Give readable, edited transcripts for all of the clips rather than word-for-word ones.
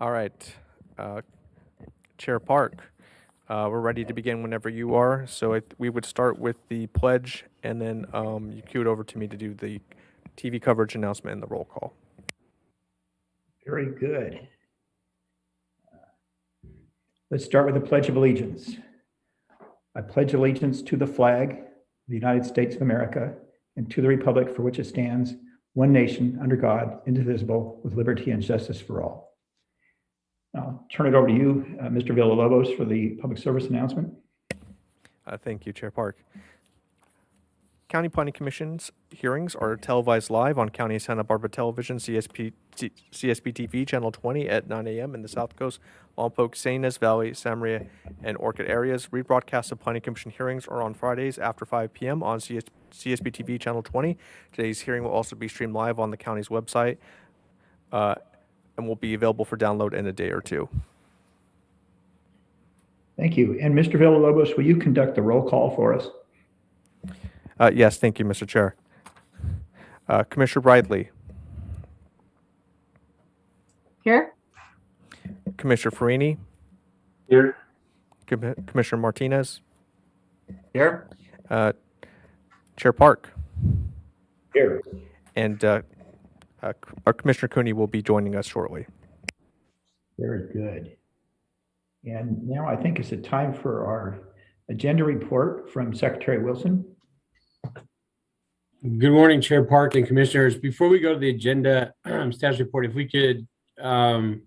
All right, Chair Park, we're ready to begin whenever you are. So we would start with the pledge, and then you cue it over to me to do the TV coverage announcement and the roll call. Very good. Let's start with the Pledge of Allegiance. I pledge allegiance to the flag of the United States of America and to the republic for which it stands, one nation, under God, indivisible, with liberty and justice for all. I'll turn it over to you, Mr. Villalobos, for the public service announcement. Thank you, Chair Park. County Planning Commission's hearings are televised live on County of Santa Barbara Television, CSP TV, Channel 20 at 9 a.m. in the South Coast, Lompoc, San Ynez Valley, Santa Maria, and Orchid areas. Rebroadcasts of Planning Commission hearings are on Fridays after 5 p.m. on CSP TV, Channel 20. Today's hearing will also be streamed live on the county's website and will be available for download in a day or two. Thank you. And Mr. Villalobos, will you conduct the roll call for us? Yes, thank you, Mr. Chair. Commissioner Bridley. Here. Commissioner Farini. Here. Commissioner Martinez. Here. Chair Park. Here. And our Commissioner Cooney will be joining us shortly. Very good. And now I think it's a time for our agenda report from Secretary Wilson. Good morning, Chair Park and Commissioners. Before we go to the agenda status report, if we could go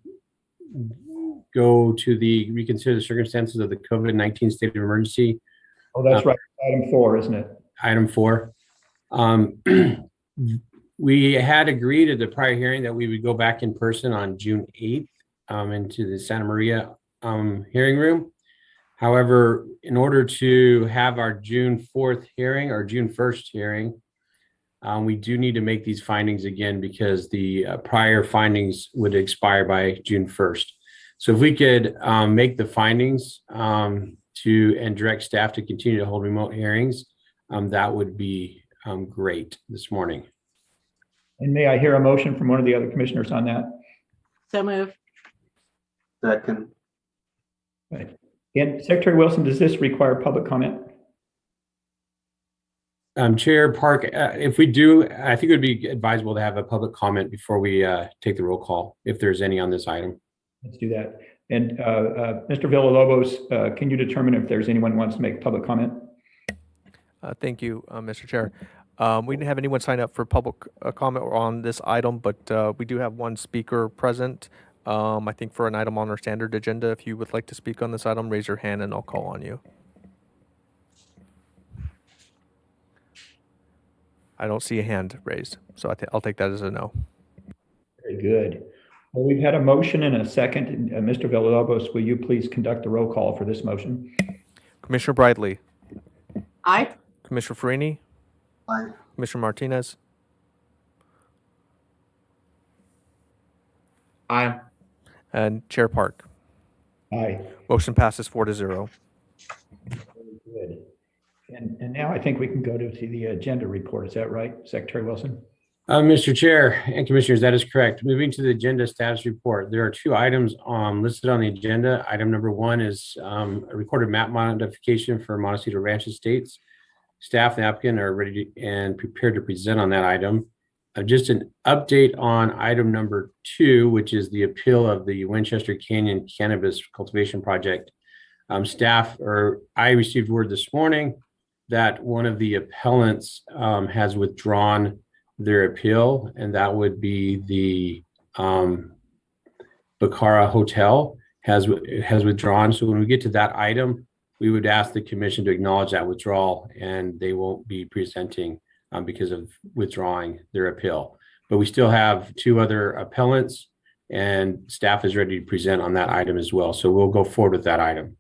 to the reconsider the circumstances of the COVID-19 state of emergency. Oh, that's right. Item 4, isn't it? Item 4. We had agreed at the prior hearing that we would go back in person on June 8th into the Santa Maria hearing room. However, in order to have our June 4th hearing or June 1st hearing, we do need to make these findings again because the prior findings would expire by June 1st. So if we could make the findings and direct staff to continue to hold remote hearings, that would be great this morning. And may I hear a motion from one of the other commissioners on that? So move. Second. Right. And Secretary Wilson, does this require public comment? Chair Park, if we do, I think it would be advisable to have a public comment before we take the roll call, if there's any on this item. Let's do that. And Mr. Villalobos, can you determine if there's anyone who wants to make public comment? Thank you, Mr. Chair. We didn't have anyone sign up for public comment on this item, but we do have one speaker present. I think for an item on our standard agenda, if you would like to speak on this item, raise your hand and I'll call on you. I don't see a hand raised, so I'll take that as a no. Very good. Well, we've had a motion and a second. Mr. Villalobos, will you please conduct the roll call for this motion? Commissioner Bridley. Aye. Commissioner Farini. Aye. Commissioner Martinez. Aye. And Chair Park. Aye. Motion passes 4-0. Very good. And now I think we can go to the agenda report. Is that right, Secretary Wilson? Mr. Chair and Commissioners, that is correct. Moving to the agenda status report, there are 2 items listed on the agenda. Item number 1 is a recorded map modification for Montecito Ranch Estates. Staff and applicant are ready and prepared to present on that item. Just an update on item number 2, which is the appeal of the Winchester Canyon Cannabis Cultivation Project. I received word this morning that one of the appellants has withdrawn their appeal, and that would be the Bacara Hotel has withdrawn. So when we get to that item, we would ask the commission to acknowledge that withdrawal, and they won't be presenting because of withdrawing their appeal. But we still have 2 other appellants, and staff is ready to present on that item as well. So we'll go forward with that item.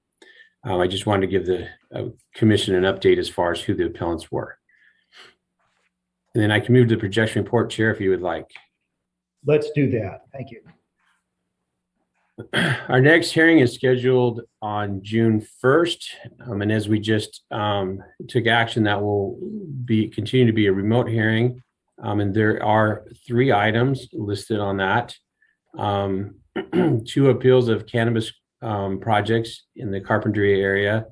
I just wanted to give the commission an update as far as who the appellants were. And then I can move to the projection report, Chair, if you would like. Let's do that. Thank you. Our next hearing is scheduled on June 1st. And as we just took action, that will continue to be a remote hearing. And there are 3 items listed on that. two appeals of cannabis projects in the Carpentry area,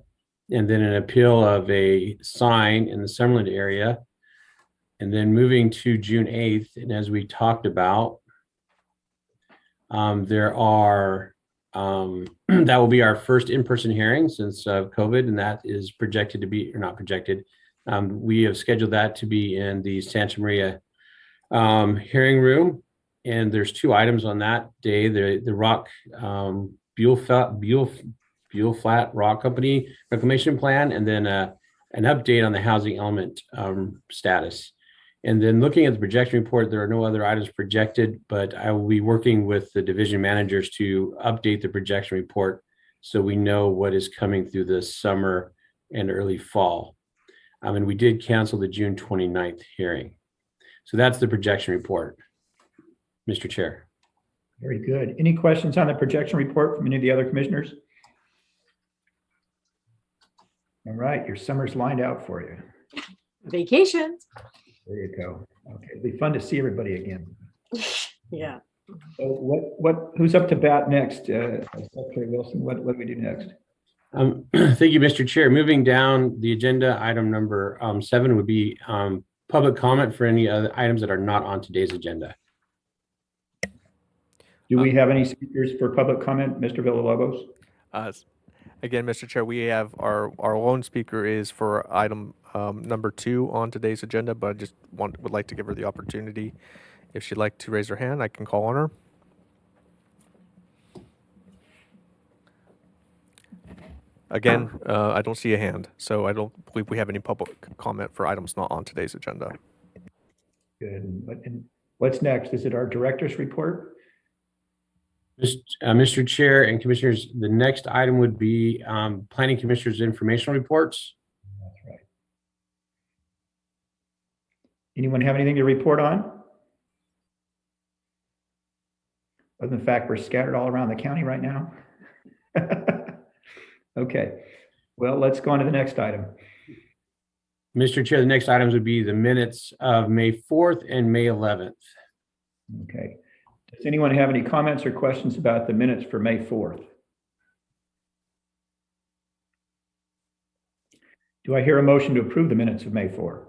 and then an appeal of a sign in the Summerlin area. And then moving to June 8th, and as we talked about, there are, that will be our first in-person hearing since COVID, and that is projected to be, or not projected, we have scheduled that to be in the Santa Maria hearing room. And there's two items on that day, the rock, Buell Flat Rock Company reclamation plan, and then an update on the housing element status. And then looking at the projection report, there are no other items projected, but I will be working with the division managers to update the projection report so we know what is coming through the summer and early fall. And we did cancel the June 29th hearing. So that's the projection report, Mr. Chair. Very good. Any questions on the projection report from any of the other commissioners? All right, your summer's lined out for you. Vacations. There you go. Okay, it'll be fun to see everybody again. Yeah. So who's up to bat next? Secretary Wilson, what do we do next? Thank you, Mr. Chair. Moving down the agenda, item number 7 would be public comment for any other items that are not on today's agenda. Do we have any speakers for public comment, Mr. Villalobos? Again, Mr. Chair, we have our lone speaker is for item number 2 on today's agenda, but I just would like to give her the opportunity. If she'd like to raise her hand, I can call on her. Again, I don't see a hand, so I don't believe we have any public comment for items not on today's agenda. Good. And what's next? Is it our director's report? Mr. Chair and Commissioners, the next item would be Planning Commissioners' informational reports. That's right. Anyone have anything to report on? Other than the fact we're scattered all around the county right now? Okay, well, let's go on to the next item. Mr. Chair, the next items would be the minutes of May 4th and May 11th. Okay. Does anyone have any comments or questions about the minutes for May 4th? Do I hear a motion to approve the minutes of May 4th?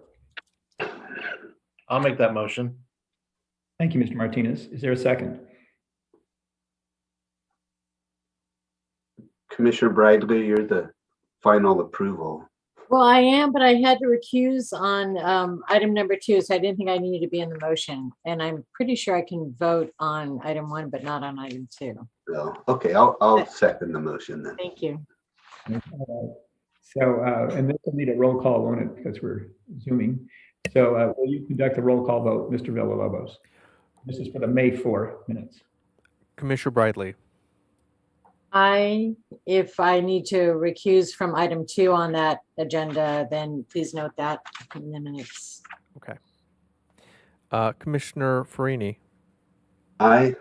I'll make that motion. Thank you, Mr. Martinez. Is there a second? Commissioner Bradley, you're the final approval. Well, I am, but I had to recuse on item number 2, so I didn't think I needed to be in the motion. And I'm pretty sure I can vote on item 1, but not on item 2. So, okay, I'll second the motion then. Thank you. So, and this will need a roll call, won't it? Because we're Zooming. So will you conduct the roll call vote, Mr. Villalobos? This is for the May 4 minutes. Commissioner Bradley, If I need to recuse from item 2 on that agenda, then please note that in the minutes. okay. Commissioner Farini, Aye.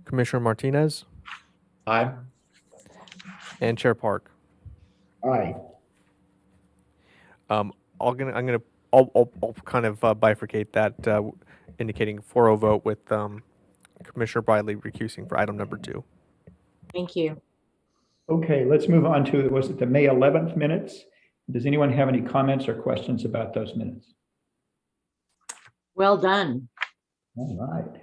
Commissioner Martinez, Aye. and Chair Park. Aye. I'll kind of bifurcate that, indicating 4-0 vote with Commissioner Bradley recusing for item number 2. Thank you. Okay, let's move on to, was it the May 11th minutes? Does anyone have any comments or questions about those minutes? Well done. All right.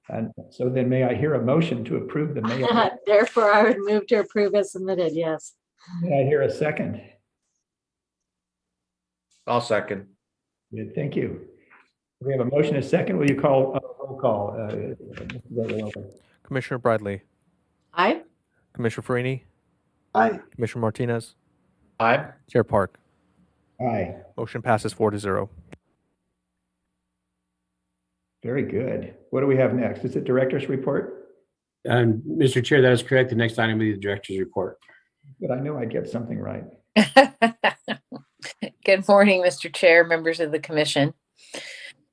And so then may I hear a motion to approve the May 11th? Therefore, I would move to approve as submitted. Yes. May I hear a second? I'll second. Good, thank you. We have a motion, a second. Will you call a roll call? Mr. Villalobos? Commissioner Bradley, Aye. Commissioner Farini, Aye. Commissioner Martinez, Aye. Chair Park. Aye. Motion passes 4-0. Very good. What do we have next? Is it director's report? Mr. Chair, that is correct. The next item will be the director's report. But I know I'd get something right. Good morning, Mr. Chair, members of the commission.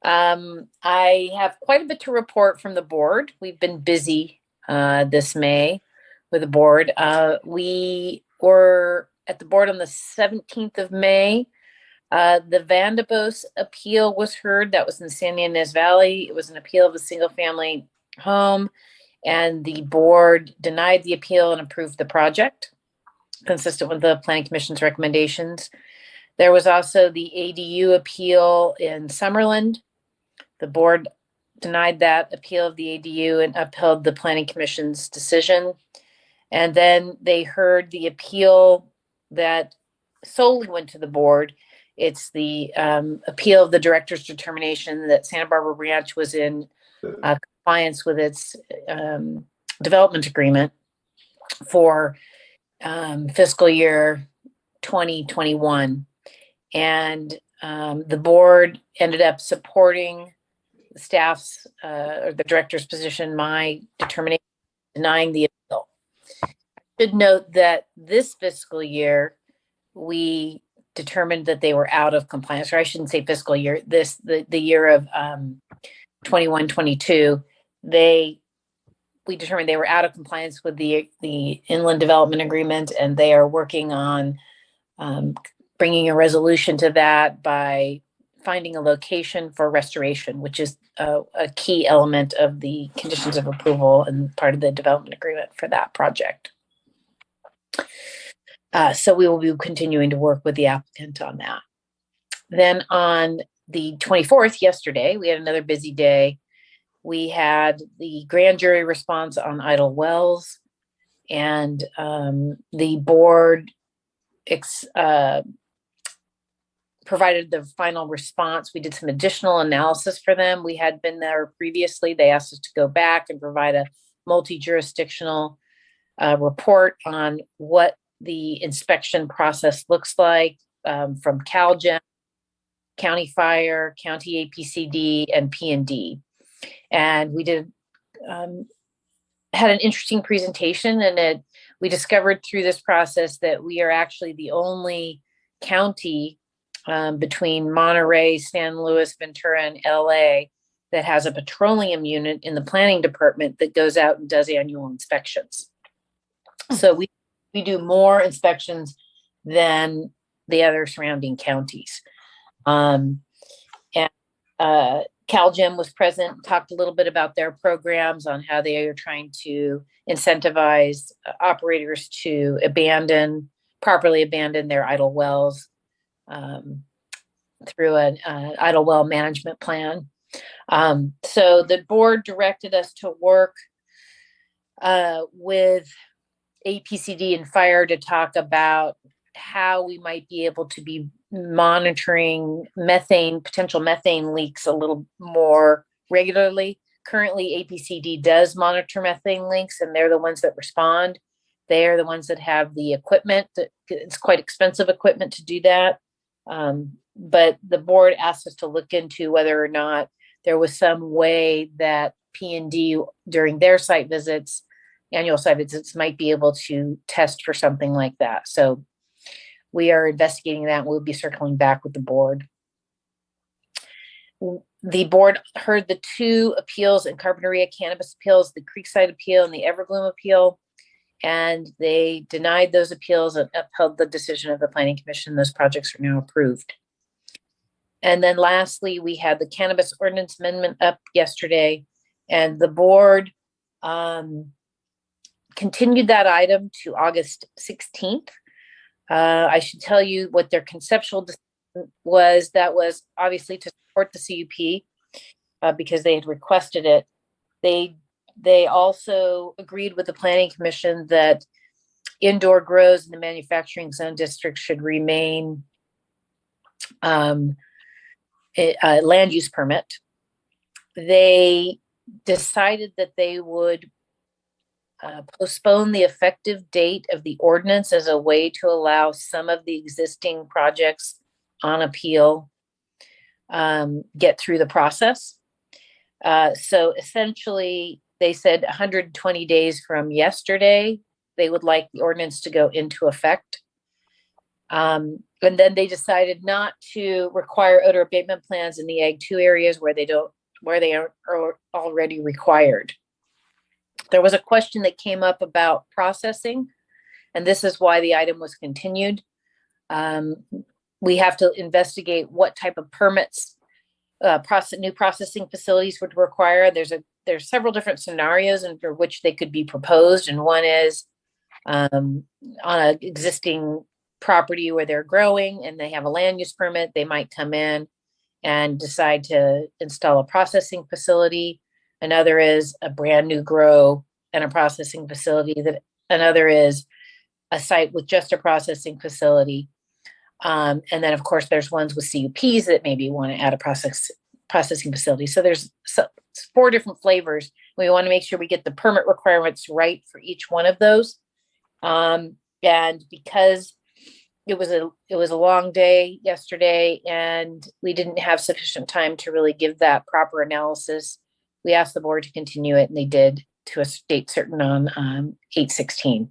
I have quite a bit to report from the board. We've been busy this May with the board. We were at the board on the 17th of May. The Vandebos appeal was heard. That was in San Ynez Valley. It was an appeal of a single family home, and the board denied the appeal and approved the project, consistent with the Planning Commission's recommendations. There was also the ADU appeal in Summerland. The board denied that appeal of the ADU and upheld the Planning Commission's decision. And then they heard the appeal that solely went to the board. It's the appeal of the director's determination that Santa Barbara Ranch was in compliance with its development agreement for fiscal year 2021. And the board ended up supporting the staff's or the director's position, my determination, denying the appeal. I should note that this fiscal year, we determined that they were out of compliance, or I shouldn't say fiscal year, the year of 21-22, we determined they were out of compliance with the inland development agreement, and they are working on bringing a resolution to that by finding a location for restoration, which is a key element of the conditions of approval and part of the development agreement for that project. So we will be continuing to work with the applicant on that. Then on the 24th, yesterday, we had another busy day. We had the grand jury response on idle wells, and the board provided the final response. We did some additional analysis for them. We had been there previously. They asked us to go back and provide a multi-jurisdictional report on what the inspection process looks like from CalGEM, County Fire, County APCD, and P&D. And we did had an interesting presentation, and we discovered through this process that we are actually the only county between Monterey, San Luis, Ventura, and LA that has a petroleum unit in the planning department that goes out and does annual inspections. So we do more inspections than the other surrounding counties. And CalGEM was present, talked a little bit about their programs on how they are trying to incentivize operators to properly abandon their idle wells through an idle well management plan. So the board directed us to work with APCD and fire to talk about how we might be able to be monitoring potential methane leaks a little more regularly. Currently, APCD does monitor methane leaks, and they're the ones that respond. They are the ones that have the equipment. It's quite expensive equipment to do that. But the board asked us to look into whether or not there was some way that P&D during their annual site visits, might be able to test for something like that. So we are investigating that. We'll be circling back with the board. The board heard the two appeals in Carpinteria Cannabis appeals, the Creekside appeal and the Everbloom appeal, and they denied those appeals and upheld the decision of the Planning Commission. Those projects are now approved. And then lastly, we had the Cannabis Ordinance Amendment up yesterday, and the board continued that item to August 16th. I should tell you what their conceptual decision was. That was obviously to support the CUP because they had requested it. They also agreed with the Planning Commission that indoor grows in the manufacturing zone district should remain a land use permit. They decided that they would postpone the effective date of the ordinance as a way to allow some of the existing projects on appeal get through the process. So essentially, they said 120 days from yesterday, they would like the ordinance to go into effect. And then they decided not to require odor abatement plans in the Ag 2 areas where they are already required. There was a question that came up about processing, and this is why the item was continued. We have to investigate what type of permits new processing facilities would require. There's a there's several different scenarios under which they could be proposed. And one is on an existing property where they're growing and they have a land use permit, they might come in and decide to install a processing facility. Another is a brand new grow and a processing facility. Another is a site with just a processing facility. And then of course there's ones with CUPs that maybe want to add a processing facility. So there's 4 different flavors. We want to make sure we get the permit requirements right for each one of those. And because it was a long day yesterday and we didn't have sufficient time to really give that proper analysis, we asked the board to continue it, and they did to a date certain on 8/16.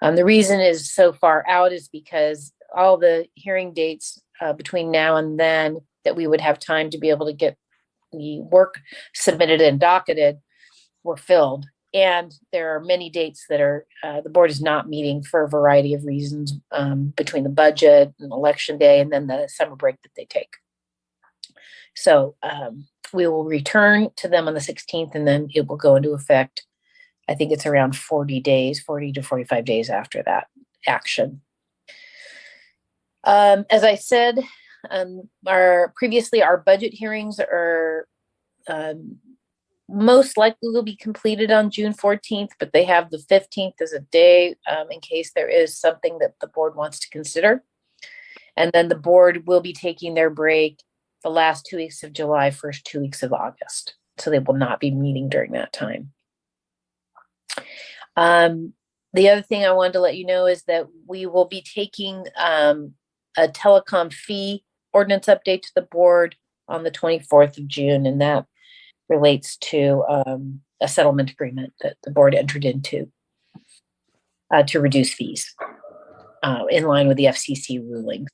The reason is so far out is because all the hearing dates between now and then that we would have time to be able to get the work submitted and docketed were filled. And there are many dates that are the board is not meeting for a variety of reasons between the budget and election day and then the summer break that they take. So we will return to them on the 16th, and then it will go into effect. I think it's around 40 to 45 days after that action. As I said, our budget hearings are most likely will be completed on June 14th, but they have the 15th as a day in case there is something that the board wants to consider. And then the board will be taking their break the last 2 weeks of July, first 2 weeks of August. So they will not be meeting during that time. The other thing I wanted to let you know is that we will be taking a telecom fee ordinance update to the board on the 24th of June, and that relates to a settlement agreement that the board entered into to reduce fees in line with the FCC ruling.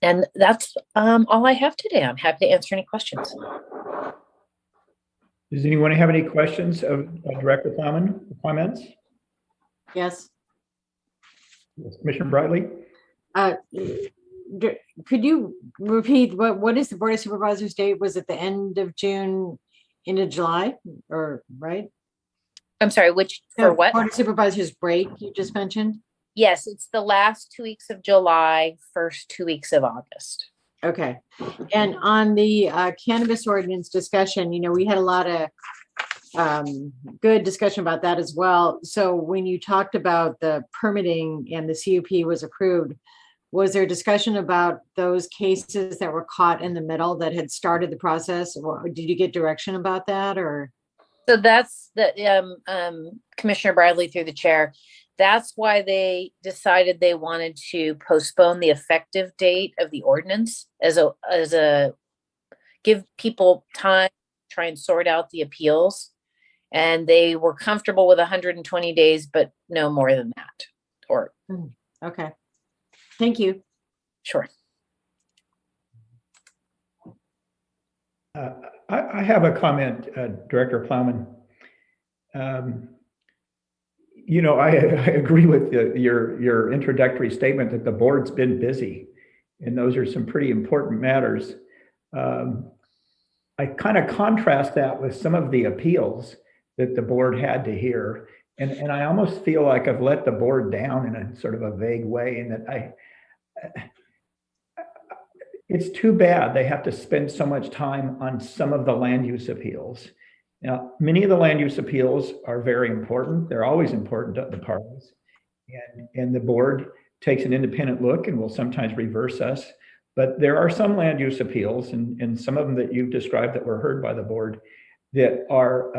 And that's all I have today. I'm happy to answer any questions. Does anyone have any questions of Director Plowman? Comments? Yes. Yes, Commissioner Bradley? Could you repeat what is the Board of Supervisors date? Was it the end of June into July, or right? I'm sorry, for what? Board of Supervisors break you just mentioned? Yes, it's the last 2 weeks of July, first 2 weeks of August. Okay. And on the cannabis ordinance discussion, we had a lot of good discussion about that as well. So when you talked about the permitting and the CUP was approved, was there discussion about those cases that were caught in the middle that had started the process? Or did you get direction about that, or? So that's the Commissioner Bradley through the chair. That's why they decided they wanted to postpone the effective date of the ordinance as a give people time to try and sort out the appeals. And they were comfortable with 120 days, but no more than that. Okay. Thank you. Sure. I have a comment, Director Plowman. I agree with your introductory statement that the board's been busy, and those are some pretty important matters. I kind of contrast that with some of the appeals that the board had to hear, and I almost feel like I've let the board down in a sort of a vague way, and that it's too bad they have to spend so much time on some of the land use appeals. Now, many of the land use appeals are very important. They're always important to the parties. And the board takes an independent look and will sometimes reverse us. But there are some land use appeals, and some of them that you've described that were heard by the board, that are,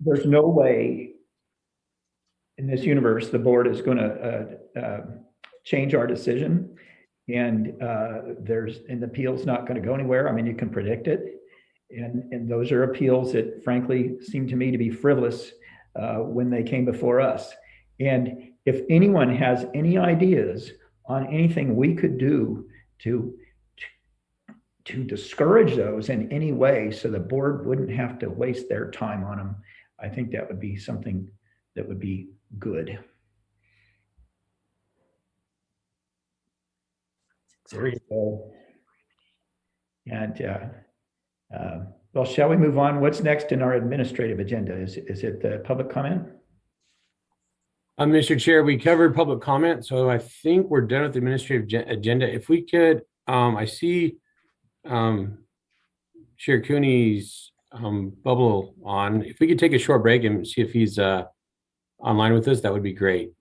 there's no way in this universe the board is going to change our decision. And the appeal's not going to go anywhere. I mean, you can predict it. And those are appeals that frankly seem to me to be frivolous when they came before us. And if anyone has any ideas on anything we could do to discourage those in any way so the board wouldn't have to waste their time on them, I think that would be something that would be good. There you go. And Well, shall we move on? What's next in our administrative agenda? Is it the public comment? Mr. Chair, we covered public comment, so I think we're done with the administrative agenda. If we could, I see Chair Cooney's bubble on. If we could take a short break and see if he's online with us, that would be great.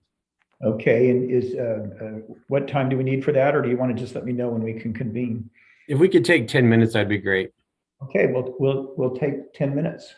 Okay, and what time do we need for that, or do you want to just let me know when we can convene? If we could take 10 minutes, that'd be great. Okay, we'll take 10 minutes.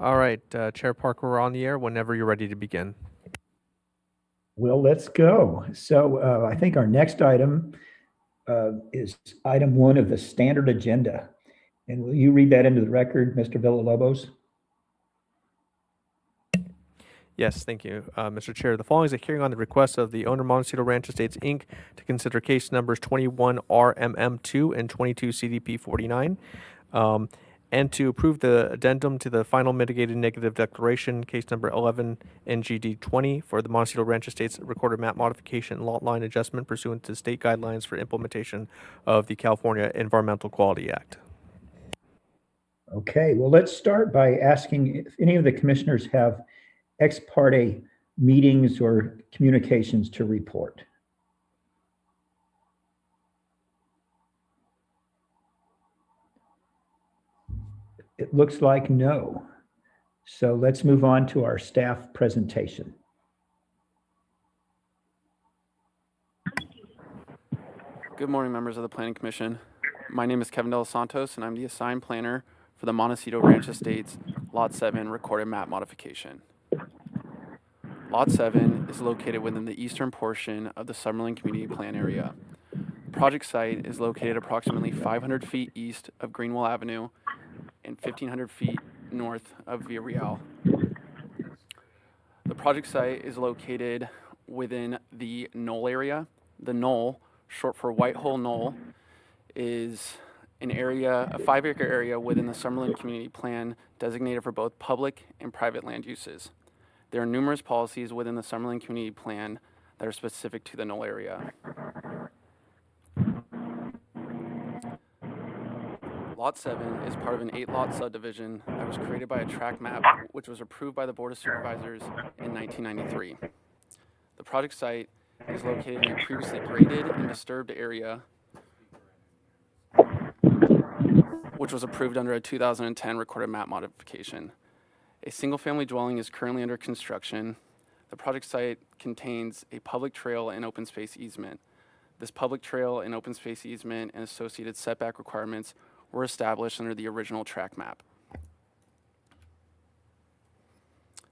All right, Chair Parker, we're on the air whenever you're ready to begin. Well, let's go. So I think our next item is item 1 of the standard agenda. And will you read that into the record, Mr. Villalobos? Yes, thank you, Mr. Chair. The following is a hearing on the request of the owner Montecito Ranch Estates, Inc. to consider case numbers 21 RMM2 and 22 CDP 49, and to approve the addendum to the final mitigated negative declaration, case number 11 NGD 20, for the Montecito Ranch Estates recorded map modification and lot line adjustment pursuant to state guidelines for implementation of the California Environmental Quality Act. Okay, well, let's start by asking if any of the commissioners have ex parte meetings or communications to report. It looks like no. So let's move on to our staff presentation. Good morning, members of the Planning Commission. My name is Kevin De Los Santos, and I'm the assigned planner for the Montecito Ranch Estates Lot 7 recorded map modification. Lot 7 is located within the eastern portion of the Summerlin Community Plan area. The project site is located approximately 500 feet east of Greenwell Avenue and 1,500 feet north of Via Real. The project site is located within the Knoll area. The Knoll, short for White Hole Knoll, is an area, a 5-acre area within the Summerlin Community Plan designated for both public and private land uses. There are numerous policies within the Summerlin Community Plan that are specific to the Knoll area. Lot 7 is part of an 8-lot subdivision that was created by a tract map which was approved by the Board of Supervisors in 1993. The project site is located in a previously graded and disturbed area which was approved under a 2010 recorded map modification. A single-family dwelling is currently under construction. The project site contains a public trail and open space easement. This public trail and open space easement and associated setback requirements were established under the original tract map.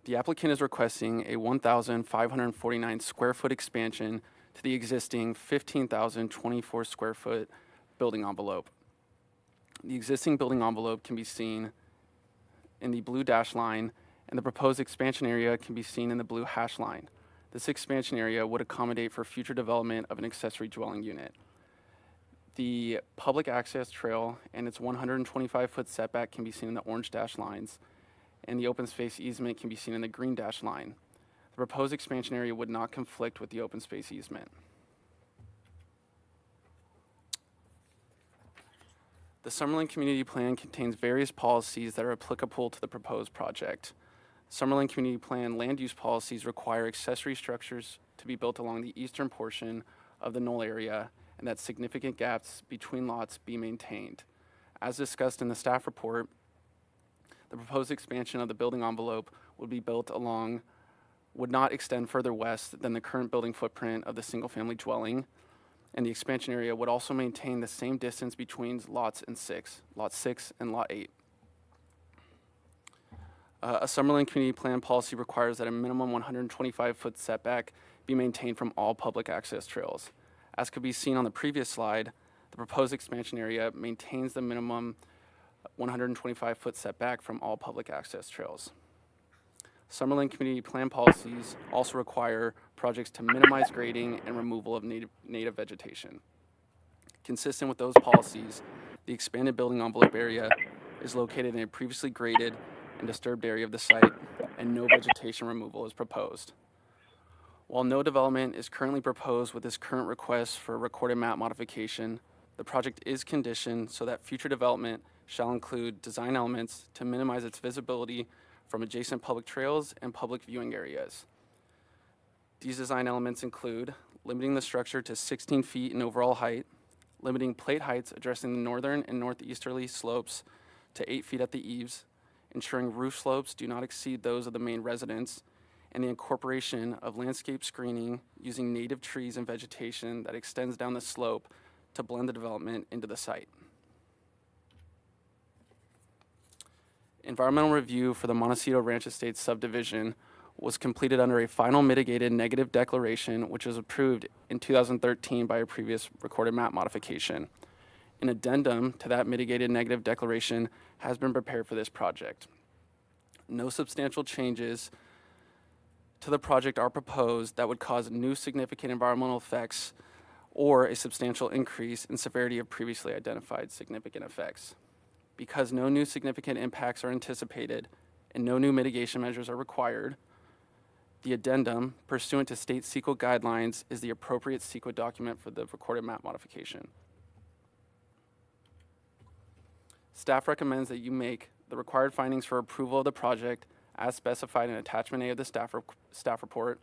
The applicant is requesting a 1,549 square foot expansion to the existing 15,024 square foot building envelope. The existing building envelope can be seen in the blue dash line, and the proposed expansion area can be seen in the blue hash line. This expansion area would accommodate for future development of an accessory dwelling unit. The public access trail and its 125-foot setback can be seen in the orange dash lines, and the open space easement can be seen in the green dash line. The proposed expansion area would not conflict with the open space easement. The Summerlin Community Plan contains various policies that are applicable to the proposed project. Summerlin Community Plan land use policies require accessory structures to be built along the eastern portion of the Knoll area and that significant gaps between lots be maintained. As discussed in the staff report, the proposed expansion of the building envelope would not extend further west than the current building footprint of the single-family dwelling, and the expansion area would also maintain the same distance between lot 6 and lot 8. A Summerlin Community Plan policy requires that a minimum 125-foot setback be maintained from all public access trails. As could be seen on the previous slide, the proposed expansion area maintains the minimum 125-foot setback from all public access trails. Summerlin Community Plan policies also require projects to minimize grading and removal of native vegetation. Consistent with those policies, the expanded building envelope area is located in a previously graded and disturbed area of the site, and no vegetation removal is proposed. While no development is currently proposed with this current request for a recorded map modification, the project is conditioned so that future development shall include design elements to minimize its visibility from adjacent public trails and public viewing areas. These design elements include limiting the structure to 16 feet in overall height, limiting plate heights addressing the northern and northeasterly slopes to 8 feet at the eaves, ensuring roof slopes do not exceed those of the main residence, and the incorporation of landscape screening using native trees and vegetation that extends down the slope to blend the development into the site. Environmental review for the Montecito Ranch Estates subdivision was completed under a final mitigated negative declaration, which was approved in 2013 by a previous recorded map modification. An addendum to that mitigated negative declaration has been prepared for this project. No substantial changes to the project are proposed that would cause new significant environmental effects or a substantial increase in severity of previously identified significant effects. Because no new significant impacts are anticipated and no new mitigation measures are required, the addendum, pursuant to state CEQA guidelines, is the appropriate CEQA document for the recorded map modification. Staff recommends that you make the required findings for approval of the project as specified in Attachment A of the staff report,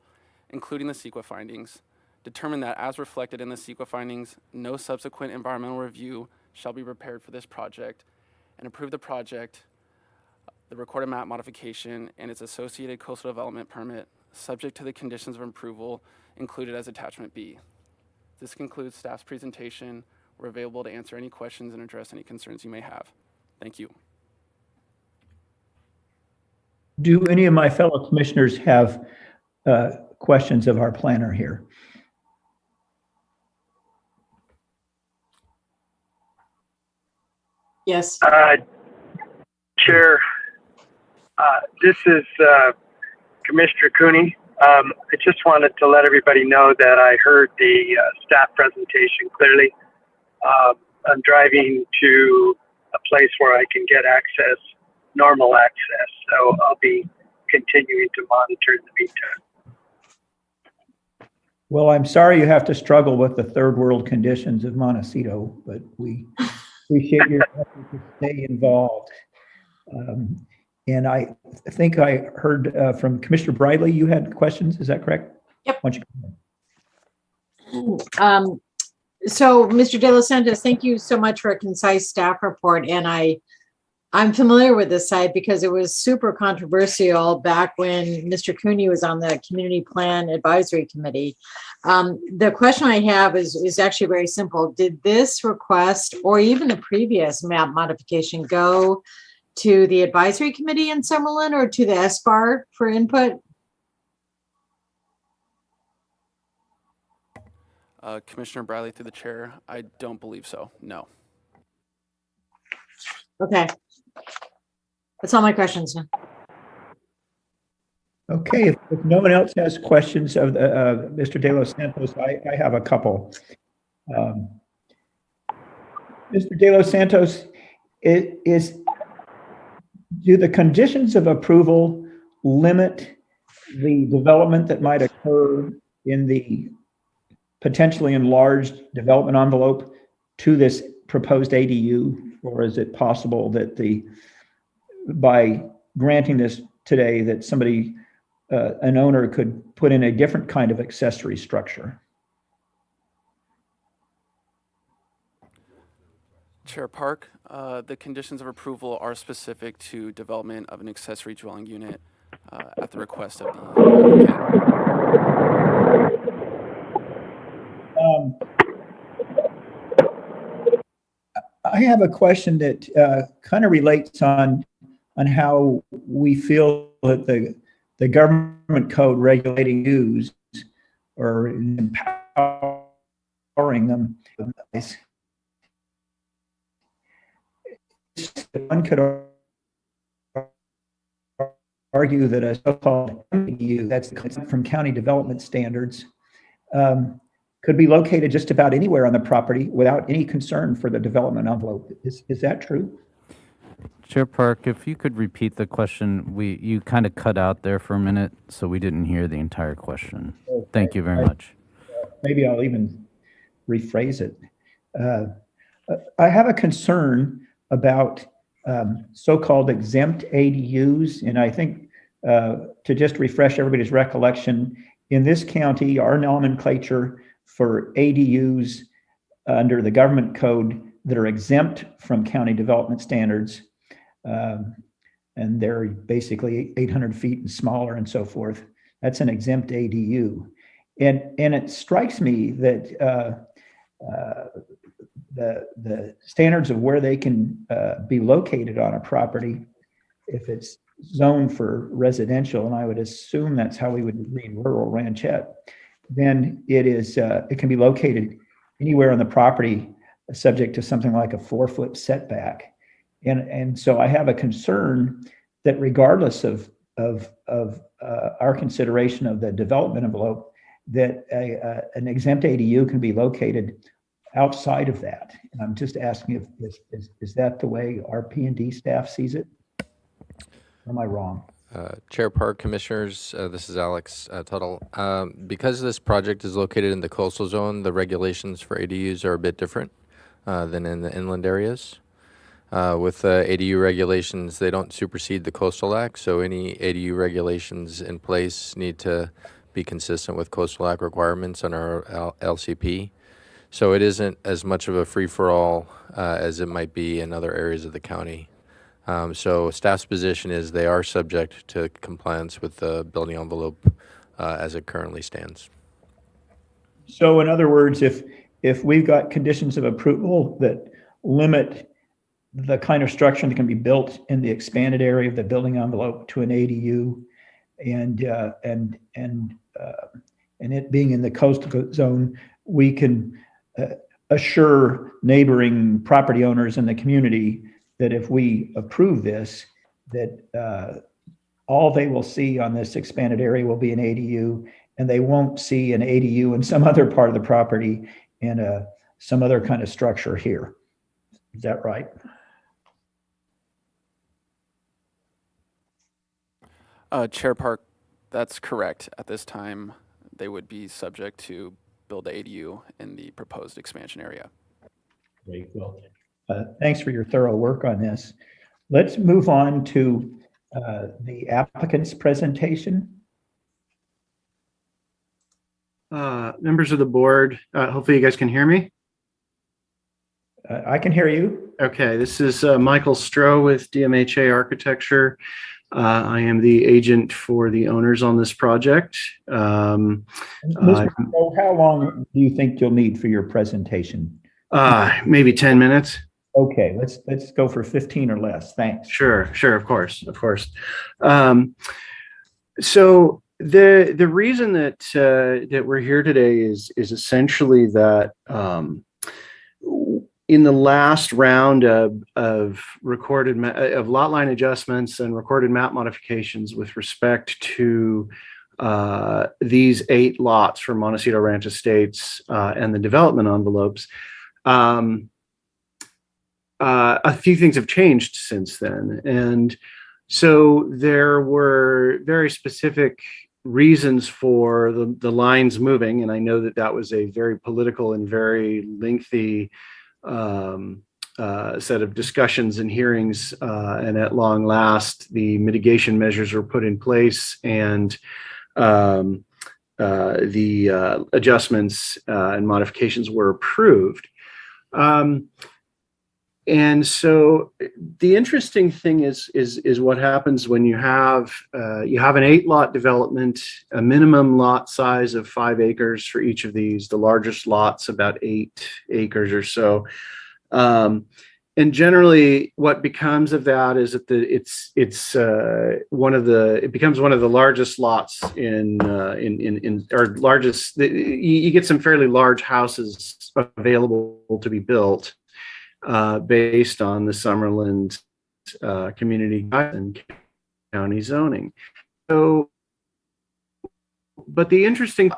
including the CEQA findings. Determine that as reflected in the CEQA findings, no subsequent environmental review shall be prepared for this project, and approve the project, the recorded map modification, and its associated coastal development permit, subject to the conditions of approval included as Attachment B. This concludes staff's presentation. We're available to answer any questions and address any concerns you may have. Thank you. Do any of my fellow commissioners have questions of our planner here? Yes. Chair, this is Commissioner Cooney. I just wanted to let everybody know that I heard the staff presentation clearly. I'm driving to a place where I can get access, normal access, so I'll be continuing to monitor in the meantime. Well, I'm sorry you have to struggle with the third world conditions of Montecito, but we appreciate your effort to stay involved. And I think I heard from Commissioner Briley, you had questions, is that correct? Yep. Why don't you So, Mr. De Los Santos, thank you so much for a concise staff report. And I'm familiar with this site because it was super controversial back when Mr. Cooney was on the Community Plan Advisory Committee. The question I have is actually very simple. Did this request or even the previous map modification go to the advisory committee in Summerlin or to the SBAR for input? Commissioner Bradley, through the chair, I don't believe so, no. Okay. That's all my questions. Okay, if no one else has questions of Mr. De Los Santos, I have a couple. Mr. De Los Santos, do the conditions of approval limit the development that might occur in the potentially enlarged development envelope to this proposed ADU? Or is it possible that by granting this today that somebody, an owner could put in a different kind of accessory structure? Chair Park, the conditions of approval are specific to development of an accessory dwelling unit at the request of the applicant. I have a question that kind of relates on how we feel that the government code regulating use or empowering them. One could argue that a so-called MDU, that's from county development standards, could be located just about anywhere on the property without any concern for the development envelope. Is that true? Chair Park, if you could repeat the question, you kind of cut out there for a minute, so we didn't hear the entire question. Okay. Thank you very much. Maybe I'll even rephrase it. I have a concern about so-called exempt ADUs, and I think to just refresh everybody's recollection, in this county, our nomenclature for ADUs under the government code that are exempt from county development standards, and they're basically 800 feet and smaller and so forth. That's an exempt ADU. And it strikes me that the standards of where they can be located on a property if it's zoned for residential, and I would assume that's how we would read rural ranchette, then it can be located anywhere on the property subject to something like a 4-foot setback. And so I have a concern that regardless of our consideration of the development envelope, that an exempt ADU can be located outside of that. And I'm just asking is that the way our P&D staff sees it? Or am I wrong? Chair Park, Commissioners, this is Alex Tuttle. Because this project is located in the coastal zone, the regulations for ADUs are a bit different than in the inland areas. With ADU regulations, they don't supersede the Coastal Act, so any ADU regulations in place need to be consistent with Coastal Act requirements on our LCP. So it isn't as much of a free-for-all as it might be in other areas of the county. So staff's position is they are subject to compliance with the building envelope as it currently stands. So in other words, if we've got conditions of approval that limit the kind of structure that can be built in the expanded area of the building envelope to an ADU, and it being in the coastal zone, we can assure neighboring property owners in the community that if we approve this, that all they will see on this expanded area will be an ADU, and they won't see an ADU in some other part of the property and some other kind of structure here. Is that right? Chair Park, that's correct. At this time, they would be subject to build ADU in the proposed expansion area. Great. Well, thanks for your thorough work on this. Let's move on to the applicant's presentation. Members of the board, hopefully you guys can hear me. I can hear you. Okay, this is Michael Stroh with DMHA Architecture. I am the agent for the owners on this project. Mr. Stroh, how long do you think you'll need for your presentation? Maybe 10 minutes. Okay, let's go for 15 or less. Thanks. Sure, of course. So the reason that we're here today is essentially that in the last round of recorded of lot line adjustments and recorded map modifications with respect to these 8 lots for Montecito Ranch Estates and the development envelopes, a few things have changed since then. And so there were very specific reasons for the lines moving. And I know that was a very political and very lengthy set of discussions and hearings. And at long last, the mitigation measures were put in place, and the adjustments and modifications were approved. And so the interesting thing is what happens when you have an 8-lot development, a minimum lot size of 5 acres for each of these. The largest lot's about 8 acres or so. And generally, what becomes of that is that it becomes one of the largest lots you get some fairly large houses available to be built. Based on the Summerland community and county zoning. So, but the interesting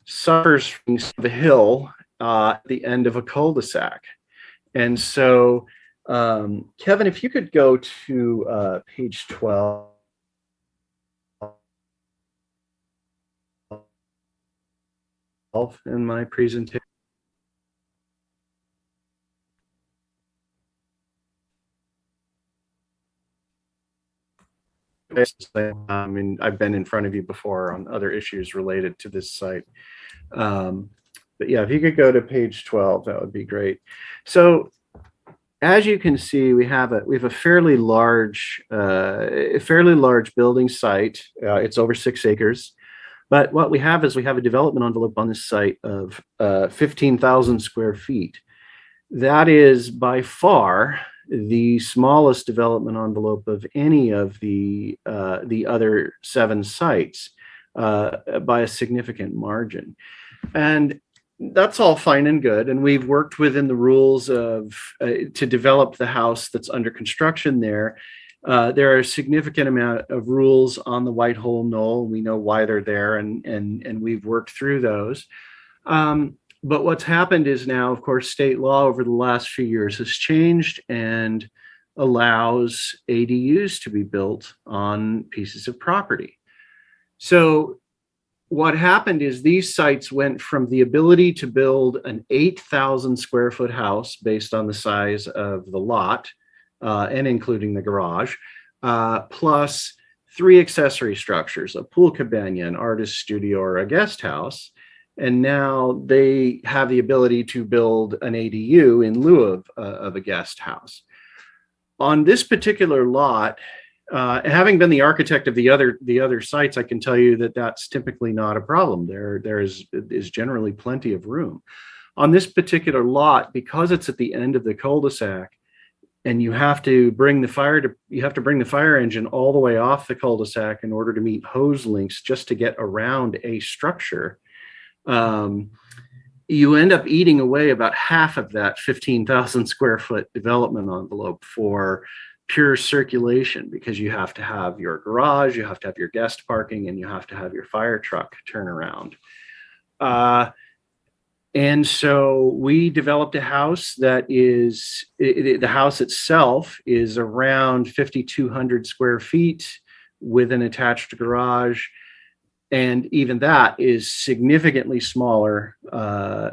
suffers from the hill at the end of a cul-de-sac. And so, Kevin, if you could go to page 12. In my presentation. I mean, I've been in front of you before on other issues related to this site. But yeah, if you could go to page 12, that would be great. So as you can see, we have a fairly large building site. It's over 6 acres. But what we have is we have a development envelope on this site of 15,000 square feet. That is by far the smallest development envelope of any of the other 7 sites by a significant margin. And that's all fine and good. And we've worked within the rules of to develop the house that's under construction there. There are a significant amount of rules on the White Hole Knoll. We know why they're there, and we've worked through those. But what's happened is now, of course, state law over the last few years has changed and allows ADUs to be built on pieces of property. So what happened is these sites went from the ability to build an 8,000 square foot house based on the size of the lot and including the garage, plus 3 accessory structures, a pool cabana, an artist studio, or a guest house. And now they have the ability to build an ADU in lieu of a guest house. On this particular lot, having been the architect of the other sites, I can tell you that that's typically not a problem. There is generally plenty of room. On this particular lot, because it's at the end of the cul-de-sac, and you have to bring the fire engine all the way off the cul-de-sac in order to meet hose links just to get around a structure. You end up eating away about half of that 15,000 square foot development envelope for pure circulation, because you have to have your garage, you have to have your guest parking, and you have to have your fire truck turnaround. And so we developed a house that is, the house itself is around 5,200 square feet with an attached garage. And even that is significantly smaller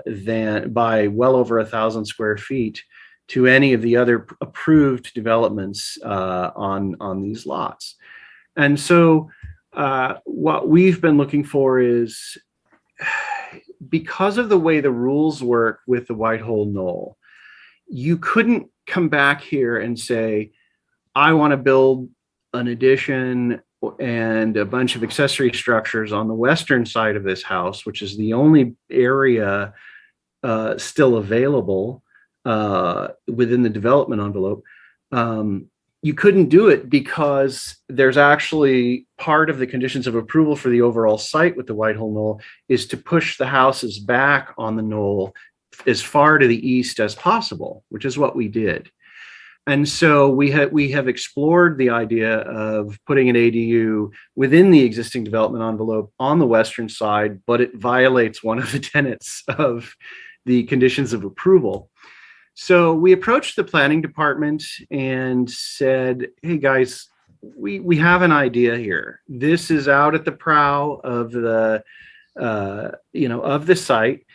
than by well over 1,000 square feet to any of the other approved developments on these lots. And so what we've been looking for is, because of the way the rules work with the White Hole Knoll, you couldn't come back here and say, I want to build an addition and a bunch of accessory structures on the western side of this house, which is the only area still available within the development envelope. You couldn't do it because there's actually part of the conditions of approval for the overall site with the White Hole Knoll is to push the houses back on the knoll as far to the east as possible, which is what we did. And so we have explored the idea of putting an ADU within the existing development envelope on the western side, but it violates one of the tenets of the conditions of approval. So we approached the planning department and said, hey guys, we have an idea here. This is out at the prow of the of the site.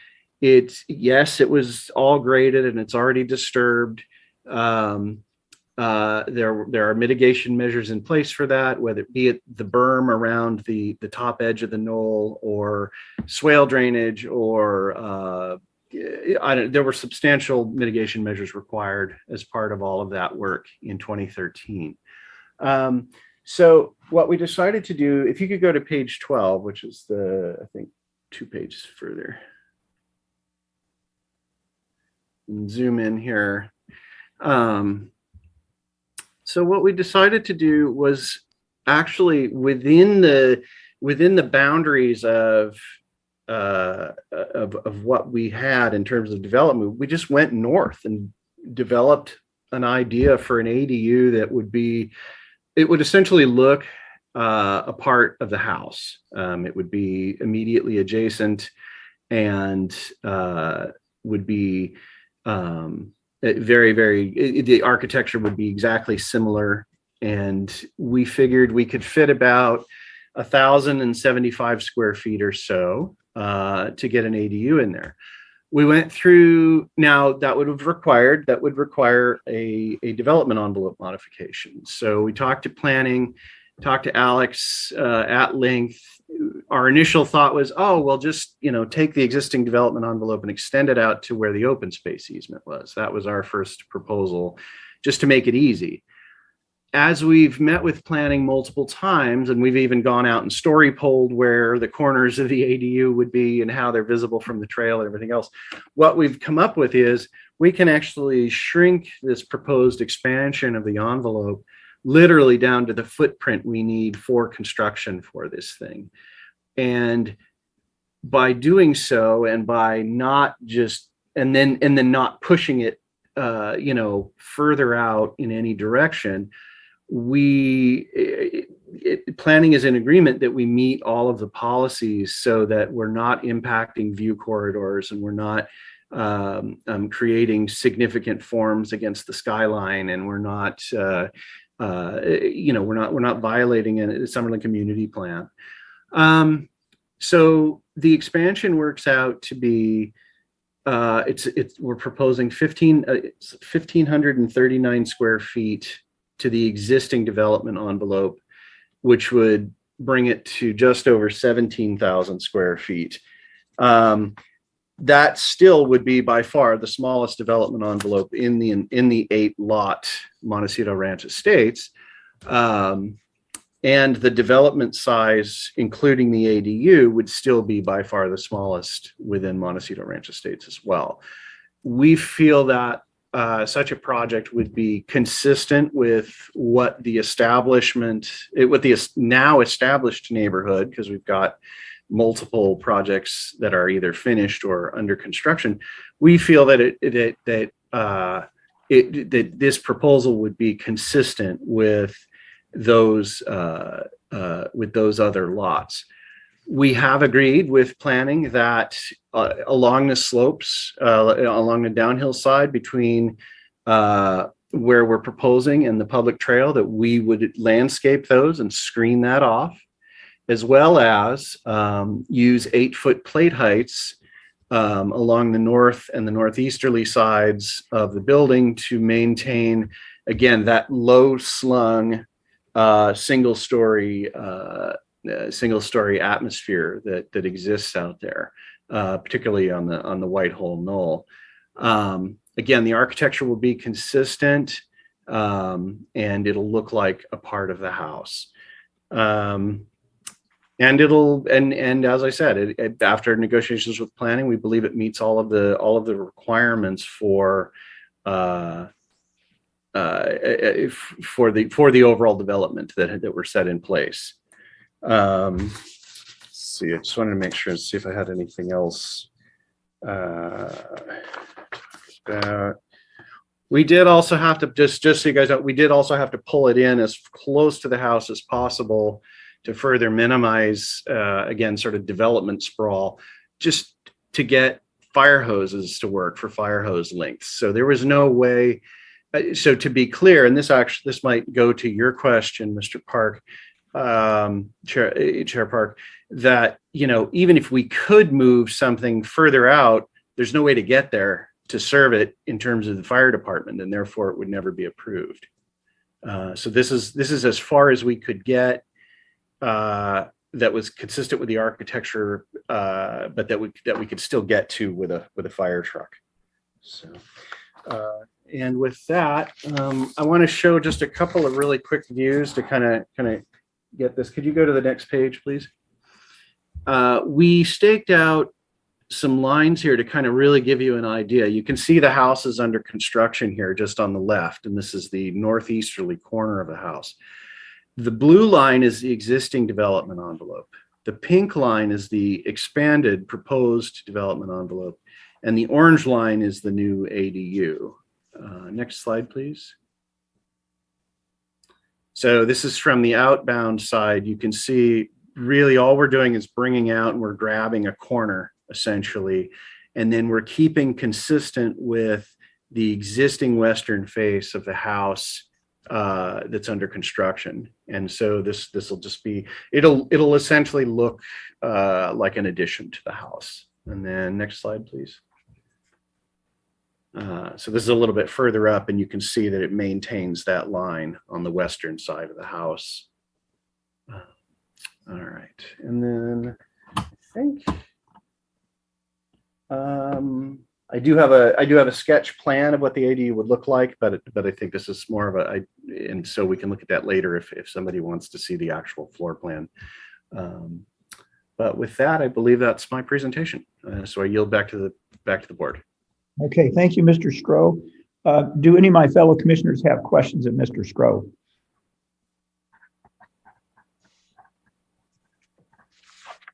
Yes, it was all graded and it's already disturbed. There are mitigation measures in place for that, whether it be the berm around the top edge of the knoll, or swale drainage, or there were substantial mitigation measures required as part of all of that work in 2013. So what we decided to do, if you could go to page 12, which is I think 2 pages further, and zoom in here. So what we decided to do was actually within the boundaries of what we had in terms of development, we just went north and developed an idea for an ADU that would essentially look a part of the house. It would be immediately adjacent and would be the architecture would be exactly similar. And we figured we could fit about 1,075 square feet or so to get an ADU in there. We went through, now that would require a development envelope modification. So we talked to planning, talked to Alex at length. Our initial thought was, oh, well, just take the existing development envelope and extend it out to where the open space easement was. That was our first proposal, just to make it easy. As we've met with planning multiple times, and we've even gone out and story polled where the corners of the ADU would be and how they're visible from the trail and everything else, what we've come up with is we can actually shrink this proposed expansion of the envelope literally down to the footprint we need for construction for this thing. And by doing so, and by not just, and then not pushing it, further out in any direction, planning is in agreement that we meet all of the policies so that we're not impacting view corridors, and we're not creating significant forms against the skyline, and we're not we're not violating a Summerlin community plan. So the expansion works out to be we're proposing 1,539 square feet to the existing development envelope, which would bring it to just over 17,000 square feet. That still would be by far the smallest development envelope in the 8-lot Montecito Ranch Estates. And the development size, including the ADU, would still be by far the smallest within Montecito Ranch Estates as well. We feel that such a project would be consistent with what the now established neighborhood, because we've got multiple projects that are either finished or under construction. We feel that that this proposal would be consistent with those other lots. We have agreed with planning that along the slopes, along the downhill side between where we're proposing and the public trail, that we would landscape those and screen that off, as well as use 8-foot plate heights along the north and the northeasterly sides of the building to maintain, again, that low slung single story atmosphere that exists out there, particularly on the Whitehole Knoll. Again, the architecture will be consistent, and it'll look like a part of the house. And as I said, after negotiations with planning, we believe it meets all of the requirements for the overall development that were set in place. Let's see, I just wanted to make sure and see if I had anything else. We did also have to, just so you guys know, we did also have to pull it in as close to the house as possible to further minimize, again, sort of development sprawl, just to get fire hoses to work for fire hose lengths. So there was no way. So to be clear, and this might go to your question, Mr. Park, Chair Park, that, even if we could move something further out, there's no way to get there to serve it in terms of the fire department, and therefore it would never be approved. So this is as far as we could get. That was consistent with the architecture, but that we could still get to with a fire truck. So, and with that, I want to show just a couple of really quick views to kind of get this. Could you go to the next page, please? We staked out some lines here to kind of really give you an idea. You can see the house is under construction here, just on the left, and this is the northeasterly corner of the house. The blue line is the existing development envelope. The pink line is the expanded proposed development envelope. And the orange line is the new ADU. Next slide, please. So this is from the outbound side. You can see really all we're doing is bringing out and we're grabbing a corner, essentially. And then we're keeping consistent with the existing western face of the house that's under construction. And so this will just be, it'll essentially look like an addition to the house. And then next slide, please. So this is a little bit further up, and you can see that it maintains that line on the western side of the house. All right, and then I think I do have a sketch plan of what the ADU would look like, but I think this is more of and so we can look at that later if somebody wants to see the actual floor plan. But with that, I believe that's my presentation. So I yield back to the board. Okay, thank you, Mr. Stroh. Do any of my fellow commissioners have questions of Mr. Stroh?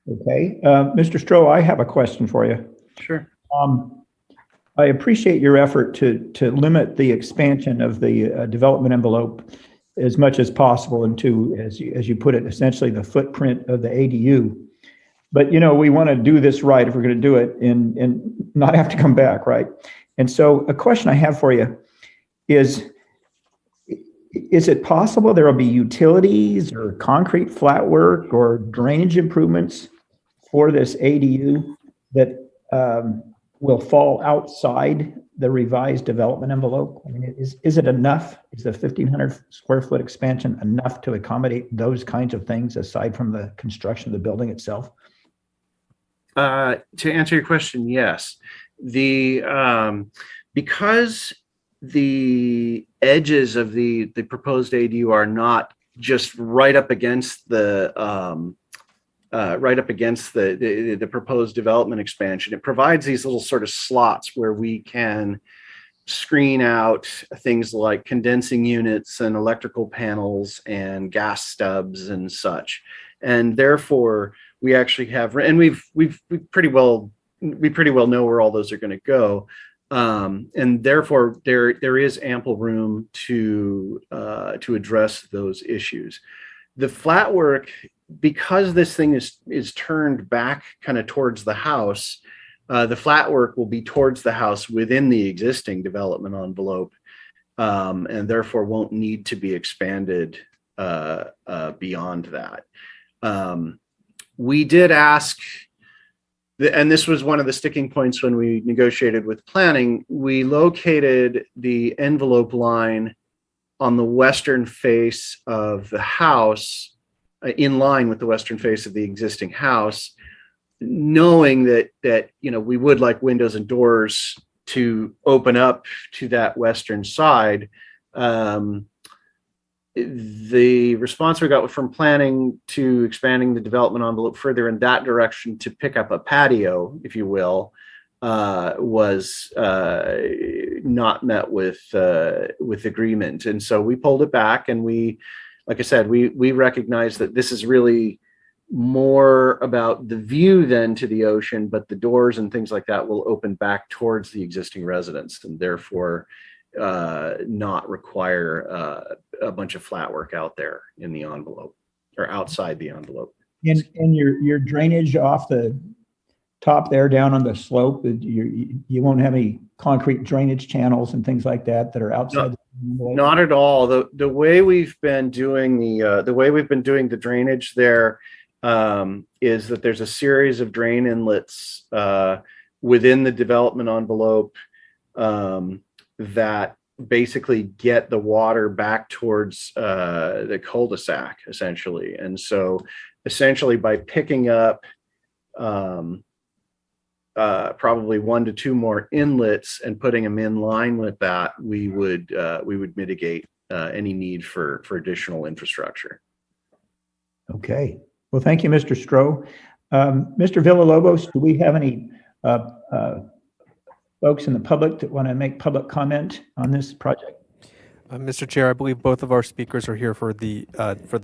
Okay, Mr. Stroh, I have a question for you. Sure. I appreciate your effort to limit the expansion of the development envelope as much as possible into, as you put it, essentially the footprint of the ADU. But, we want to do this right if we're going to do it and not have to come back, right? And so a question I have for you is it possible there will be utilities or concrete flat work or drainage improvements for this ADU that will fall outside the revised development envelope? I mean, is it enough? Is the 1,500 square foot expansion enough to accommodate those kinds of things aside from the construction of the building itself? To answer your question, yes. Because the edges of the proposed ADU are not just right up against the proposed development expansion, it provides these little sort of slots where we can screen out things like condensing units and electrical panels and gas stubs and such. And therefore, we actually have, and we pretty well know where all those are going to go, and therefore there is ample room to address those issues. The flat work, because this thing is turned back kind of towards the house, the flat work will be towards the house within the existing development envelope, and therefore won't need to be expanded beyond that. We did ask, and this was one of the sticking points when we negotiated with planning, we located the envelope line on the western face of the house, in line with the western face of the existing house, knowing that we would like windows and doors to open up to that western side. The response we got from planning to expanding the development envelope further in that direction to pick up a patio, if you will, was not met with agreement. And so we pulled it back, and like I said, we recognize that this is really more about the view than to the ocean, but the doors and things like that will open back towards the existing residence, and therefore not require a bunch of flat work out there in the envelope or outside the envelope. And your drainage off the top there down on the slope, you won't have any concrete drainage channels and things like that are outside. Not at all. The way we've been doing the drainage there is that there's a series of drain inlets within the development envelope that basically get the water back towards the cul-de-sac, essentially. And so essentially by picking up probably 1 to 2 more inlets and putting them in line with that, we would mitigate any need for additional infrastructure. Okay. Well, thank you, Mr. Stroh. Mr. Villalobos, do we have any folks in the public that want to make public comment on this project? Mr. Chair, I believe both of our speakers are here for the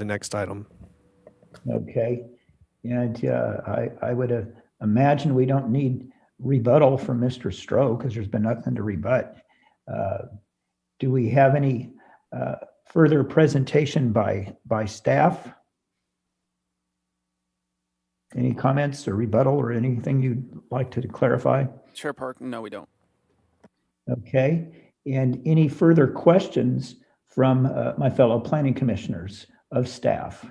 next item. Okay. And I would imagine we don't need rebuttal from Mr. Stroh because there's been nothing to rebut. Do we have any further presentation by staff? Any comments or rebuttal or anything you'd like to clarify? Chair Park, no, we don't. Okay. And any further questions from my fellow planning commissioners of staff?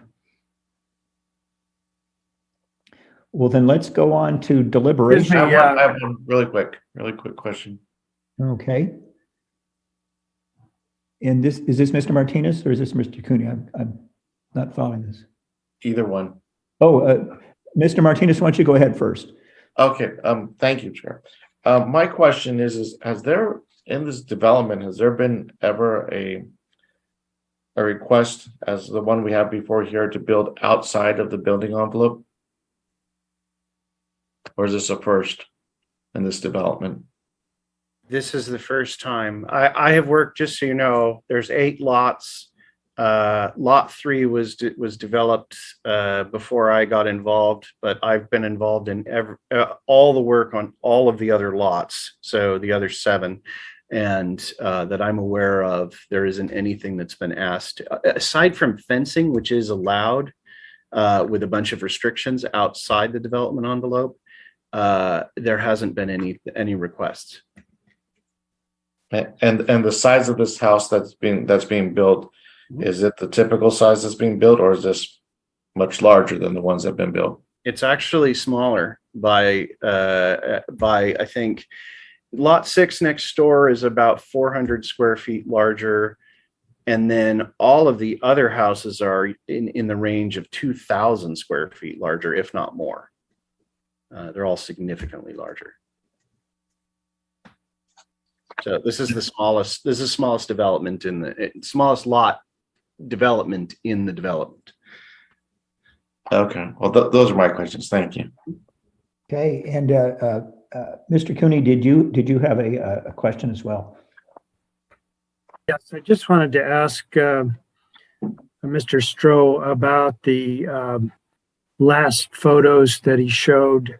Well, then let's go on to deliberation. I have one really quick question. Okay. And is this Mr. Martinez or is this Mr. Cooney? I'm not following this. Either one. Oh, Mr. Martinez, why don't you go ahead first? Okay. Thank you, Chair. My question is has there in this development, has there been ever a request as the one we have before here to build outside of the building envelope? Or is this a first in this development? This is the first time. I have worked, just so you know, there's 8 lots. Lot 3 was developed before I got involved, but I've been involved in all the work on all of the other lots. So the other 7, and that I'm aware of, there isn't anything that's been asked aside from fencing, which is allowed with a bunch of restrictions outside the development envelope. There hasn't been any requests. And the size of this house that's being built, is it the typical size that's being built, or is this much larger than the ones that have been built? It's actually smaller by I think lot 6 next door is about 400 square feet larger. And then all of the other houses are in the range of 2,000 square feet larger, if not more. They're all significantly larger. So this is the smallest. This is the smallest development in the smallest lot development in the development. Okay, well, those are my questions. Thank you. Okay, and Mr. Cooney, did you have a question as well? Yes, I just wanted to ask Mr. Stroh about the last photos that he showed.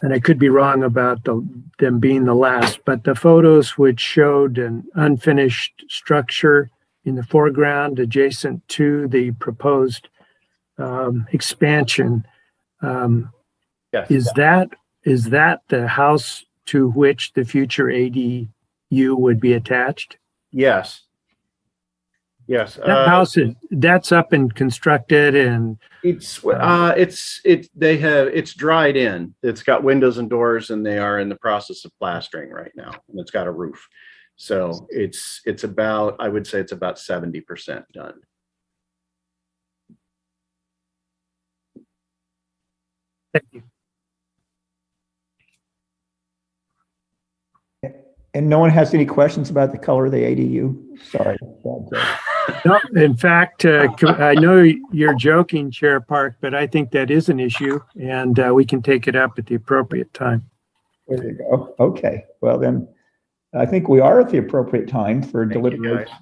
And I could be wrong about them being the last, but the photos which showed an unfinished structure in the foreground adjacent to the proposed expansion. Yes. Is that the house to which the future ADU would be attached? Yes. Yes. That house that's up and constructed, and it's dried in. It's got windows and doors, and they are in the process of plastering right now, and it's got a roof. So it's about, I would say it's about 70% done. Thank you. And no one has any questions about the color of the ADU? Sorry. No, in fact, I know you're joking, Chair Park, but I think that is an issue, and we can take it up at the appropriate time. There you go. Okay. Well, then I think we are at the appropriate time for deliberation.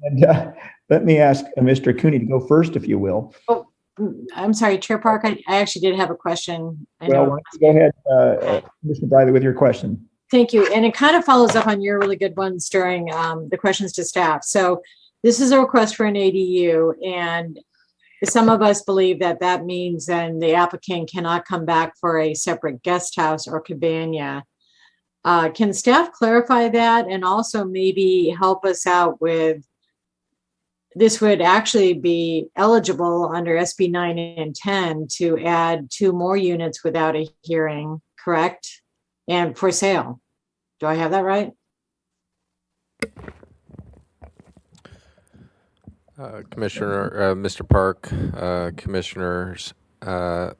And let me ask Mr. Cooney to go first, if you will. Oh, I'm sorry, Chair Park. I actually did have a question. Well, why don't you go ahead, Mr. Briley, with your question. Thank you. And it kind of follows up on your really good ones during the questions to staff. So this is a request for an ADU, and some of us believe that that means then the applicant cannot come back for a separate guest house or cabana. Can staff clarify that, and also maybe help us out with, this would actually be eligible under SB 9 and 10 to add 2 more units without a hearing, correct? And for sale. Do I have that right? Commissioner, Mr. Park, commissioners. So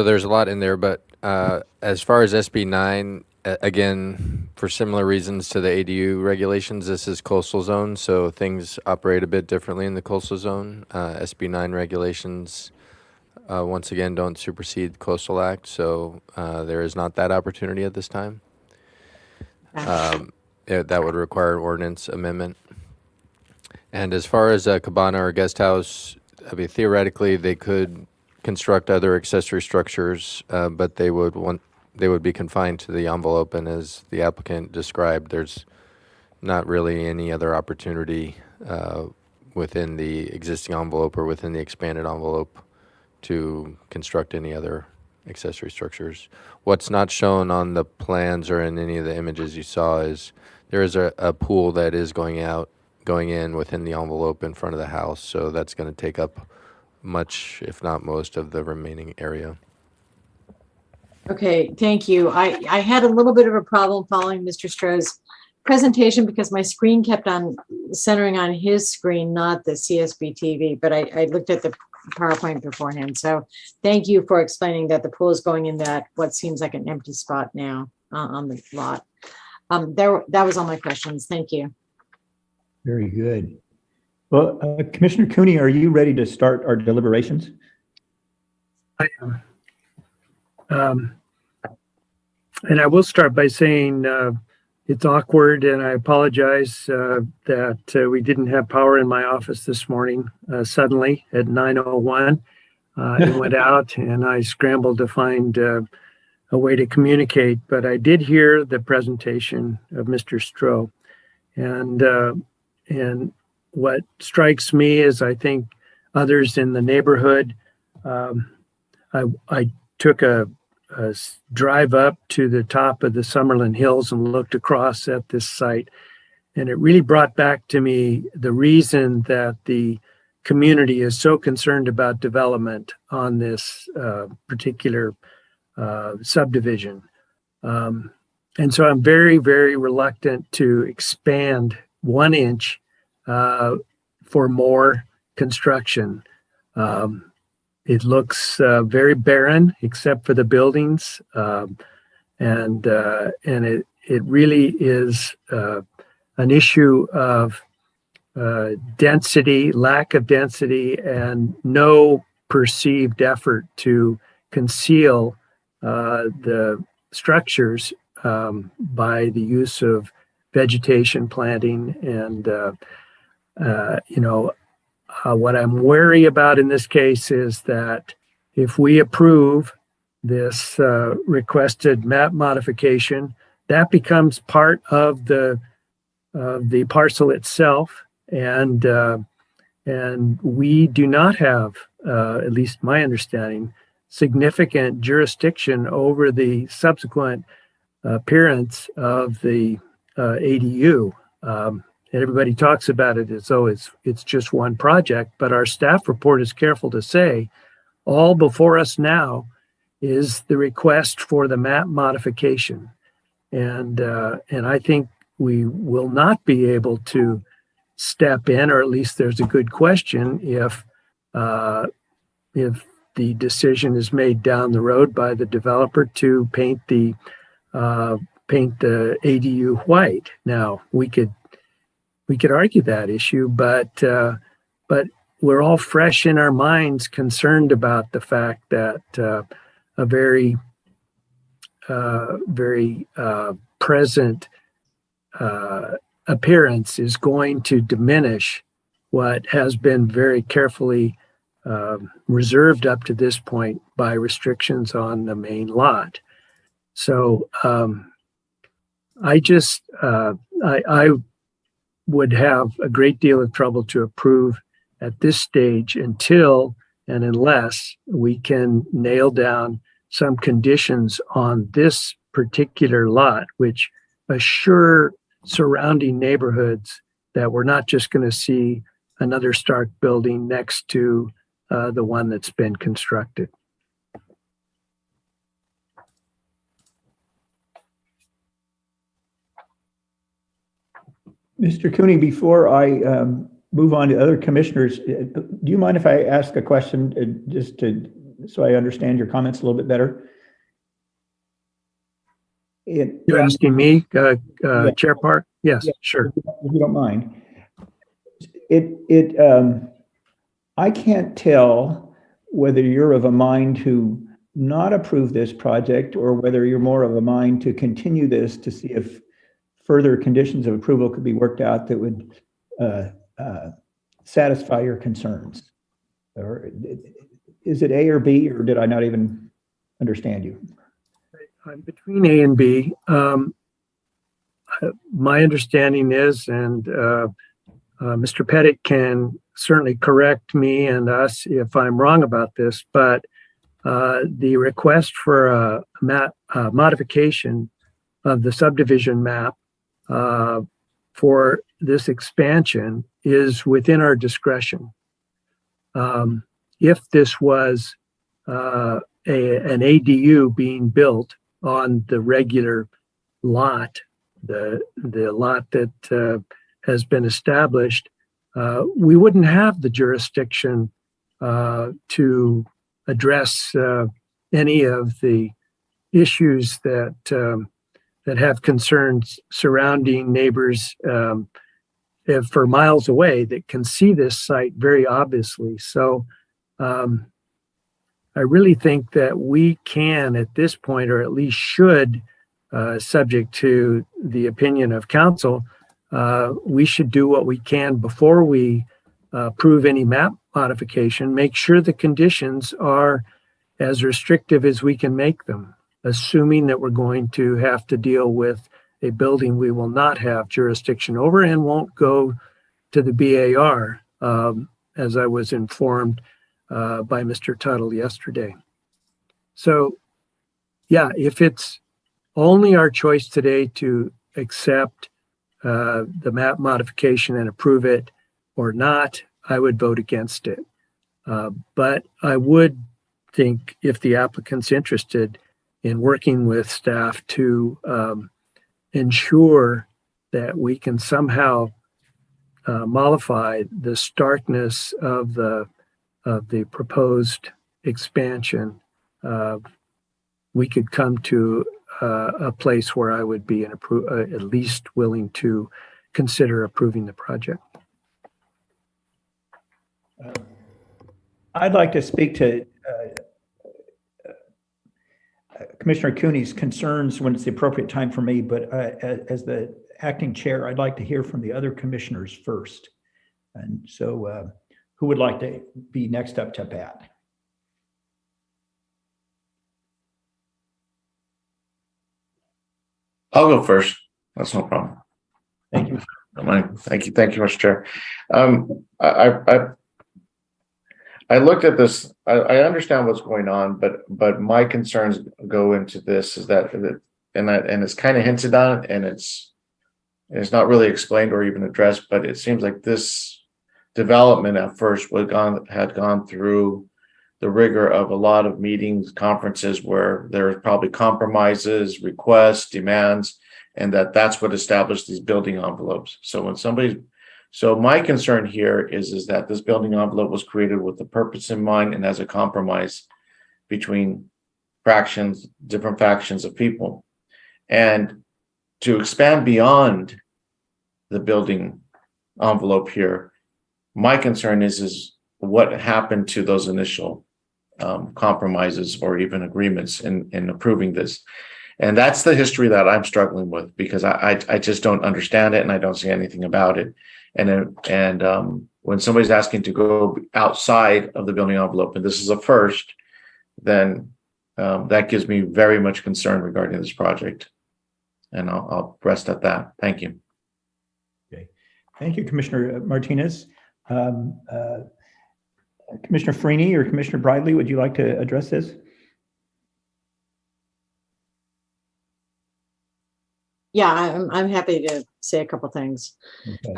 there's a lot in there, but as far as SB 9, again, for similar reasons to the ADU regulations, this is coastal zone, so things operate a bit differently in the coastal zone. SB 9 regulations, once again, don't supersede Coastal Act, so there is not that opportunity at this time. That would require an ordinance amendment. And as far as a cabana or guest house, I mean, theoretically, they could construct other accessory structures, but they would be confined to the envelope. And as the applicant described, there's not really any other opportunity within the existing envelope or within the expanded envelope to construct any other accessory structures. What's not shown on the plans or in any of the images you saw is there is a pool that is going in within the envelope in front of the house. So that's going to take up much, if not most, of the remaining area. Okay, thank you. I had a little bit of a problem following Mr. Stroh's presentation because my screen kept on centering on his screen, not the CSB TV, but I looked at the PowerPoint beforehand. So thank you for explaining that the pool is going in that what seems like an empty spot now on the lot. That was all my questions. Thank you. Very good. Well, Commissioner Cooney, are you ready to start our deliberations? I am. And I will start by saying it's awkward, and I apologize that we didn't have power in my office this morning suddenly at 9:01. It went out, and I scrambled to find a way to communicate. But I did hear the presentation of Mr. Stroh, and what strikes me is I think others in the neighborhood. I took a drive up to the top of the Summerlin Hills and looked across at this site. And it really brought back to me the reason that the community is so concerned about development on this particular subdivision. And so I'm very, very reluctant to expand 1 inch for more construction. It looks very barren, except for the buildings, and it really is an issue of density, lack of density, and no perceived effort to conceal the structures by the use of vegetation planting and what I'm wary about in this case is that if we approve this requested map modification, that becomes part of the parcel itself, and we do not have, at least my understanding, significant jurisdiction over the subsequent appearance of the ADU. And everybody talks about it as though it's just one project, but our staff report is careful to say all before us now is the request for the map modification. And I think we will not be able to step in, or at least there's a good question if the decision is made down the road by the developer to paint the ADU white. Now we could argue that issue, but we're all fresh in our minds, concerned about the fact that a very present appearance is going to diminish what has been very carefully reserved up to this point by restrictions on the main lot. So I would have a great deal of trouble to approve at this stage until and unless we can nail down some conditions on this particular lot, which assure surrounding neighborhoods that we're not just going to see another Stark building next to the one that's been constructed. Mr. Cooney, before I move on to other commissioners, do you mind if I ask a question so I understand your comments a little bit better? You're asking me, Chair Park? Yes, sure. If you don't mind. I can't tell whether you're of a mind to not approve this project or whether you're more of a mind to continue this to see if further conditions of approval could be worked out that would satisfy your concerns. Or is it A or B, or did I not even understand you? I'm between A and B. My understanding is, and Mr. Pettit can certainly correct me and us if I'm wrong about this, but the request for a modification of the subdivision map for this expansion is within our discretion. If this was an ADU being built on the regular lot, the lot that has been established, we wouldn't have the jurisdiction to address any of the issues that have concerns surrounding neighbors for miles away that can see this site very obviously. So I really think that we can, at this point, or at least should, subject to the opinion of council, we should do what we can before we approve any map modification, make sure the conditions are as restrictive as we can make them, assuming that we're going to have to deal with a building we will not have jurisdiction over and won't go to the BAR, as I was informed by Mr. Tuttle yesterday. So, yeah, if it's only our choice today to accept the map modification and approve it or not, I would vote against it. But I would think if the applicant's interested in working with staff to ensure that we can somehow mollify the starkness of the proposed expansion, we could come to a place where I would be at least willing to consider approving the project. I'd like to speak to Commissioner Cooney's concerns when it's the appropriate time for me, but as the acting chair, I'd like to hear from the other commissioners first. And so who would like to be next up to Pat? I'll go first. That's no problem. Thank you. Thank you, Mr. Chair. I looked at this. I understand what's going on, but my concerns go into this is that, and it's kind of hinted on, and it's not really explained or even addressed. But it seems like this development at first had gone through the rigor of a lot of meetings, conferences where there's probably compromises, requests, demands, and that's what established these building envelopes. So my concern here is that this building envelope was created with the purpose in mind and as a compromise between different factions of people. And to expand beyond the building envelope here, my concern is what happened to those initial compromises or even agreements in approving this. And that's the history that I'm struggling with, because I just don't understand it and I don't see anything about it. And when somebody's asking to go outside of the building envelope, and this is a first, then that gives me very much concern regarding this project. And I'll rest at that. Thank you. Okay. Thank you, Commissioner Martinez. Commissioner Freeney or Commissioner Bridley, would you like to address this? Yeah, I'm happy to say a couple things. Okay.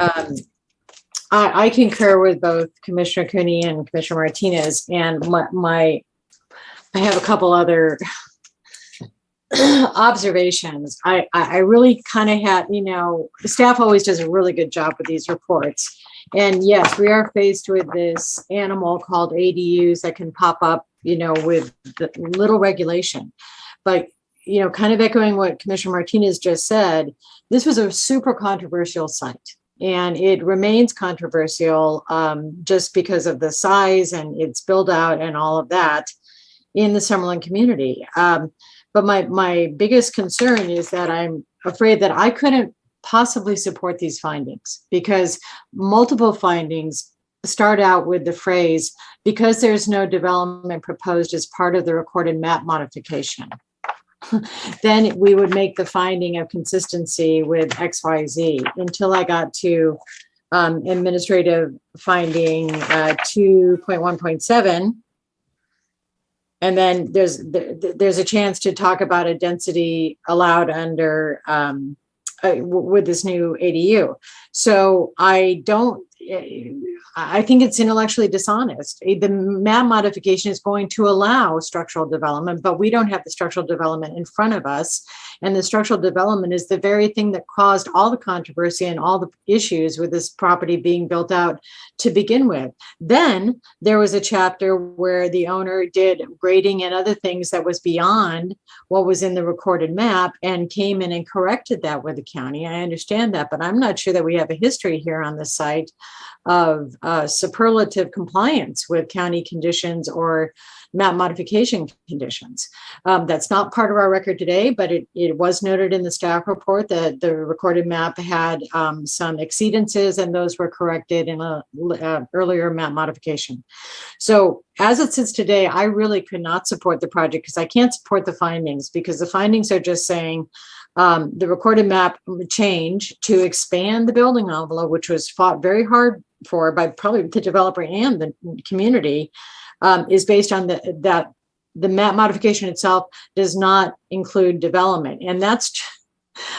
I concur with both Commissioner Cooney and Commissioner Martinez, and I have a couple other observations. I really kind of had, the staff always does a really good job with these reports. And yes, we are faced with this animal called ADUs that can pop up, with little regulation. But kind of echoing what Commissioner Martinez just said, this was a super controversial site, and it remains controversial just because of the size and its build out and all of that in the Summerlin community. But my biggest concern is that I'm afraid that I couldn't possibly support these findings, because multiple findings start out with the phrase, because there's no development proposed as part of the recorded map modification. Then we would make the finding of consistency with XYZ until I got to administrative finding 2.1.7. And then there's a chance to talk about a density allowed under with this new ADU. So I think it's intellectually dishonest. The map modification is going to allow structural development, but we don't have the structural development in front of us. And the structural development is the very thing that caused all the controversy and all the issues with this property being built out to begin with. Then there was a chapter where the owner did grading and other things that was beyond what was in the recorded map and came in and corrected that with the county. I understand that, but I'm not sure that we have a history here on the site of of superlative compliance with county conditions or map modification conditions. That's not part of our record today, but it was noted in the staff report that the recorded map had some exceedances, and those were corrected in a earlier map modification. So as it sits today, I really could not support the project because I can't support the findings, because the findings are just saying the recorded map change to expand the building envelope, which was fought very hard for by probably the developer and the community, is based on that the map modification itself does not include development. And that's,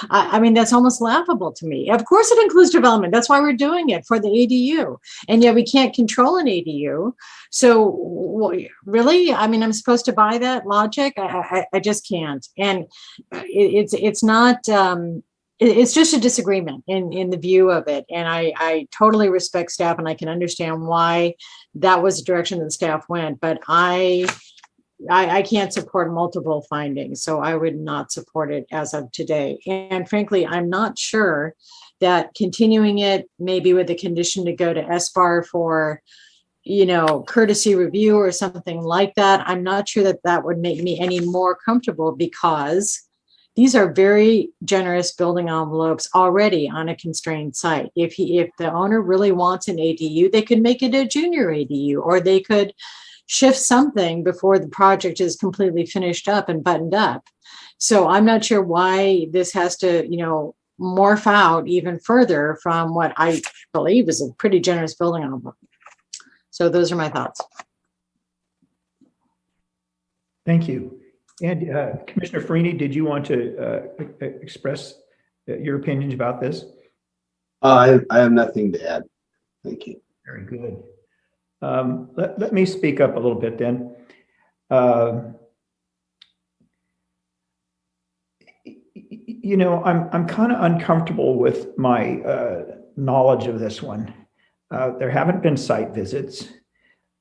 I mean, that's almost laughable to me. Of course it includes development. That's why we're doing it, for the ADU. And yet we can't control an ADU. So really, I mean, I'm supposed to buy that logic? I just can't. And it's not, it's just a disagreement in the view of it. And I totally respect staff, and I can understand why that was the direction that staff went, but I can't support multiple findings, so I would not support it as of today. And frankly, I'm not sure that continuing it, maybe with the condition to go to SBAR for, you know, courtesy review or something like that, I'm not sure that that would make me any more comfortable, because these are very generous building envelopes already on a constrained site. If the owner really wants an ADU, they could make it a junior ADU, or they could shift something before the project is completely finished up and buttoned up. So I'm not sure why this has to, you know, morph out even further from what I believe is a pretty generous building envelope. So those are my thoughts. Thank you. And Commissioner Farini, did you want to express your opinions about this? I have nothing to add. Thank you. Very good. Let me speak up a little bit then. You know, I'm kind of uncomfortable with my knowledge of this one. There haven't been site visits,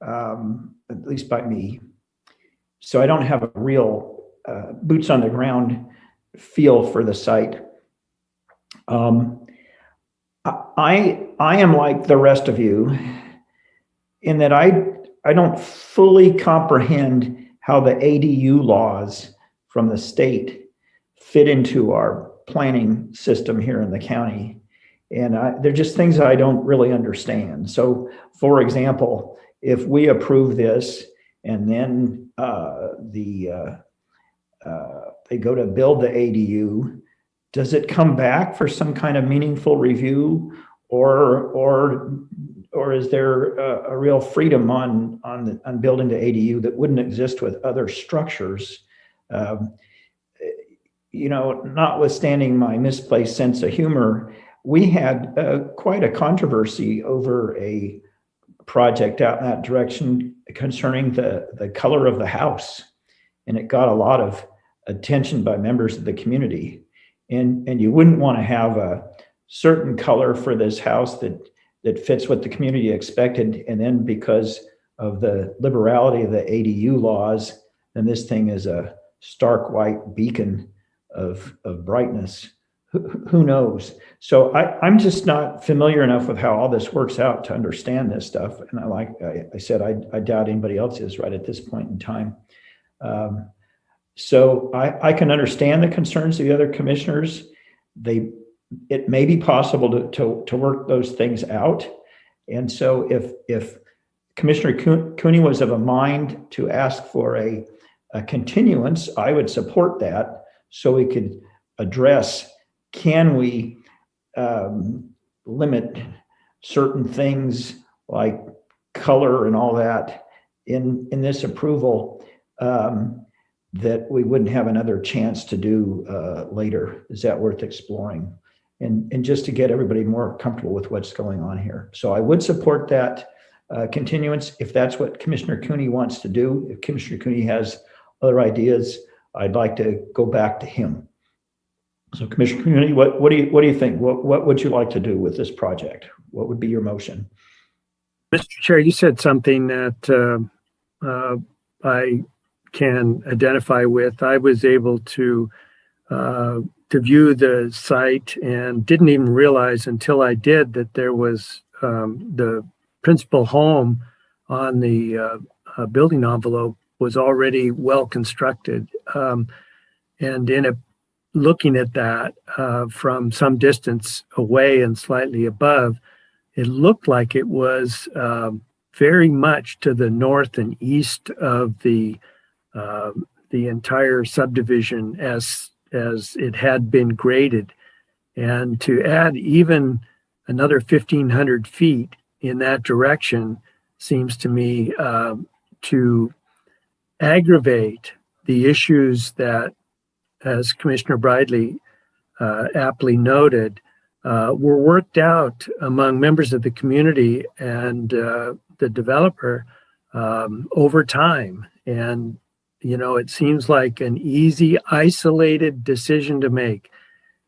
at least by me. So I don't have a real boots on the ground feel for the site. I am like the rest of you in that I don't fully comprehend how the ADU laws from the state fit into our planning system here in the county. And they're just things I don't really understand. So for example, if we approve this and then they go to build the ADU, does it come back for some kind of meaningful review, or is there a real freedom on building the ADU that wouldn't exist with other structures? You know, notwithstanding my misplaced sense of humor, we had quite a controversy over a project out in that direction concerning the color of the house. And it got a lot of attention by members of the community. And you wouldn't want to have a certain color for this house that fits what the community expected. And then because of the liberality of the ADU laws, then this thing is a stark white beacon of brightness. Who knows? So I'm just not familiar enough with how all this works out to understand this stuff. And I said, I doubt anybody else is right at this point in time. So I can understand the concerns of the other commissioners. It may be possible to work those things out. And so if Commissioner Cooney was of a mind to ask for a continuance, I would support that so we could address, can we limit certain things like color and all that in this approval that we wouldn't have another chance to do later? Is that worth exploring? And just to get everybody more comfortable with what's going on here. So I would support that continuance if that's what Commissioner Cooney wants to do. If Commissioner Cooney has other ideas, I'd like to go back to him. So Commissioner Cooney, what do you think? What would you like to do with this project? What would be your motion? Mr. Chair, you said something that I can identify with. I was able to view the site and didn't even realize until I did that there was the principal home on the building envelope was already well constructed. And looking at that from some distance away and slightly above, it looked like it was very much to the north and east of the entire subdivision as it had been graded. And to add even another 1,500 feet in that direction seems to me to aggravate the issues that, as Commissioner Bridley aptly noted, were worked out among members of the community and the developer over time. And, it seems like an easy, isolated decision to make.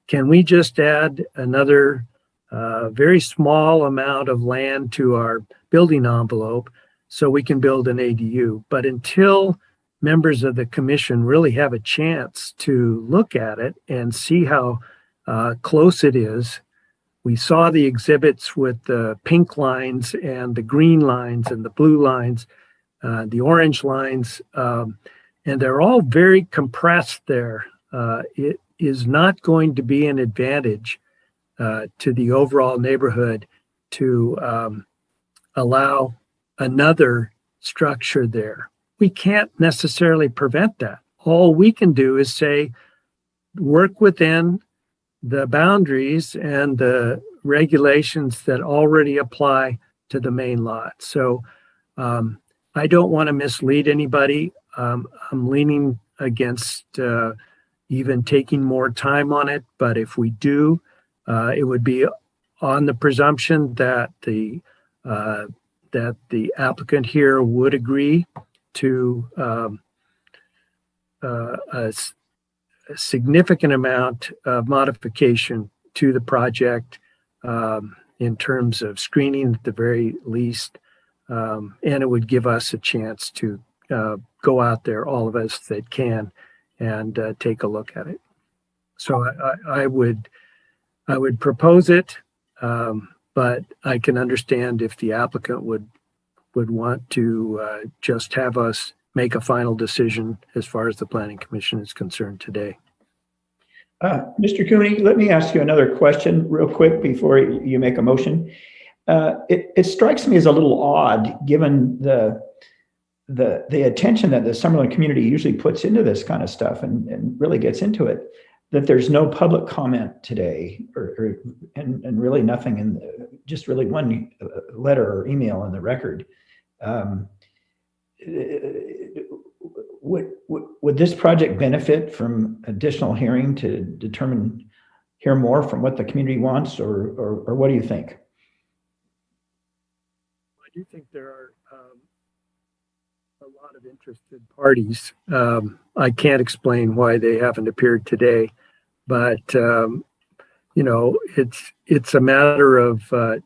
Can we just add another very small amount of land to our building envelope so we can build an ADU? But until members of the commission really have a chance to look at it and see how close it is. We saw the exhibits with the pink lines and the green lines and the blue lines, the orange lines, and they're all very compressed there. It is not going to be an advantage to the overall neighborhood to allow another structure there. We can't necessarily prevent that. All we can do is say, work within the boundaries and the regulations that already apply to the main lot. So I don't want to mislead anybody. I'm leaning against even taking more time on it, but if we do, it would be on the presumption that the applicant here would agree to a significant amount of modification to the project in terms of screening at the very least, and it would give us a chance to go out there, all of us that can, and take a look at it. So I would propose it, but I can understand if the applicant would want to just have us make a final decision as far as the Planning Commission is concerned today. Mr. Cooney, let me ask you another question real quick before you make a motion. It strikes me as a little odd, given the attention that the Summerlin community usually puts into this kind of stuff and really gets into it, that there's no public comment today, and really nothing in just really one letter or email in the record. Would this project benefit from additional hearing to hear more from what the community wants, or what do you think? I do think there are a lot of interested parties. I can't explain why they haven't appeared today, but it's a matter of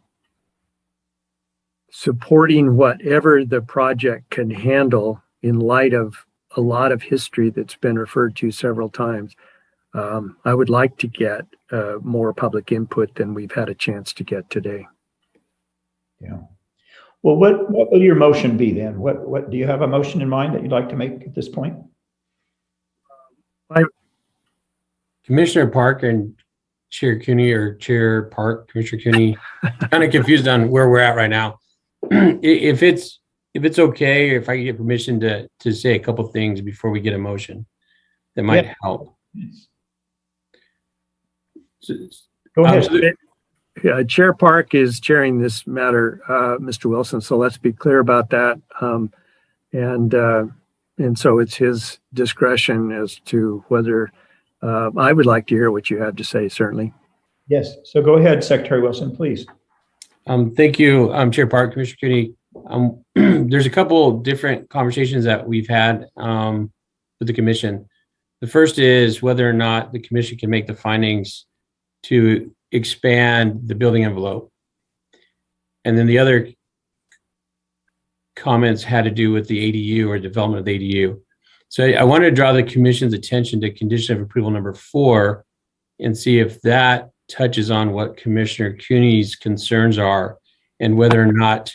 supporting whatever the project can handle in light of a lot of history that's been referred to several times. I would like to get more public input than we've had a chance to get today. Yeah. Well, what will your motion be then? What do you have a motion in mind that you'd like to make at this point? Commissioner Park and Chair Cooney, or Chair Park, Commissioner Cooney, kind of confused on where we're at right now. If it's okay, if I can get permission to say a couple things before we get a motion, that might help. Go ahead. Chair Park is chairing this matter, Mr. Wilson. So let's be clear about that. And so it's his discretion as to whether I would like to hear what you have to say, certainly. Yes. So go ahead, Secretary Wilson, please. Thank you, Chair Park, Commissioner Cooney. There's a couple different conversations that we've had with the commission. The first is whether or not the commission can make the findings to expand the building envelope. And then the other comments had to do with the ADU or development of the ADU. So I wanted to draw the commission's attention to condition of approval number 4 and see if that touches on what Commissioner Cooney's concerns are and whether or not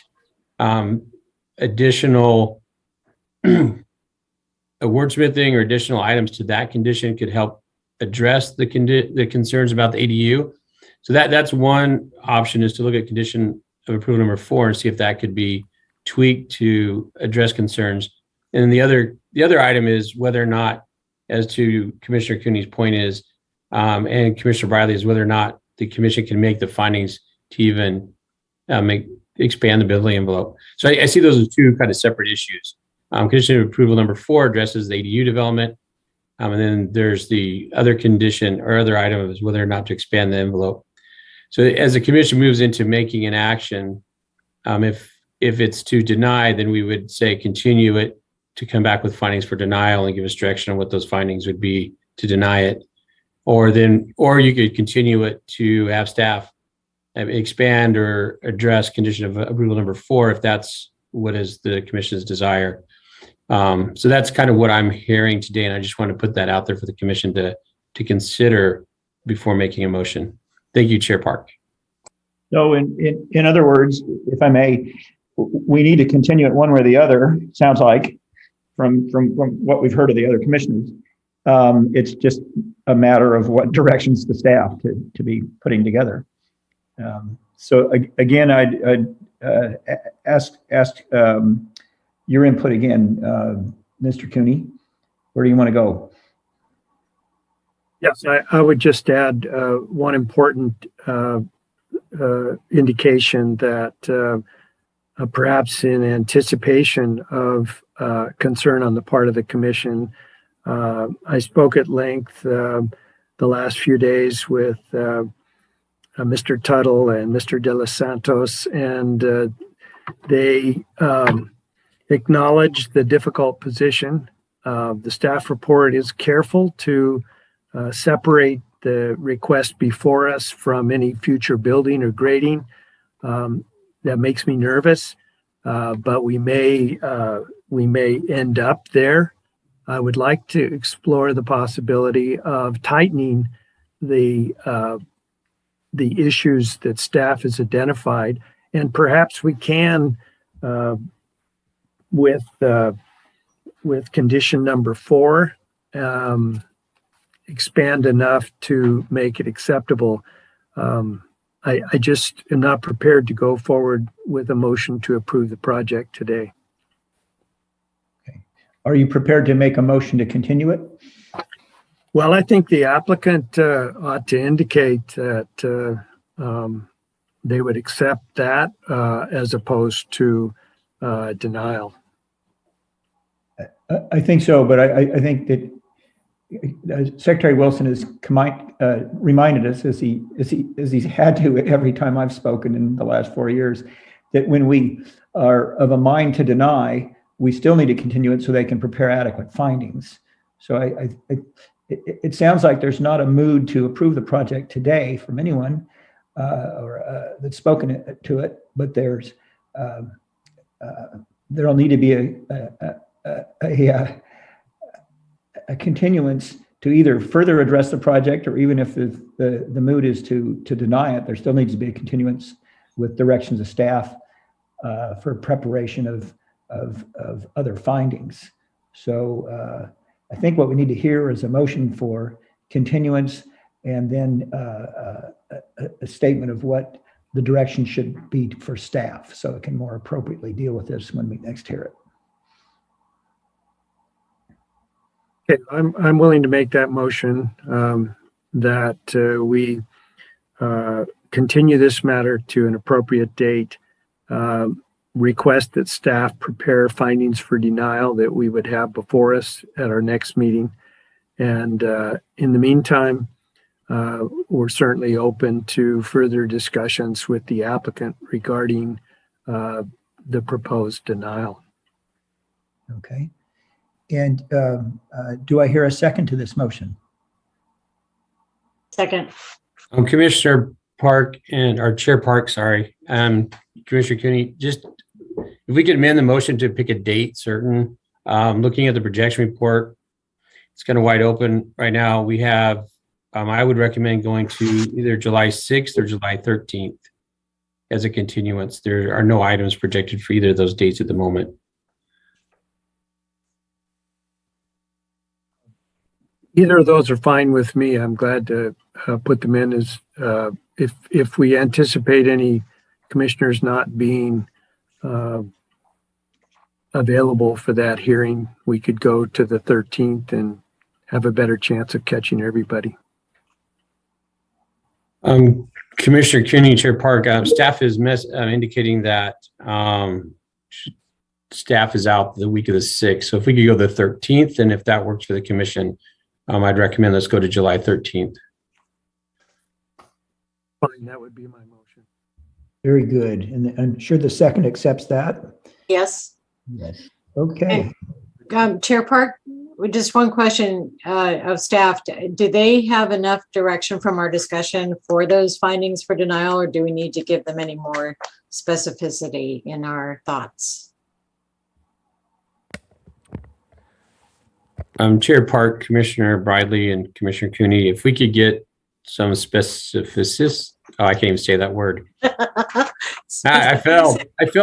additional wordsmithing or additional items to that condition could help address the concerns about the ADU. So that's one option, is to look at condition of approval number 4 and see if that could be tweaked to address concerns. And then the other item is whether or not, as to Commissioner Cooney's point is, and Commissioner Briley, is whether or not the commission can make the findings to even expand the building envelope. So I see those as two kind of separate issues. Condition of approval number 4 addresses the ADU development. And then there's the other condition or other item is whether or not to expand the envelope. So as the commission moves into making an action, if it's to deny, then we would say continue it to come back with findings for denial and give us direction on what those findings would be to deny it. Or you could continue it to have staff expand or address condition of approval number 4 if that's what is the commission's desire. So that's kind of what I'm hearing today, and I just want to put that out there for the commission to consider before making a motion. Thank you, Chair Park. So in other words, if I may, we need to continue it one way or the other, sounds like, from what we've heard of the other commissioners. It's just a matter of what directions the staff to be putting together. So again, I'd ask your input again, Mr. Cooney. Where do you want to go? Yes, I would just add one important indication that perhaps in anticipation of concern on the part of the commission, I spoke at length the last few days with Mr. Tuttle and Mr. De Los Santos, and they acknowledged the difficult position. The staff report is careful to separate the request before us from any future building or grading. That makes me nervous, but we may end up there. I would like to explore the possibility of tightening the issues that staff has identified, and perhaps we can, with condition number 4, expand enough to make it acceptable. I just am not prepared to go forward with a motion to approve the project today. Okay. Are you prepared to make a motion to continue it? Well, I think the applicant ought to indicate that they would accept that as opposed to denial. I think so, but I think that Secretary Wilson has reminded us, as he's had to every time I've spoken in the last 4 years, that when we are of a mind to deny, we still need to continue it so they can prepare adequate findings. So it sounds like there's not a mood to approve the project today from anyone that's spoken to it, but there'll need to be a continuance to either further address the project, or even if the mood is to deny it, there still needs to be a continuance with directions of staff for preparation of other findings. So I think what we need to hear is a motion for continuance, and then a statement of what the direction should be for staff, so it can more appropriately deal with this when we next hear it. Okay, I'm willing to make that motion that we continue this matter to an appropriate date, request that staff prepare findings for denial that we would have before us at our next meeting. And in the meantime, we're certainly open to further discussions with the applicant regarding the proposed denial. Okay. And do I hear a second to this motion? Second. Commissioner Park our Chair Park, sorry. Commissioner Cooney, just if we could amend the motion to pick a date certain. Looking at the projection report, it's kind of wide open right now. We have, I would recommend going to either July 6th or July 13th. as a continuance. There are no items projected for either of those dates at the moment. Either of those are fine with me. I'm glad to put them in as, if we anticipate any commissioners not being available for that hearing, we could go to the 13th and have a better chance of catching everybody. Commissioner Cooney, Chair Park, staff is indicating that staff is out the week of the 6th. So if we could go the 13th, and if that works for the commission, I'd recommend let's go to July 13th. Fine, that would be my motion. Very good. And I'm sure the second accepts that. Yes. Yes. Okay. Chair Park, just one question of staff. Do they have enough direction from our discussion for those findings for denial, or do we need to give them any more specificity in our thoughts? Chair Park, Commissioner Bridley, and Commissioner Cooney, if we could get some specificity. Oh, I can't even say that word. I failed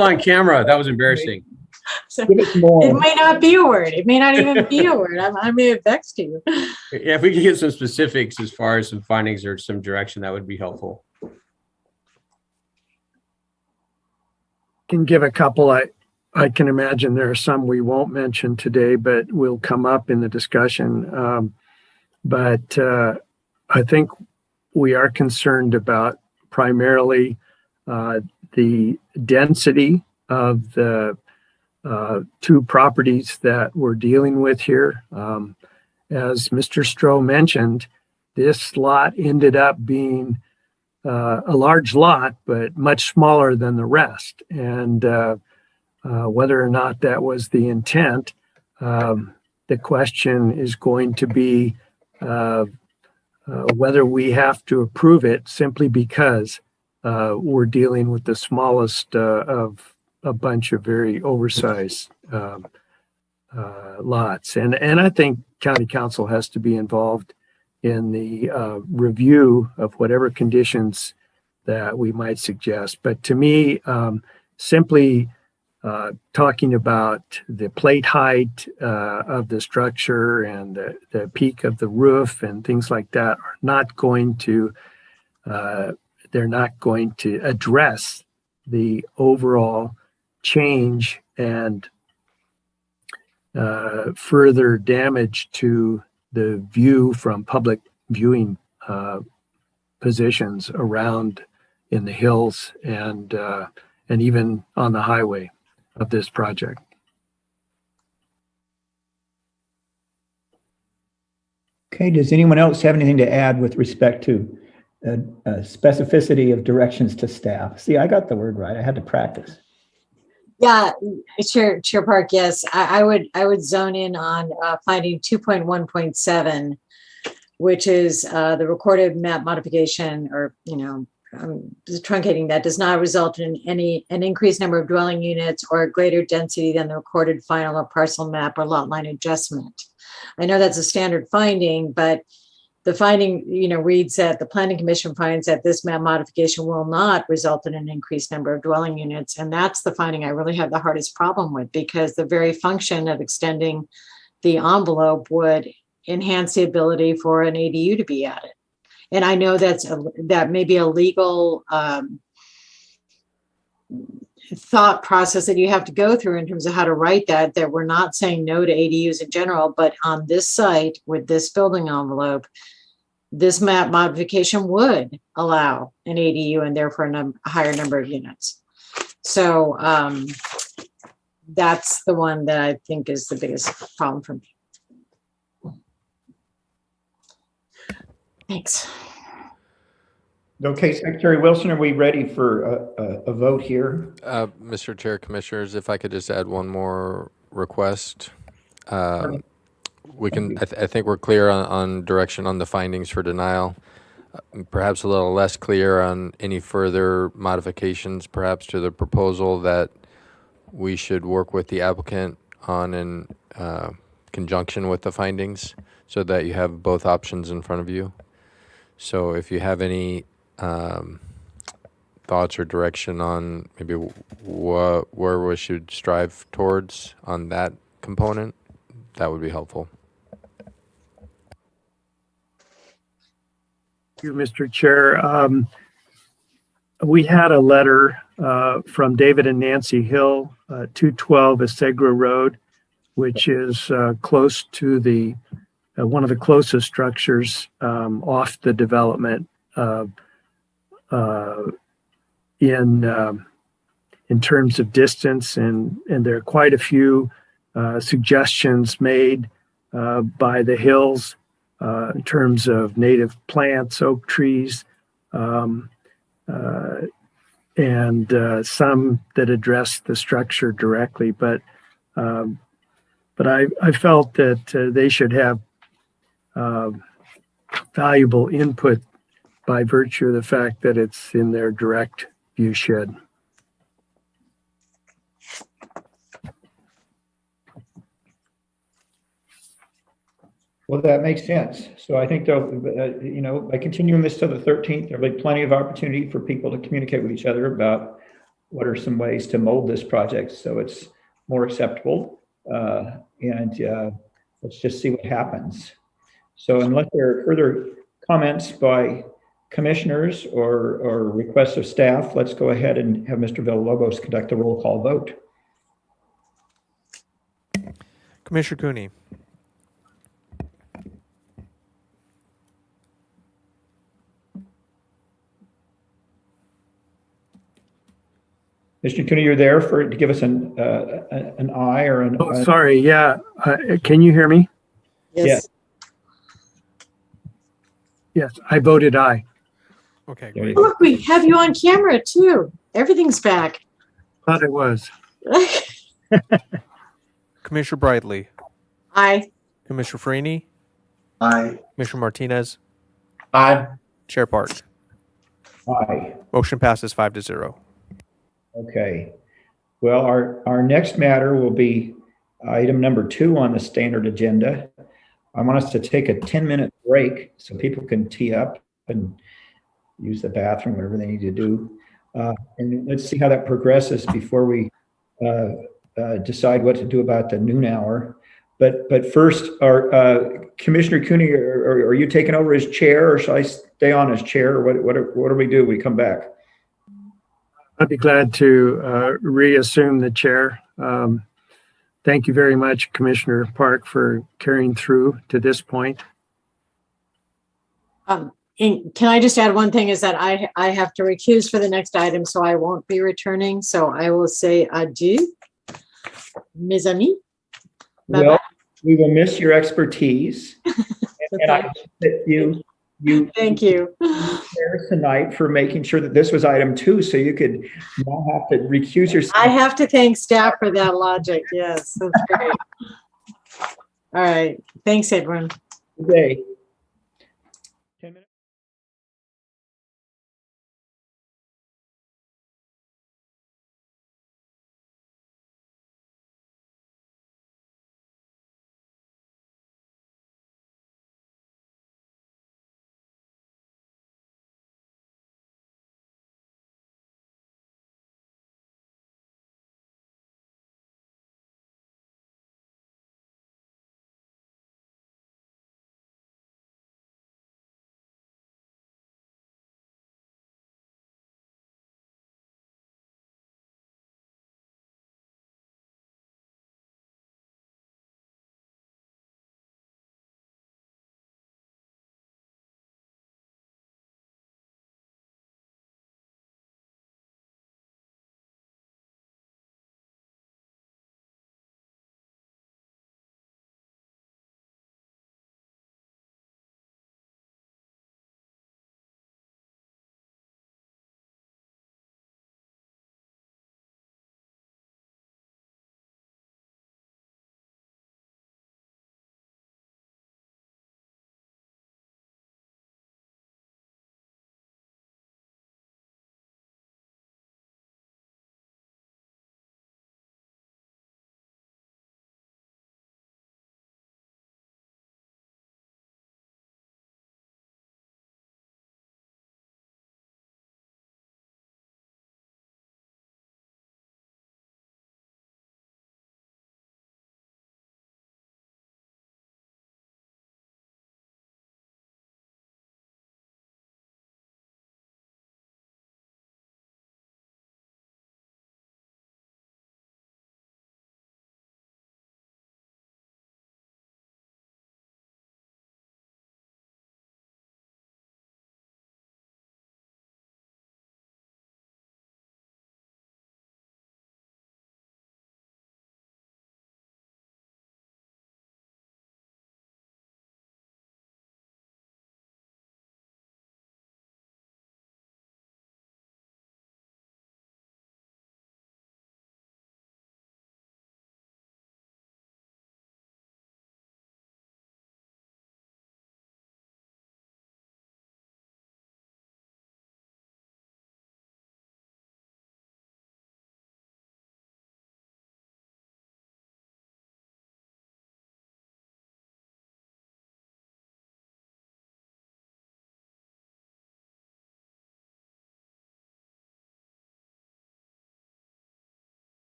on camera. That was embarrassing. So it may not be a word. It may not even be a word. I may have vexed you. Yeah, if we could get some specifics as far as some findings or some direction, that would be helpful. Can give a couple. I can imagine there are some we won't mention today, but will come up in the discussion. But I think we are concerned about primarily the density of the two properties that we're dealing with here. As Mr. Stroh mentioned, this lot ended up being a large lot, but much smaller than the rest. And whether or not that was the intent, the question is going to be whether we have to approve it simply because we're dealing with the smallest of a bunch of very oversized lots. And I think County Council has to be involved in the review of whatever conditions that we might suggest. But to me, simply talking about the plate height of the structure and the peak of the roof and things like that are not going to, they're not going to address the overall change and further damage to the view from public viewing positions around in the hills and even on the highway of this project. Okay, does anyone else have anything to add with respect to specificity of directions to staff? See, I got the word right. I had to practice. Yeah, Chair Park, yes. I would zone in on finding 2.1.7, which is the recorded map modification, or, truncating that does not result in an increased number of dwelling units or a greater density than the recorded final or parcel map or lot line adjustment. I know that's a standard finding, but the finding, reads that the Planning Commission finds that this map modification will not result in an increased number of dwelling units. And that's the finding I really have the hardest problem with, because the very function of extending the envelope would enhance the ability for an ADU to be added. And I know that may be a legal thought process that you have to go through in terms of how to write that we're not saying no to ADUs in general, but on this site with this building envelope, this map modification would allow an ADU and therefore a higher number of units. So that's the one that I think is the biggest problem for me. Thanks. Okay, Secretary Wilson, are we ready for a vote here? Mr. Chair, Commissioners, if I could just add one more request. We can. I think we're clear on direction on the findings for denial. Perhaps a little less clear on any further modifications, perhaps to the proposal that we should work with the applicant on in conjunction with the findings, so that you have both options in front of you. So if you have any thoughts or direction on maybe where we should strive towards on that component, that would be helpful. Thank you, Mr. Chair. We had a letter from David and Nancy Hill, 212 Asegra Road, which is close to the one of the closest structures off the development in terms of distance, and there are quite a few suggestions made by the Hills in terms of native plants, oak trees, and some that address the structure directly. But I felt that they should have valuable input by virtue of the fact that it's in their direct view shed. Well, that makes sense. So I think by continuing this to the 13th, there'll be plenty of opportunity for people to communicate with each other about what are some ways to mold this project so it's more acceptable. Let's just see what happens. So unless there are further comments by commissioners or requests of staff, let's go ahead and have Mr. Villalobos conduct a roll call vote. Commissioner Cooney. Mr. Cooney, you're there to give us an aye or an. Oh, sorry. Yeah. Can you hear me? Yes. Yes, I voted aye. Okay, There you great. go. Look, we have you on camera too. Everything's back. Thought it was. Commissioner Brightly. Aye. Commissioner Freeney. Aye. Commissioner Martinez. Aye. Chair Park. Aye. Motion passes 5-0. Okay. Well, our next matter will be item number 2 on the standard agenda. I want us to take a 10-minute break so people can tee up and use the bathroom, whatever they need to do. And let's see how that progresses before we decide what to do about the noon hour. But first, our Commissioner Cooney, are you taking over as chair, or shall I stay on as chair, or what do we do when we come back? I'd be glad to reassume the chair. Thank you very much, Commissioner Park, for carrying through to this point. And can I just add one thing, is that I have to recuse for the next item, so I won't be returning. So I will say adieu, mes amis. Bye-bye. Well, we will miss your expertise. And I hope that you Thank you. there tonight for making sure that this was item 2, so you could not have to recuse yourself. I have to thank staff for that logic. Yes, that's great. All right. Thanks, everyone. Good day.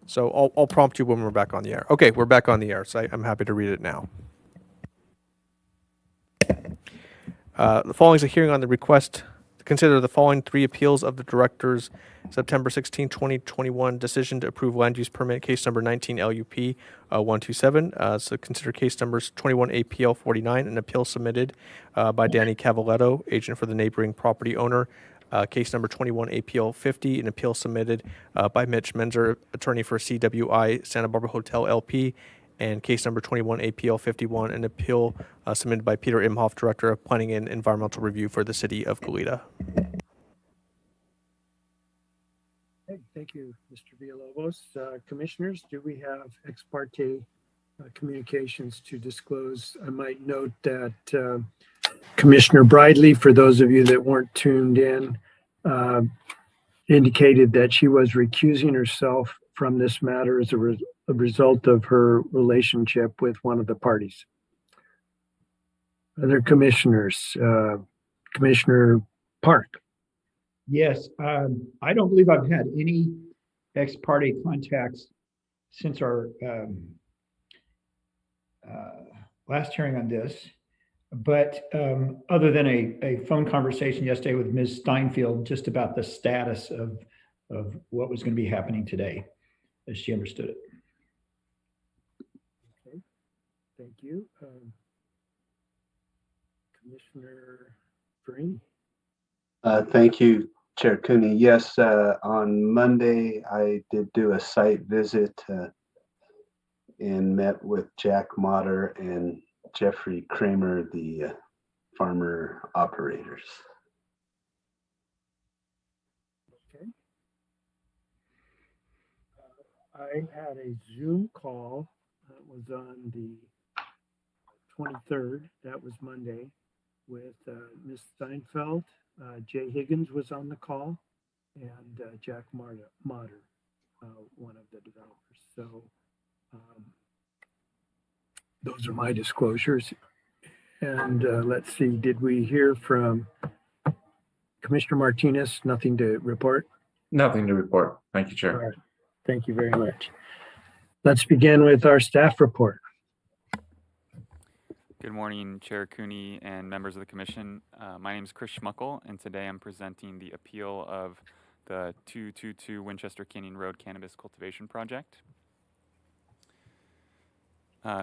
So I'll prompt you when we're back on the air. Okay, we're back on the air, so I'm happy to read it now. The following is a hearing on the request to consider the following 3 appeals of the director's September 16, 2021 decision to approve land use permit case number 19 LUP 127. So consider case numbers 21 APL 49, an appeal submitted by Danny Cavaletto, agent for the neighboring property owner. Case number 21 APL 50, an appeal submitted by Mitch Menzer, attorney for CWI Santa Barbara Hotel LP. And case number 21 APL 51, an appeal submitted by Peter Imhoff, Director of Planning and Environmental Review for the City of Goleta. Okay, thank you, Mr. Villalobos. Commissioners, do we have ex parte communications to disclose? I might note that Commissioner Bridley, for those of you that weren't tuned in, indicated that she was recusing herself from this matter as a result of her relationship with one of the parties. Other commissioners, Commissioner Park. Yes, I don't believe I've had any ex parte contacts since our last hearing on this. But other than a phone conversation yesterday with Ms. Steinfeld just about the status of what was going to be happening today, as she understood it. Okay, thank you. Commissioner Green. Thank you, Chair Cooney. Yes, on Monday, I did do a site visit and met with Jack Motter and Jeffrey Kramer, the farmer operators. Okay. I had a Zoom call that was on the 23rd, that was Monday, with Ms. Steinfeld. Jay Higgins was on the call, and Jack Motter, one of the developers. So those are my disclosures. And let's see, did we hear from Commissioner Martinez? Nothing to report? Nothing to report. Thank you, Chair. All right. Thank you very much. Let's begin with our staff report. Good morning, Chair Cooney and members of the commission. My name is Chris Schmuckel, and today I'm presenting the appeal of the 222 Winchester Canyon Road Cannabis Cultivation Project.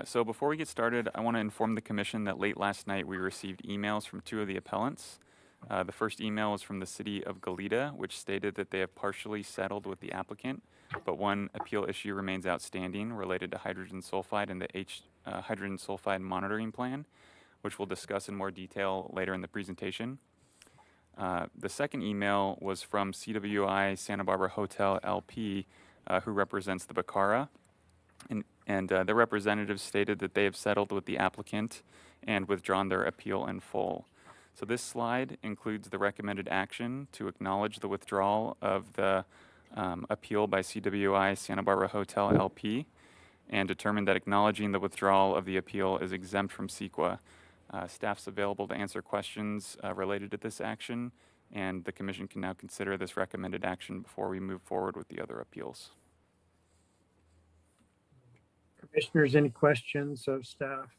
So before we get started, I want to inform the commission that late last night we received emails from 2 of the appellants. The first email was from the City of Goleta, which stated that they have partially settled with the applicant, but one appeal issue remains outstanding related to hydrogen sulfide and the hydrogen sulfide monitoring plan, which we'll discuss in more detail later in the presentation. The second email was from CWI Santa Barbara Hotel LP, who represents the Bacara. And the representatives stated that they have settled with the applicant and withdrawn their appeal in full. So this slide includes the recommended action to acknowledge the withdrawal of the appeal by CWI Santa Barbara Hotel LP and determine that acknowledging the withdrawal of the appeal is exempt from CEQA. Staff's available to answer questions related to this action, and the commission can now consider this recommended action before we move forward with the other appeals. Commissioners, any questions of staff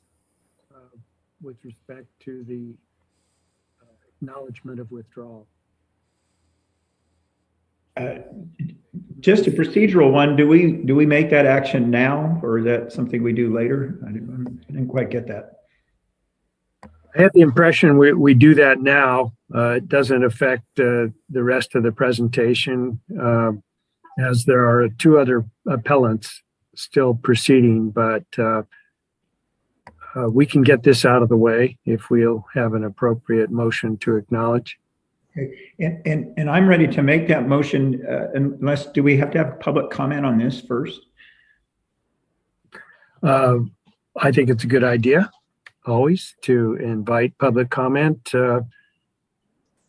with respect to the acknowledgement of withdrawal? Just a procedural one. Do we make that action now, or is that something we do later? I didn't quite get that. I have the impression we do that now. It doesn't affect the rest of the presentation, as there are 2 other appellants still proceeding, but we can get this out of the way if we'll have an appropriate motion to acknowledge. Okay. And I'm ready to make that motion, unless, do we have to have public comment on this first? I think it's a good idea always to invite public comment. Mr.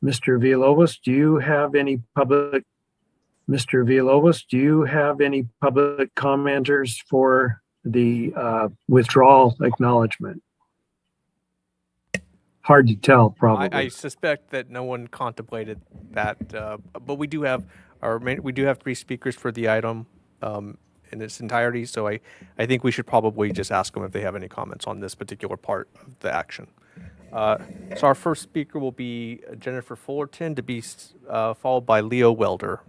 Villalobos, do you have any public commenters for the withdrawal acknowledgement? Hard to tell, probably. I suspect that no one contemplated that, but we do have 3 speakers for the item, and in its entirety. So I think we should probably just ask them if they have any comments on this particular part of the action. So our first speaker will be Jennifer Fullerton, to be followed by Leo Welder.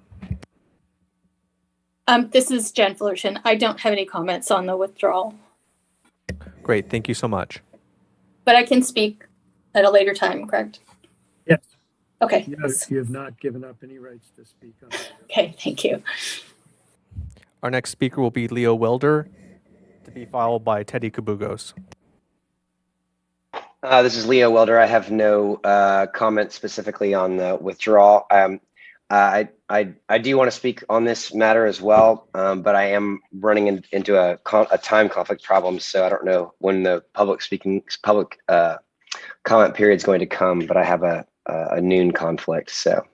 This is Jen Fullerton. I don't have any comments on the withdrawal, Great, thank you so much. but I can speak at a later time, correct? Yes. Okay. You have not given up any rights to speak on that. Okay, thank you. Our next speaker will be Leo Welder, to be followed by Teddy Kabugos. This is Leo Welder. I have no comment specifically on the withdrawal. I do want to speak on this matter as well, but I am running into a time conflict problem, so I don't know when the public comment period is going to come. But I have a noon conflict, so.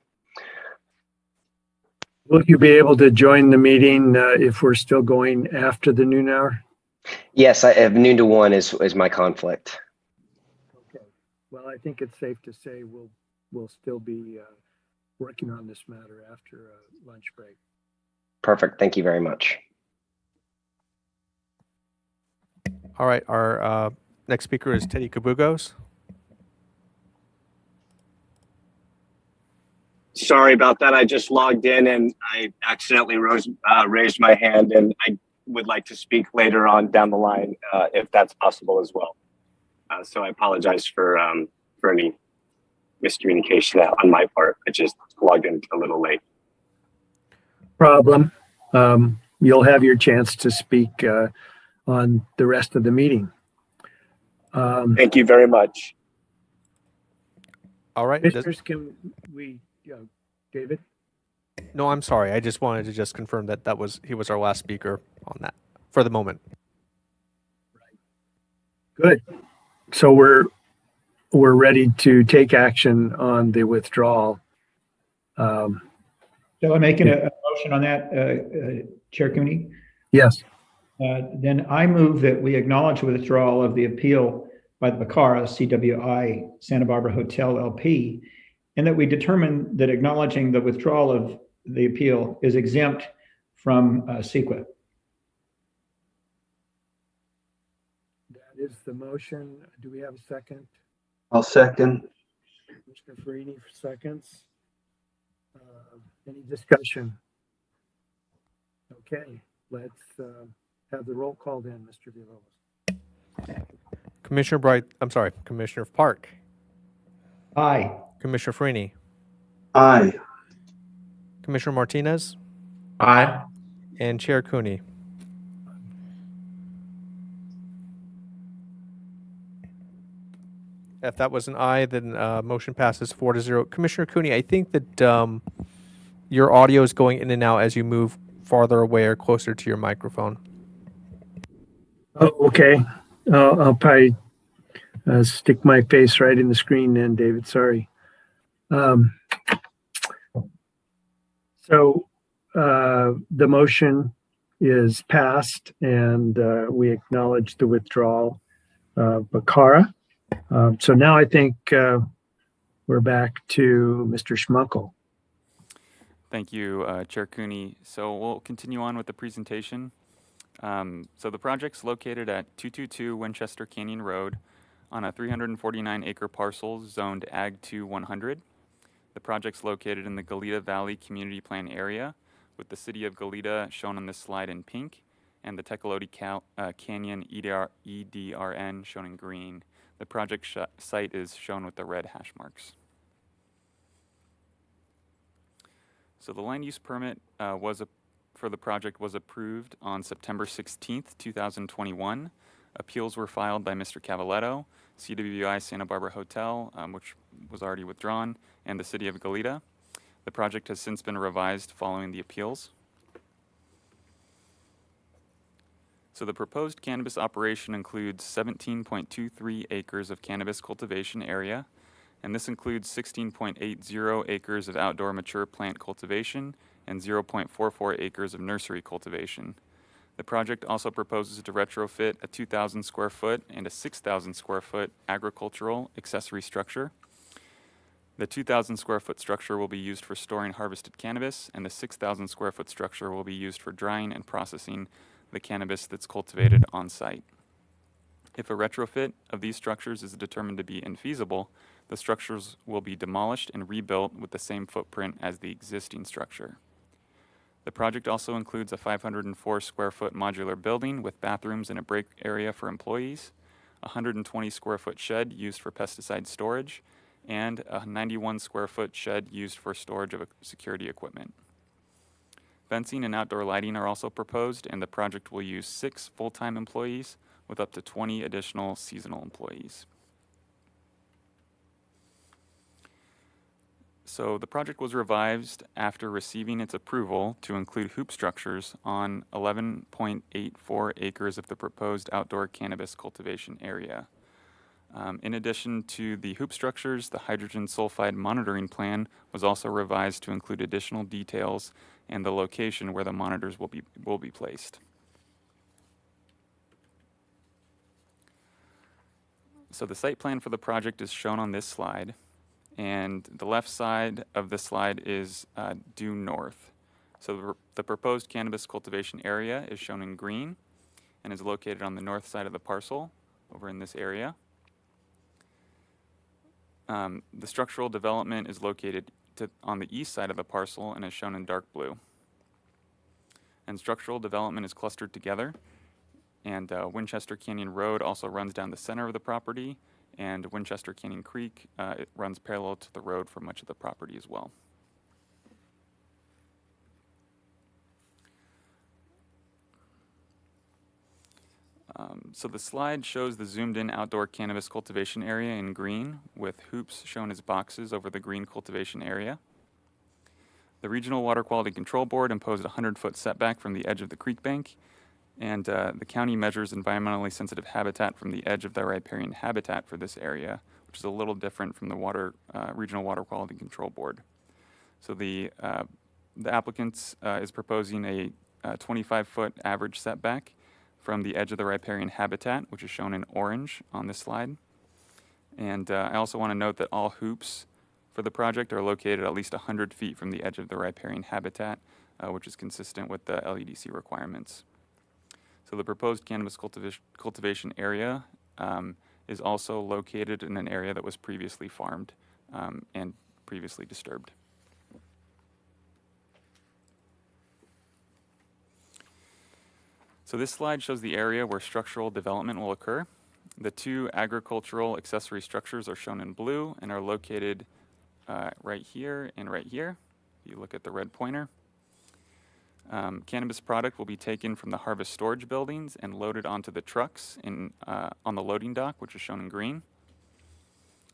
Will you be able to join the meeting if we're still going after the noon hour? Yes, I have noon to 1 is my conflict. Okay. Well, I think it's safe to say we'll still be working on this matter after lunch break. Perfect. Thank you very much. All right, our next speaker is Teddy Kabugos. Sorry about that. I just logged in and I accidentally raised my hand, and I would like to speak later on down the line if that's possible as well. So I apologize for any miscommunication on my part. I just logged in a little late. Problem. You'll have your chance to speak on the rest of the meeting. Thank you very much. All right. Commissioners, can we, David? No, I'm sorry. I just wanted to just confirm that he was our last speaker on that for the moment. Good. So we're ready to take action on the withdrawal. Shall I make a motion on that, Chair Cooney? Yes. Then I move that we acknowledge the withdrawal of the appeal by the Bacara CWI Santa Barbara Hotel LP, and that we determine that acknowledging the withdrawal of the appeal is exempt from CEQA. That is the motion. Do we have a second? I'll second. Commissioner Farini for seconds. Any discussion? Okay, let's have the roll called in, Mr. Villalobos. Commissioner Park. Aye. Commissioner Farini. Aye. Commissioner Martinez. Aye. And Chair Cooney. If that was an aye, then motion passes 4-0. Commissioner Cooney, I think that your audio is going in and out as you move farther away or closer to your microphone. Oh, okay. I'll probably stick my face right in the screen then, David. Sorry. So the motion is passed, and we acknowledge the withdrawal of Bacara. So now I think we're back to Mr. Schmuckel. Thank you, Chair Cooney. So we'll continue on with the presentation. So the project's located at 222 Winchester Canyon Road on a 349-acre parcel zoned Ag 2 100. The project's located in the Goleta Valley Community Plan area, with the city of Goleta shown on this slide in pink, and the Tecolote Canyon EDRN shown in green. The project site is shown with the red hash marks. So the land use permit for the project was approved on September 16th, 2021. Appeals were filed by Mr. Cavaletto, CWI Santa Barbara Hotel, which was already withdrawn, and the city of Goleta. The project has since been revised following the appeals. So the proposed cannabis operation includes 17.23 acres of cannabis cultivation area, and this includes 16.80 acres of outdoor mature plant cultivation and 0.44 acres of nursery cultivation. The project also proposes to retrofit a 2,000 square foot and a 6,000 square foot agricultural accessory structure. The 2,000 square foot structure will be used for storing harvested cannabis, and the 6,000 square foot structure will be used for drying and processing the cannabis that's cultivated on site. If a retrofit of these structures is determined to be infeasible, the structures will be demolished and rebuilt with the same footprint as the existing structure. The project also includes a 504 square foot modular building with bathrooms and a break area for employees, a 120 square foot shed used for pesticide storage, and a 91 square foot shed used for storage of security equipment. Fencing and outdoor lighting are also proposed, and the project will use 6 full-time employees with up to 20 additional seasonal employees. So the project was revised after receiving its approval to include hoop structures on 11.84 acres of the proposed outdoor cannabis cultivation area. In addition to the hoop structures, the hydrogen sulfide monitoring plan was also revised to include additional details and the location where the monitors will be placed. So the site plan for the project is shown on this slide, and the left side of the slide is due north. So the proposed cannabis cultivation area is shown in green and is located on the north side of the parcel over in this area. The structural development is located on the east side of the parcel and is shown in dark blue. And structural development is clustered together, and Winchester Canyon Road also runs down the center of the property, and Winchester Canyon Creek it runs parallel to the road for much of the property as well. So the slide shows the zoomed in outdoor cannabis cultivation area in green with hoops shown as boxes over the green cultivation area. The Regional Water Quality Control Board imposed a 100-foot setback from the edge of the creek bank, and the county measures environmentally sensitive habitat from the edge of the riparian habitat for this area, which is a little different from the Regional Water Quality Control Board. So the applicant is proposing a 25-foot average setback from the edge of the riparian habitat, which is shown in orange on this slide. And I also want to note that all hoops for the project are located at least 100 feet from the edge of the riparian habitat, which is consistent with the LEDC requirements. So the proposed cannabis cultivation area is also located in an area that was previously farmed and previously disturbed. So this slide shows the area where structural development will occur. The 2 agricultural accessory structures are shown in blue and are located right here and right here. If you look at the red pointer. Cannabis product will be taken from the harvest storage buildings and loaded onto the trucks on the loading dock, which is shown in green.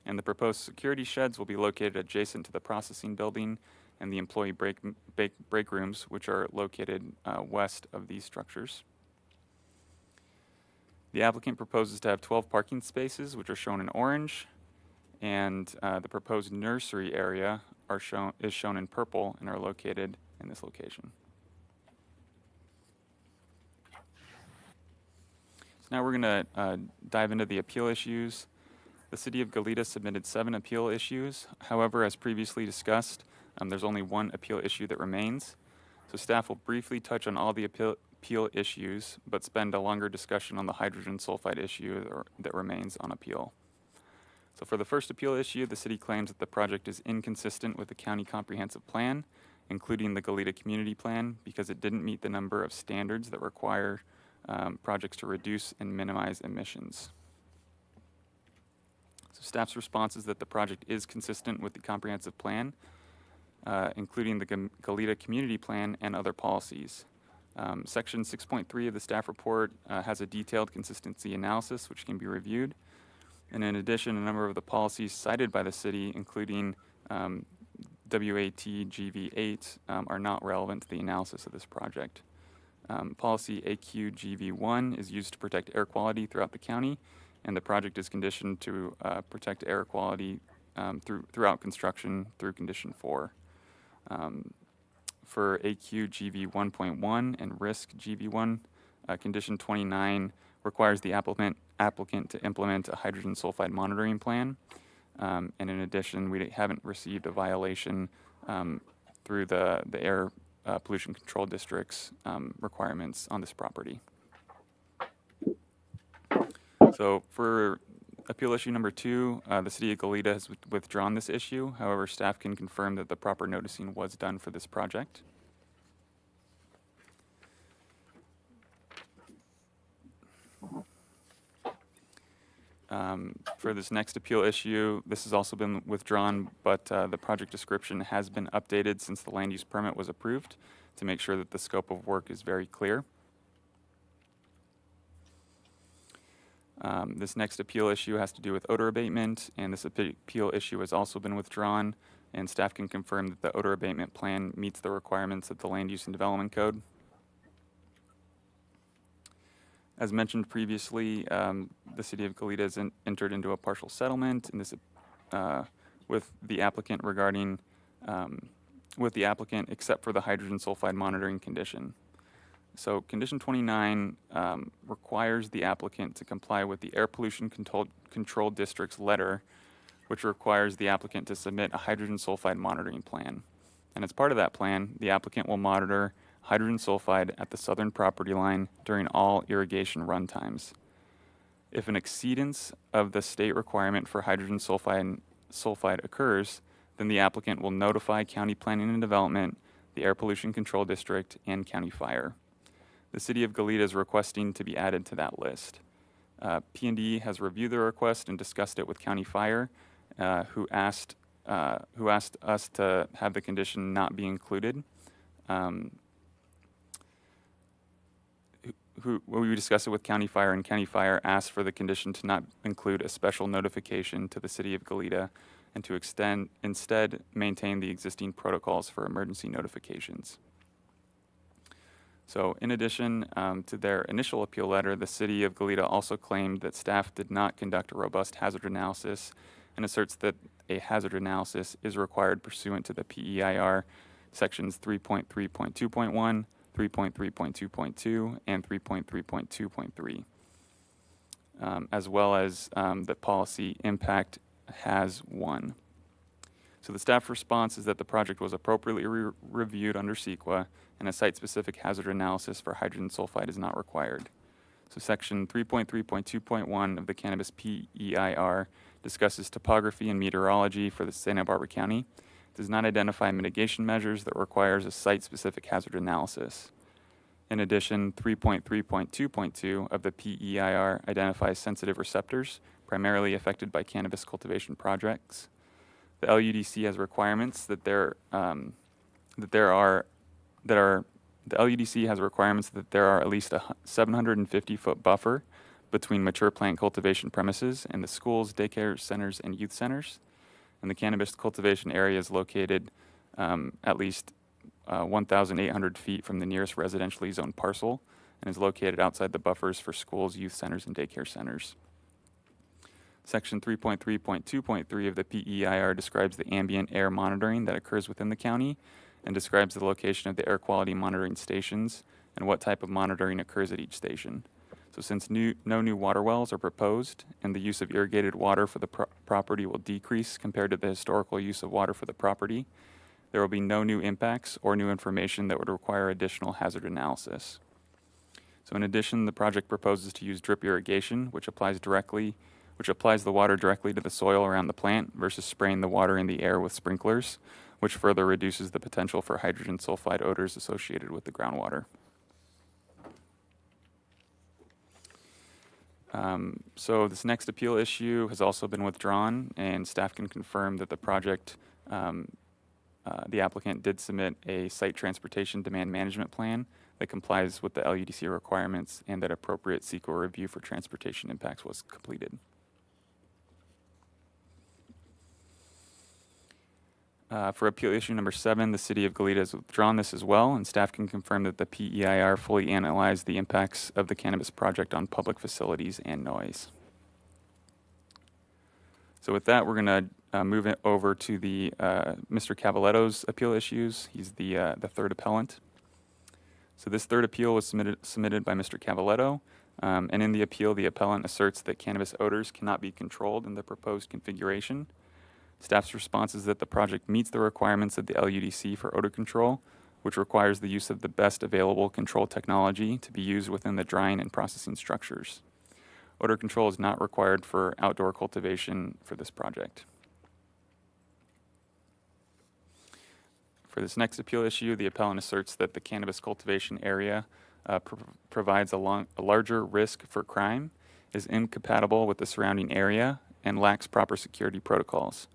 And the proposed security sheds will be located adjacent to the processing building and the employee break rooms, which are located west of these structures. The applicant proposes to have 12 parking spaces, which are shown in orange, and the proposed nursery area is shown in purple and are located in this location. So now we're going to dive into the appeal issues. The City of Goleta submitted 7 appeal issues. However, as previously discussed, there's only 1 appeal issue that remains. So staff will briefly touch on all the appeal issues, but spend a longer discussion on the hydrogen sulfide issue that remains on appeal. So for the first appeal issue, the city claims that the project is inconsistent with the county comprehensive plan, including the Goleta community plan, because it didn't meet the number of standards that require projects to reduce and minimize emissions. So staff's response is that the project is consistent with the comprehensive plan, including the Goleta community plan and other policies. Section 6.3 of the staff report has a detailed consistency analysis which can be reviewed. And in addition, a number of the policies cited by the city, including WAT-GV8, are not relevant to the analysis of this project. Policy AQ-GV1 is used to protect air quality throughout the county, and the project is conditioned to protect air quality throughout construction through condition 4. For AQ-GV 1.1 and RISC GV1, condition 29 requires the applicant to implement a hydrogen sulfide monitoring plan. And in addition, we haven't received a violation through the air pollution control district's requirements on this property. So for appeal issue number 2, the city of Goleta has withdrawn this issue. However, staff can confirm that the proper noticing was done for this project. For this next appeal issue, this has also been withdrawn, but the project description has been updated since the land use permit was approved to make sure that the scope of work is very clear. This next appeal issue has to do with odor abatement, and this appeal issue has also been withdrawn, and staff can confirm that the odor abatement plan meets the requirements of the Land Use and Development Code. As mentioned previously, the city of Goleta has entered into a partial settlement in this, with the applicant regarding, with the applicant except for the hydrogen sulfide monitoring condition. So condition 29 requires the applicant to comply with the Air Pollution Control District's letter, which requires the applicant to submit a hydrogen sulfide monitoring plan. And as part of that plan, the applicant will monitor hydrogen sulfide at the southern property line during all irrigation run times. If an exceedance of the state requirement for hydrogen sulfide occurs, then the applicant will notify County Planning and Development, the Air Pollution Control District, and County Fire. The city of Goleta is requesting to be added to that list. P&D has reviewed the request and discussed it with County Fire, who asked us to have the condition not be included. We discussed it with County Fire, and County Fire asked for the condition to not include a special notification to the city of Goleta and to instead maintain the existing protocols for emergency notifications. So in addition to their initial appeal letter, the city of Goleta also claimed that staff did not conduct a robust hazard analysis and asserts that a hazard analysis is required pursuant to the PEIR sections 3.3.2.1, 3.3.2.2, and 3.3.2.3, as well as the policy impact has 1. So the staff response is that the project was appropriately reviewed under CEQA, and a site-specific hazard analysis for hydrogen sulfide is not required. So section 3.3.2.1 of the Cannabis PEIR discusses topography and meteorology for the Santa Barbara County. It does not identify mitigation measures that requires a site-specific hazard analysis. In addition, 3.3.2.2 of the PEIR identifies sensitive receptors, primarily affected by cannabis cultivation projects. The LUDC has requirements that there are at least a 750-foot buffer between mature plant cultivation premises and the schools, daycare centers, and youth centers. And the cannabis cultivation area is located at least 1,800 feet from the nearest residentially zoned parcel and is located outside the buffers for schools, youth centers, and daycare centers. Section 3.3.2.3 of the PEIR describes the ambient air monitoring that occurs within the county and describes the location of the air quality monitoring stations and what type of monitoring occurs at each station. So since no new water wells are proposed and the use of irrigated water for the property will decrease compared to the historical use of water for the property, there will be no new impacts or new information that would require additional hazard analysis. So in addition, the project proposes to use drip irrigation, which applies the water directly to the soil around the plant versus spraying the water in the air with sprinklers, which further reduces the potential for hydrogen sulfide odors associated with the groundwater. So this next appeal issue has also been withdrawn, and staff can confirm that the project, the applicant did submit a site transportation demand management plan that complies with the LUDC requirements and that appropriate CEQA review for transportation impacts was completed. For appeal issue number 7, the city of Goleta has withdrawn this as well, and staff can confirm that the PEIR fully analyzed the impacts of the cannabis project on public facilities and noise. So with that, we're going to move it over to the Mr. Cavaletto's appeal issues. He's the third appellant. So this third appeal was submitted by Mr. Cavaletto, and in the appeal, the appellant asserts that cannabis odors cannot be controlled in the proposed configuration. Staff's response is that the project meets the requirements of the LUDC for odor control, which requires the use of the best available control technology to be used within the drying and processing structures. Odor control is not required for outdoor cultivation for this project. For this next appeal issue, the appellant asserts that the cannabis cultivation area provides a larger risk for crime, is incompatible with the surrounding area, and lacks proper security protocols.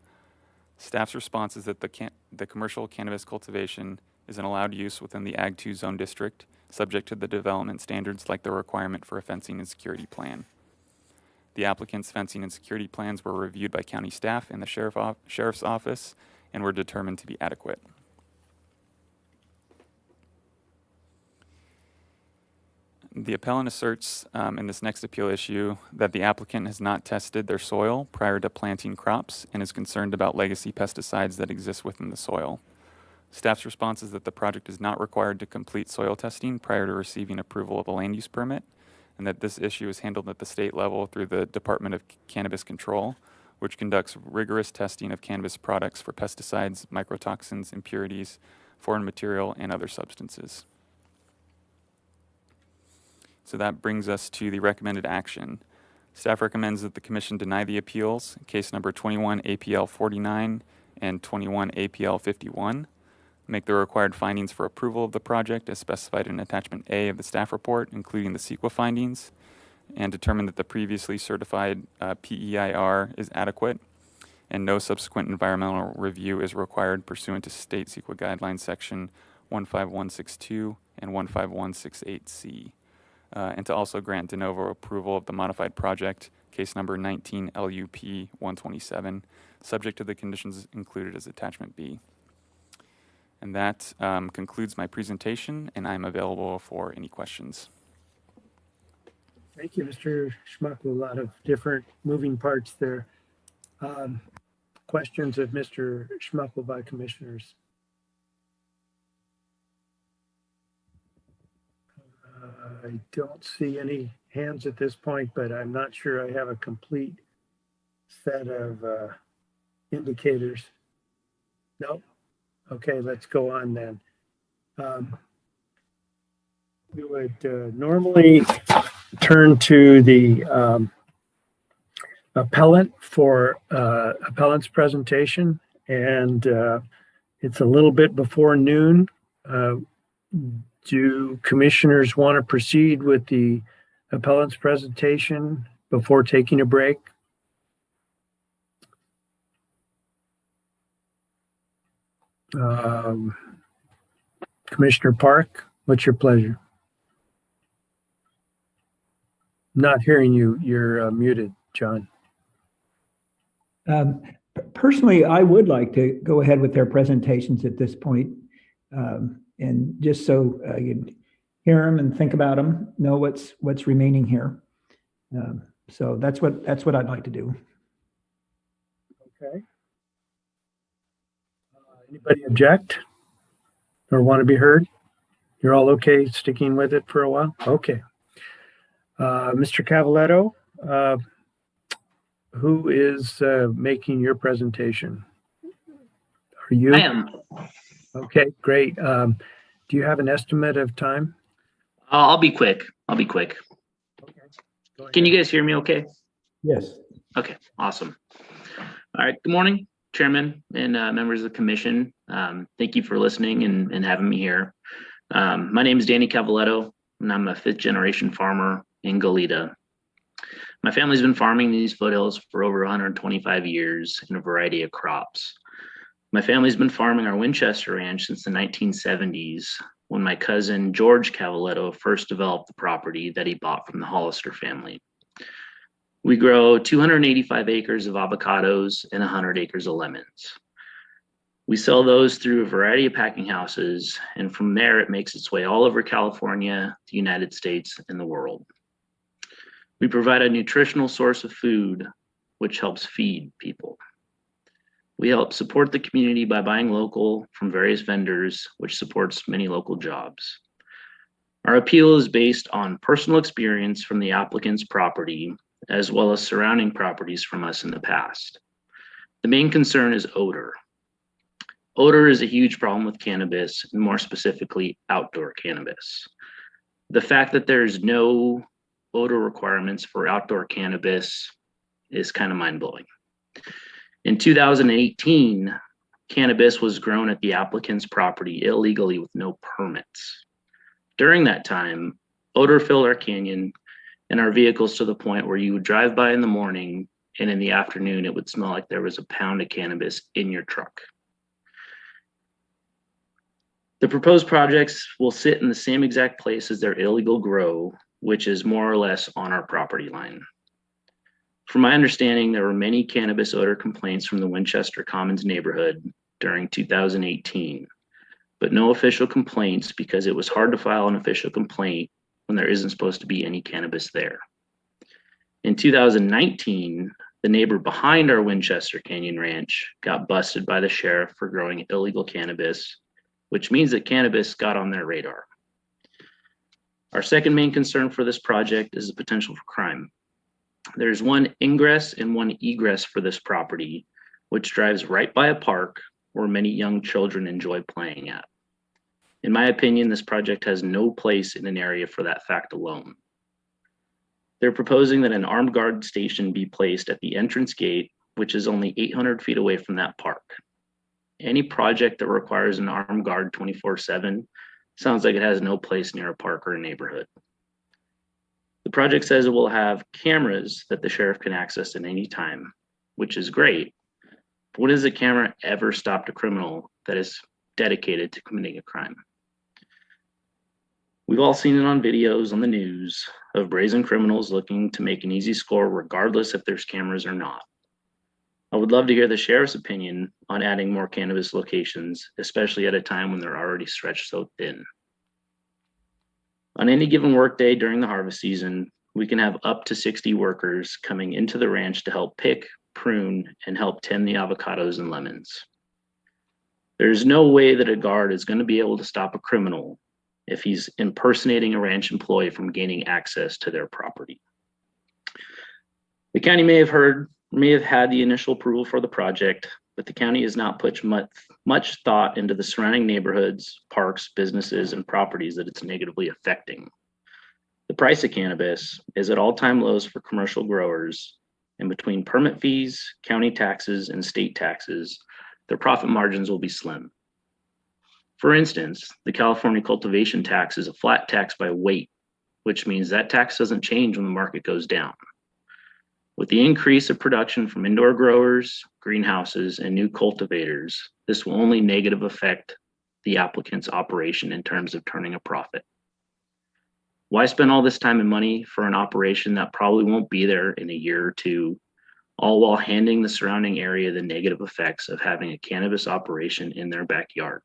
Staff's response is that the commercial cannabis cultivation is an allowed use within the Ag 2 zone district, subject to the development standards like the requirement for a fencing and security plan. The applicant's fencing and security plans were reviewed by county staff and the sheriff's office and were determined to be adequate. The appellant asserts in this next appeal issue that the applicant has not tested their soil prior to planting crops and is concerned about legacy pesticides that exist within the soil. Staff's response is that the project is not required to complete soil testing prior to receiving approval of a land use permit, and that this issue is handled at the state level through the Department of Cannabis Control, which conducts rigorous testing of cannabis products for pesticides, mycotoxins, impurities, foreign material, and other substances. So that brings us to the recommended action. Staff recommends that the Commission deny the appeals, case number 21 APL 49 and 21 APL 51, make the required findings for approval of the project as specified in Attachment A of the staff report, including the CEQA findings, and determine that the previously certified PEIR is adequate and no subsequent environmental review is required pursuant to State CEQA Guidelines Section 15162 and 15168C. And to also grant de novo approval of the modified project, case number 19 LUP 127, subject to the conditions included as Attachment B. And that concludes my presentation, and I'm available for any questions. Thank you, Mr. Schmuck. A lot of different moving parts there. Questions of Mr. Schmuckle by commissioners? I don't see any hands at this point, but I'm not sure I have a complete set of indicators. No? Okay, let's go on then. We would normally turn to the appellant for appellant's presentation, and it's a little bit before noon. Do commissioners want to proceed with the appellant's presentation before taking a break? Commissioner Park, what's your pleasure? Not hearing you. You're muted, John. Personally, I would like to go ahead with their presentations at this point. And just so you hear them and think about them, know what's remaining here. So that's what I'd like to do. Okay. Anybody object or want to be heard? You're all okay sticking with it for a while? Okay. Mr. Cavaletto, who is making your presentation? Are you? I am. Okay, great. Do you have an estimate of time? I'll be quick. Okay. Can you guys hear me okay? Yes. Okay, awesome. All right, good morning, Chairman and members of the Commission. Thank you for listening and having me here. My name is Danny Cavaletto, and I'm a fifth-generation farmer in Goleta. My family's been farming these foothills for over 125 years in a variety of crops. My family's been farming our Winchester Ranch since the 1970s, when my cousin George Cavaletto first developed the property that he bought from the Hollister family. We grow 285 acres of avocados and 100 acres of lemons. We sell those through a variety of packing houses, and from there it makes its way all over California, the United States, and the world. We provide a nutritional source of food, which helps feed people. We help support the community by buying local from various vendors, which supports many local jobs. Our appeal is based on personal experience from the applicant's property, as well as surrounding properties from us in the past. The main concern is odor. Odor is a huge problem with cannabis, and more specifically, outdoor cannabis. The fact that there's no odor requirements for outdoor cannabis is kind of mind-blowing. In 2018, cannabis was grown at the applicant's property illegally with no permits. During that time, odor filled our canyon and our vehicles to the point where you would drive by in the morning and in the afternoon it would smell like there was a pound of cannabis in your truck. The proposed projects will sit in the same exact place as their illegal grow, which is more or less on our property line. From my understanding, there were many cannabis odor complaints from the Winchester Commons neighborhood during 2018, but no official complaints because it was hard to file an official complaint when there isn't supposed to be any cannabis there. In 2019, the neighbor behind our Winchester Canyon Ranch got busted by the sheriff for growing illegal cannabis, which means that cannabis got on their radar. Our second main concern for this project is the potential for crime. There's one ingress and one egress for this property, which drives right by a park where many young children enjoy playing at. In my opinion, this project has no place in an area for that fact alone. They're proposing that an armed guard station be placed at the entrance gate, which is only 800 feet away from that park. Any project that requires an armed guard 24/7 sounds like it has no place near a park or a neighborhood. The project says it will have cameras that the sheriff can access at any time, which is great. But when has a camera ever stopped a criminal that is dedicated to committing a crime? We've all seen it on videos on the news of brazen criminals looking to make an easy score regardless if there's cameras or not. I would love to hear the sheriff's opinion on adding more cannabis locations, especially at a time when they're already stretched so thin. On any given workday during the harvest season, we can have up to 60 workers coming into the ranch to help pick, prune, and help tend the avocados and lemons. There's no way that a guard is going to be able to stop a criminal if he's impersonating a ranch employee from gaining access to their property. The county may have had the initial approval for the project, but the county has not put much thought into the surrounding neighborhoods, parks, businesses, and properties that it's negatively affecting. The price of cannabis is at all-time lows for commercial growers, and between permit fees, county taxes, and state taxes, their profit margins will be slim. For instance, the California cultivation tax is a flat tax by weight, which means that tax doesn't change when the market goes down. With the increase of production from indoor growers, greenhouses, and new cultivators, this will only negatively affect the applicant's operation in terms of turning a profit. Why spend all this time and money for an operation that probably won't be there in a year or two, all while handing the surrounding area the negative effects of having a cannabis operation in their backyard?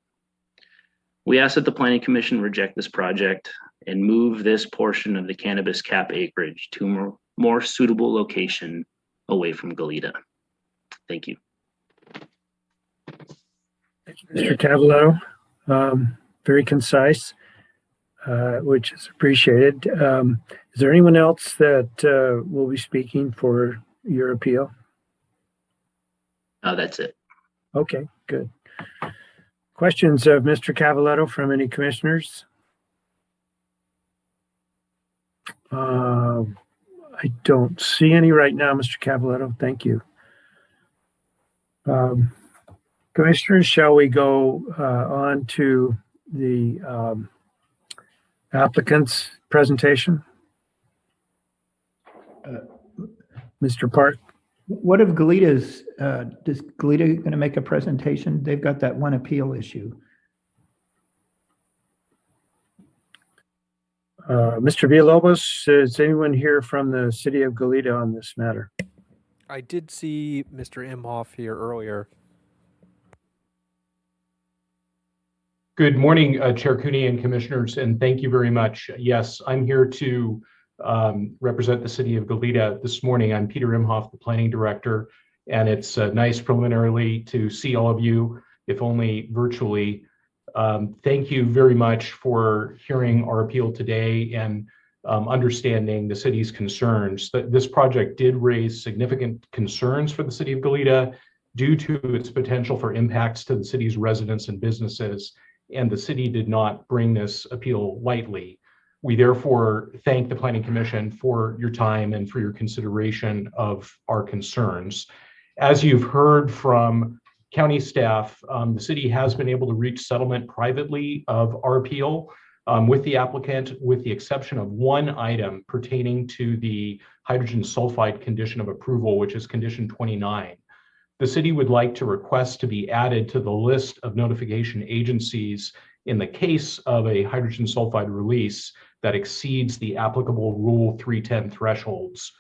We ask that the Planning Commission reject this project and move this portion of the cannabis cap acreage to a more suitable location away from Goleta. Thank you. Thank you, Mr. Cavallaro. Very concise, which is appreciated. Is there anyone else that will be speaking for your appeal? That's it. Okay, good. Questions of Mr. Cavallaro from any commissioners? I don't see any right now, Mr. Cavallaro. Thank you. Commissioners, shall we go on to the applicant's presentation? Mr. Park? What if Goleta's, does Goleta going to make a presentation? They've got that one appeal issue. Mr. Villalobos, is anyone here from the city of Goleta on this matter? I did see Mr. Imhoff here earlier. Good morning, Chair Cooney and commissioners, and thank you very much. Yes, I'm here to represent the city of Goleta this morning. I'm Peter Imhoff, the planning director, and it's nice preliminarily to see all of you, if only virtually. Thank you very much for hearing our appeal today and understanding the city's concerns. This project did raise significant concerns for the city of Goleta due to its potential for impacts to the city's residents and businesses, and the city did not bring this appeal lightly. We therefore thank the Planning Commission for your time and for your consideration of our concerns. As you've heard from county staff, the city has been able to reach settlement privately of our appeal with the applicant, with the exception of one item pertaining to the hydrogen sulfide condition of approval, which is condition 29. The city would like to request to be added to the list of notification agencies in the case of a hydrogen sulfide release that exceeds the applicable Rule 310 thresholds.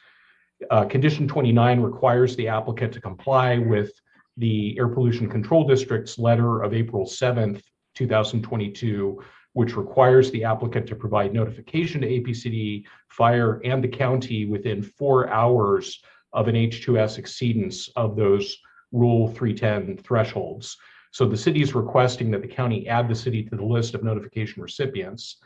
Condition 29 requires the applicant to comply with the Air Pollution Control District's letter of April 7th, 2022, which requires the applicant to provide notification to APCD, fire, and the county within 4 hours of an H2S exceedance of those Rule 310 thresholds. So the city is requesting that the county add the city to the list of notification recipients.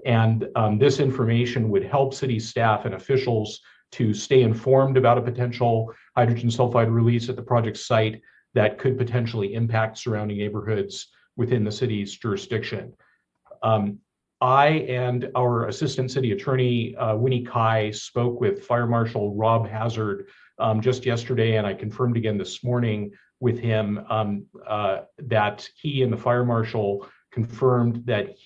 And this information would help city staff and officials to stay informed about a potential hydrogen sulfide release at the project site that could potentially impact surrounding neighborhoods within the city's jurisdiction. I and our Assistant City Attorney, Winnie Kai, spoke with Fire Marshal Rob Hazard just yesterday, and I confirmed again this morning with him that he and the Fire Marshal confirmed that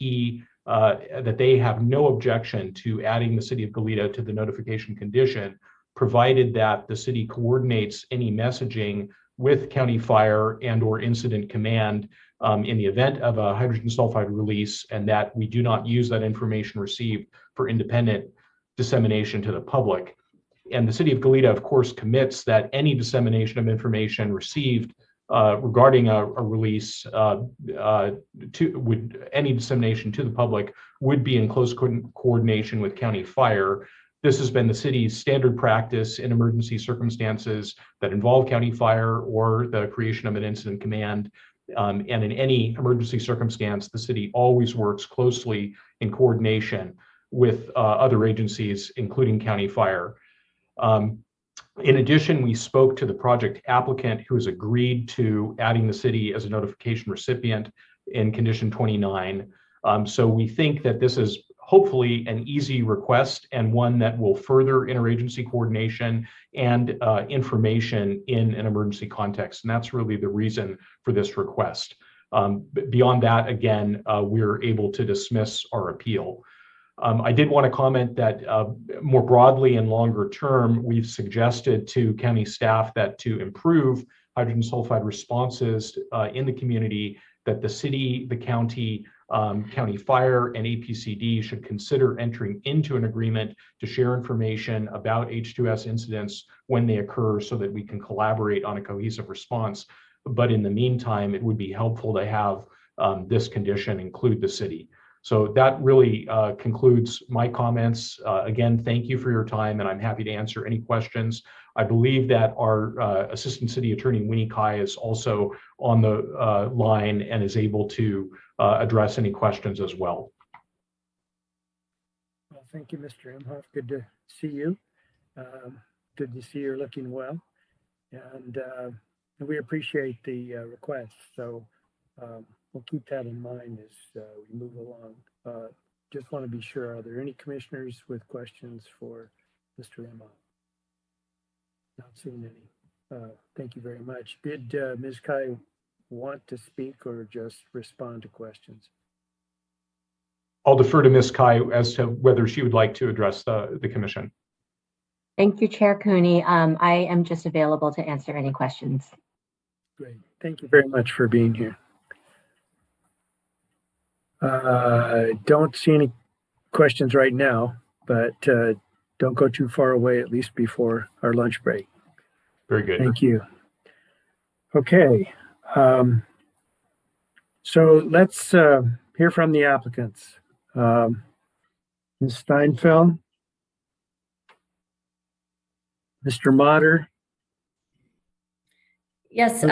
that they have no objection to adding the City of Goleta to the notification condition, provided that the city coordinates any messaging with County Fire and/or Incident Command in the event of a hydrogen sulfide release, and that we do not use that information received for independent dissemination to the public. And the City of Goleta, of course, commits that any dissemination of information received regarding a release any dissemination to the public would be in close coordination with County Fire. This has been the city's standard practice in emergency circumstances that involve County Fire or the creation of an incident command. And in any emergency circumstance, the city always works closely in coordination with other agencies, including County Fire. In addition, we spoke to the project applicant, who has agreed to adding the city as a notification recipient in condition 29. So we think that this is hopefully an easy request and one that will further interagency coordination and information in an emergency context. And that's really the reason for this request. Beyond that, again, we're able to dismiss our appeal. I did want to comment that more broadly and longer term, we've suggested to county staff that to improve hydrogen sulfide responses in the community, that the city, the county, County Fire, and APCD should consider entering into an agreement to share information about H2S incidents when they occur so that we can collaborate on a cohesive response. But in the meantime, it would be helpful to have this condition include the city. So that really concludes my comments. Again, thank you for your time, and I'm happy to answer any questions. I believe that our Assistant City Attorney, Winnie Kai, is also on the line and is able to address any questions as well. Well, thank you, Mr. Imhoff. Good to see you. Good to see you're looking well. And we appreciate the request. So we'll keep that in mind as we move along. Just want to be sure, are there any commissioners with questions for Mr. Imhoff? Not seeing any. Thank you very much. Did Ms. Kai want to speak or just respond to questions? I'll defer to Ms. Kai as to whether she would like to address the commission. Thank you, Chair Cooney. I am just available to answer any questions. Great. Thank you very much for being here. Don't see any questions right now, but don't go too far away, at least before our lunch break. Very good. Thank you. Okay. So let's hear from the applicants. Ms. Steinfeld, Mr. Motter. Yes,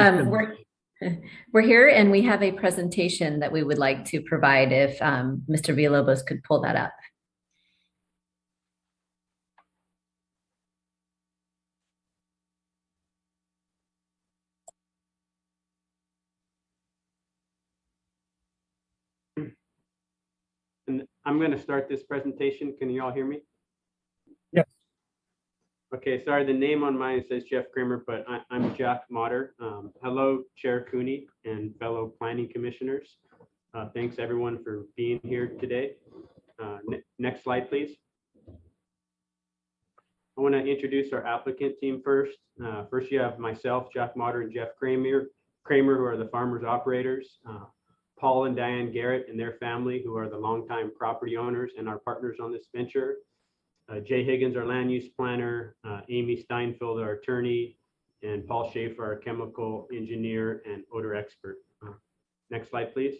we're here and we have a presentation that we would like to provide if Mr. Villalobos could pull that up. I'm going to start this presentation. Can you all hear me? Yes. Okay, sorry, the name on mine says Jeff Kramer, but I'm Jack Motter. Hello, Chair Cooney and fellow planning commissioners. Thanks everyone for being here today. Next slide, please. I want to introduce our applicant team first. First, you have myself, Jack Motter, and Jeff Kramer, who are the farmers operators. Paul and Diane Garrett and their family, who are the longtime property owners and our partners on this venture. Jay Higgins, our land use planner, Amy Steinfeld, our attorney, and Paul Schaefer, our chemical engineer and odor expert. Next slide, please.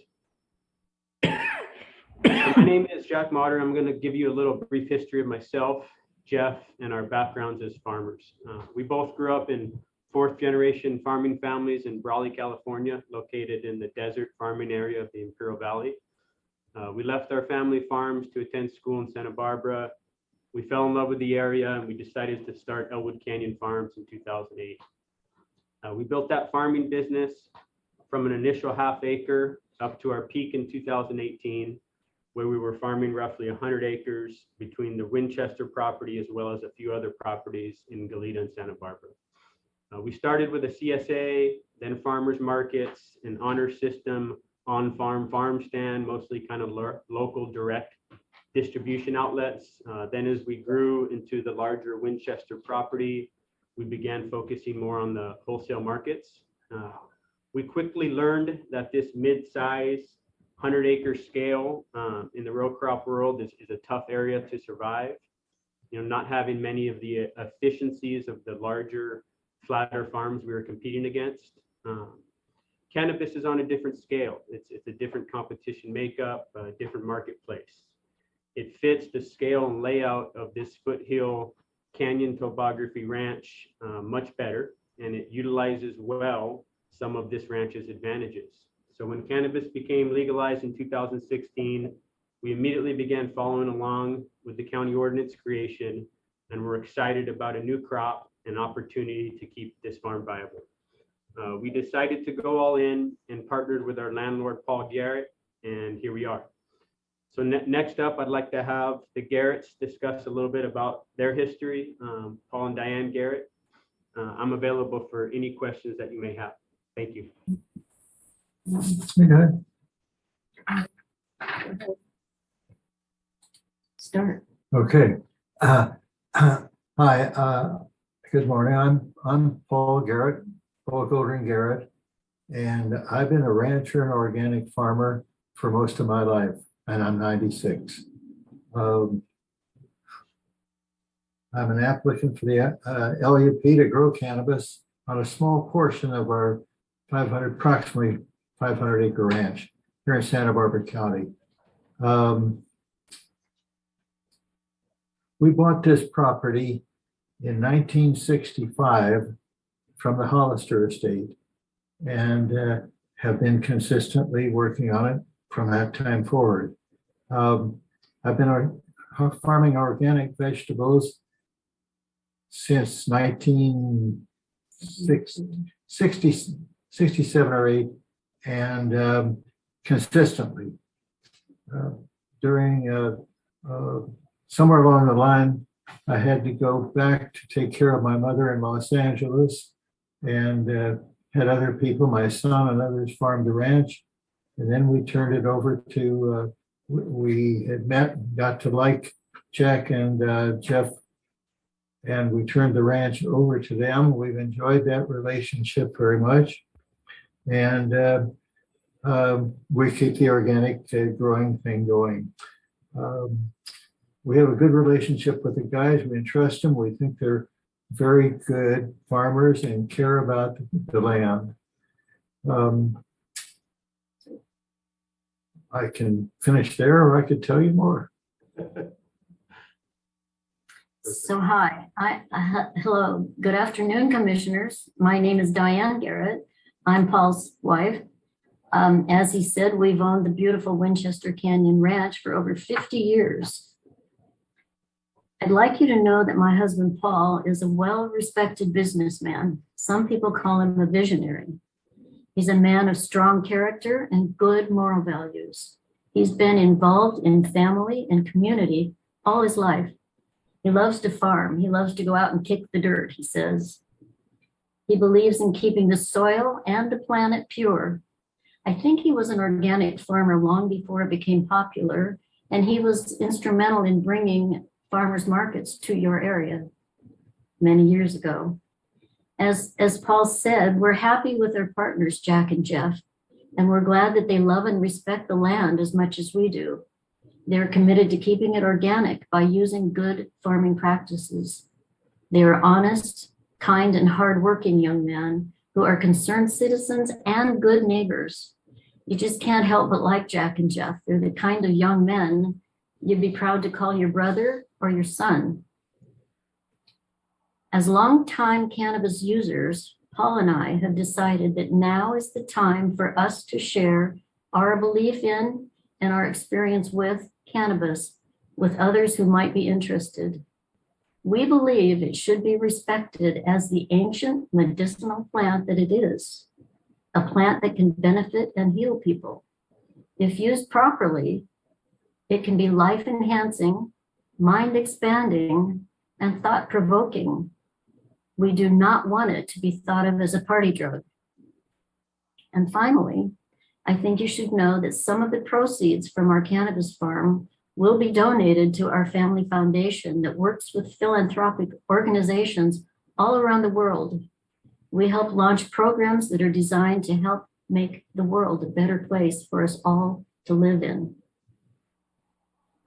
My name is Jack Motter. I'm going to give you a little brief history of myself, Jeff, and our backgrounds as farmers. We both grew up in fourth generation farming families in Brawley, California, located in the desert farming area of the Imperial Valley. We left our family farms to attend school in Santa Barbara. We fell in love with the area and we decided to start Elwood Canyon Farms in 2008. We built that farming business from an initial ½ acre up to our peak in 2018, where we were farming roughly 100 acres between the Winchester property as well as a few other properties in Goleta and Santa Barbara. We started with a CSA, then farmers markets, an honor system, on-farm farm stand, mostly kind of local direct distribution outlets. Then as we grew into the larger Winchester property, we began focusing more on the wholesale markets. We quickly learned that this mid-size 100-acre scale in the row crop world is a tough area to survive. You know, not having many of the efficiencies of the larger, flatter farms we were competing against. Cannabis is on a different scale. It's a different competition makeup, a different marketplace. It fits the scale and layout of this foothill canyon topography ranch much better, and it utilizes well some of this ranch's advantages. So when cannabis became legalized in 2016, we immediately began following along with the county ordinance creation, and we're excited about a new crop and opportunity to keep this farm viable. We decided to go all in and partnered with our landlord, Paul Garrett, and here we are. So next up, I'd like to have the Garretts discuss a little bit about their history, Paul and Diane Garrett. I'm available for any questions that you may have. Thank you. Good. Start. Okay. Hi. Good morning. I'm Paul Garrett, Paul Goldring Garrett, and I've been a rancher and organic farmer for most of my life, and I'm 96. I'm an applicant for the LUP to grow cannabis on a small portion of our approximately 500-acre ranch here in Santa Barbara County. We bought this property in 1965 from the Hollister estate and have been consistently working on it from that time forward. I've been farming organic vegetables since 1967 or 8, and consistently. During somewhere along the line, I had to go back to take care of my mother in Los Angeles, and had other people, my son and others, farm the ranch. And then we turned it over to, we had met, got to like Jack and Jeff, and we turned the ranch over to them. We've enjoyed that relationship very much. And we keep the organic growing thing going. We have a good relationship with the guys. We entrust them. We think they're very good farmers and care about the land. I can finish there, or I could tell you more. So hi, hello, good afternoon, commissioners. My name is Diane Garrett. I'm Paul's wife. As he said, we've owned the beautiful Winchester Canyon Ranch for over 50 years. I'd like you to know that my husband, Paul, is a well-respected businessman. Some people call him a visionary. He's a man of strong character and good moral values. He's been involved in family and community all his life. He loves to farm. He loves to go out and kick the dirt, he says. He believes in keeping the soil and the planet pure. I think he was an organic farmer long before it became popular, and he was instrumental in bringing farmers markets to your area many years ago. As Paul said, we're happy with our partners, Jack and Jeff, and we're glad that they love and respect the land as much as we do. They're committed to keeping it organic by using good farming practices. They are honest, kind, and hardworking young men who are concerned citizens and good neighbors. You just can't help but like Jack and Jeff. They're the kind of young men you'd be proud to call your brother or your son. As longtime cannabis users, Paul and I have decided that now is the time for us to share our belief in and our experience with cannabis with others who might be interested. We believe it should be respected as the ancient medicinal plant that it is, a plant that can benefit and heal people. If used properly, it can be life-enhancing, mind-expanding, and thought-provoking. We do not want it to be thought of as a party drug. And finally, I think you should know that some of the proceeds from our cannabis farm will be donated to our family foundation that works with philanthropic organizations all around the world. We help launch programs that are designed to help make the world a better place for us all to live in.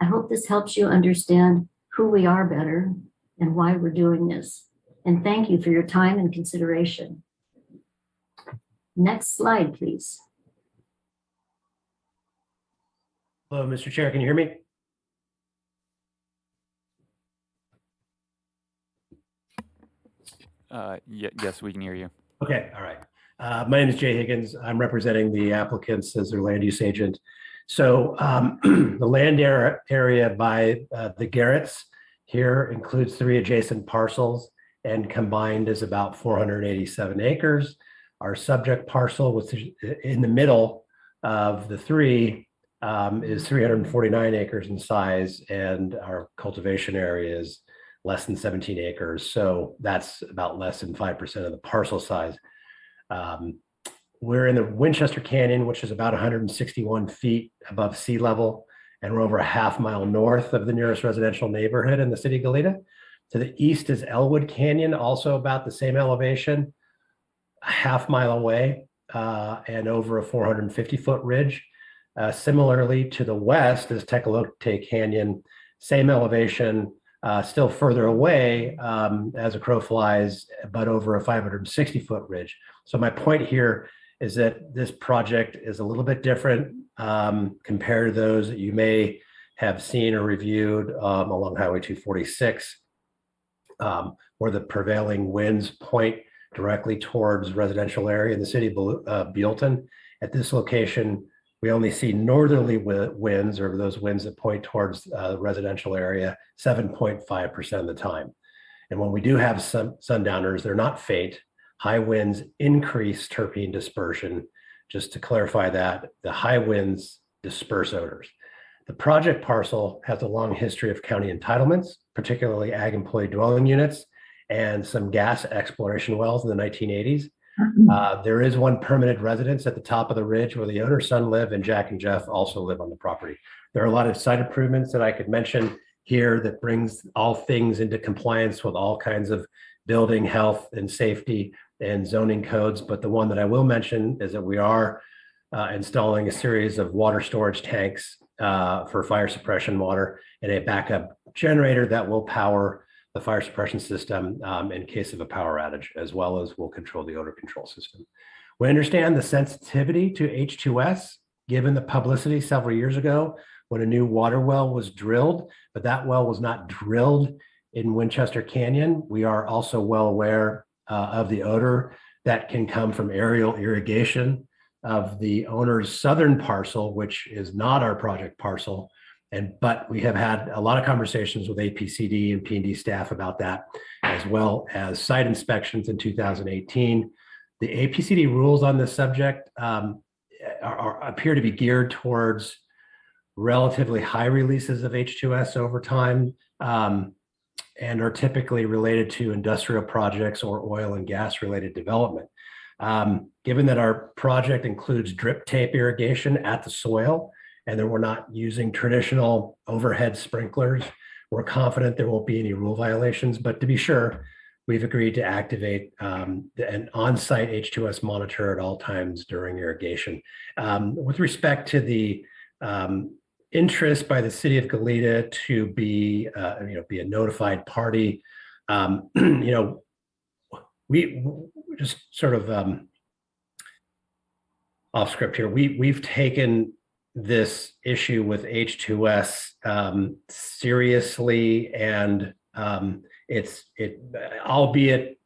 I hope this helps you understand who we are better and why we're doing this. And thank you for your time and consideration. Next slide, please. Hello, Mr. Chair, can you hear me? Yes, we can hear you. Okay, all right. My name is Jay Higgins. I'm representing the applicants as their land use agent. So the land area by the Garretts here includes 3 adjacent parcels and combined is about 487 acres. Our subject parcel, which is in the middle of the 3, is 349 acres in size, and our cultivation area is less than 17 acres. So that's about less than 5% of the parcel size. We're in the Winchester Canyon, which is about 161 feet above sea level, and we're over a half mile north of the nearest residential neighborhood in the city of Goleta. To the east is Elwood Canyon, also about the same elevation, a half mile away, and over a 450-foot ridge. Similarly, to the west is Tecolote Canyon, same elevation, still further away as a crow flies, but over a 560-foot ridge. So my point here is that this project is a little bit different compared to those that you may have seen or reviewed along Highway 246, where the prevailing winds point directly towards residential area in the city of Buellton. At this location, we only see northerly winds, or those winds that point towards the residential area, 7.5% of the time. And when we do have some sundowners, they're not faint. High winds increase terpene dispersion. Just to clarify that, the high winds disperse odors. The project parcel has a long history of county entitlements, particularly ag employee dwelling units and some gas exploration wells in the 1980s. There is one permanent residence at the top of the ridge where the owner's son live, and Jack and Jeff also live on the property. There are a lot of site improvements that I could mention here that brings all things into compliance with all kinds of building, health, and safety and zoning codes. But the one that I will mention is that we are installing a series of water storage tanks for fire suppression water and a backup generator that will power the fire suppression system in case of a power outage, as well as will control the odor control system. We understand the sensitivity to H2S, given the publicity several years ago when a new water well was drilled, but that well was not drilled in Winchester Canyon. We are also well aware of the odor that can come from aerial irrigation of the owner's southern parcel, which is not our project parcel. But we have had a lot of conversations with APCD and P&D staff about that, as well as site inspections in 2018. The APCD rules on this subject appear to be geared towards relatively high releases of H2S over time, and are typically related to industrial projects or oil and gas related development. Given that our project includes drip tape irrigation at the soil, and that we're not using traditional overhead sprinklers, we're confident there won't be any rule violations. But to be sure, we've agreed to activate an on-site H2S monitor at all times during irrigation. With respect to the interest by the city of Goleta to be a notified party, we just sort of off script here. We've taken this issue with H2S seriously, and albeit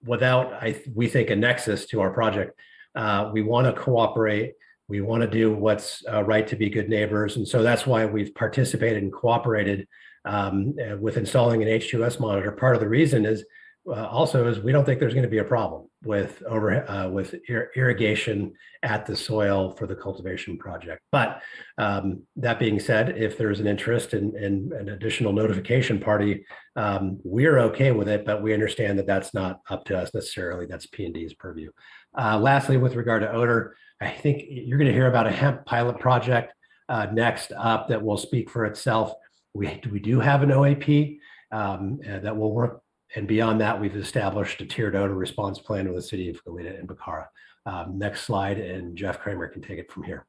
without, we think, a nexus to our project. We want to cooperate. We want to do what's right to be good neighbors. And so that's why we've participated and cooperated with installing an H2S monitor. Part of the reason is also we don't think there's going to be a problem with irrigation at the soil for the cultivation project. But that being said, if there's an interest in an additional notification party, we're okay with it, but we understand that that's not up to us necessarily. That's P&D's purview. Lastly, with regard to odor, I think you're going to hear about a hemp pilot project next up that will speak for itself. We do have an OAP that will work. And beyond that, we've established a tiered odor response plan with the city of Goleta and Bacara. Next slide, and Jeff Kramer can take it from here.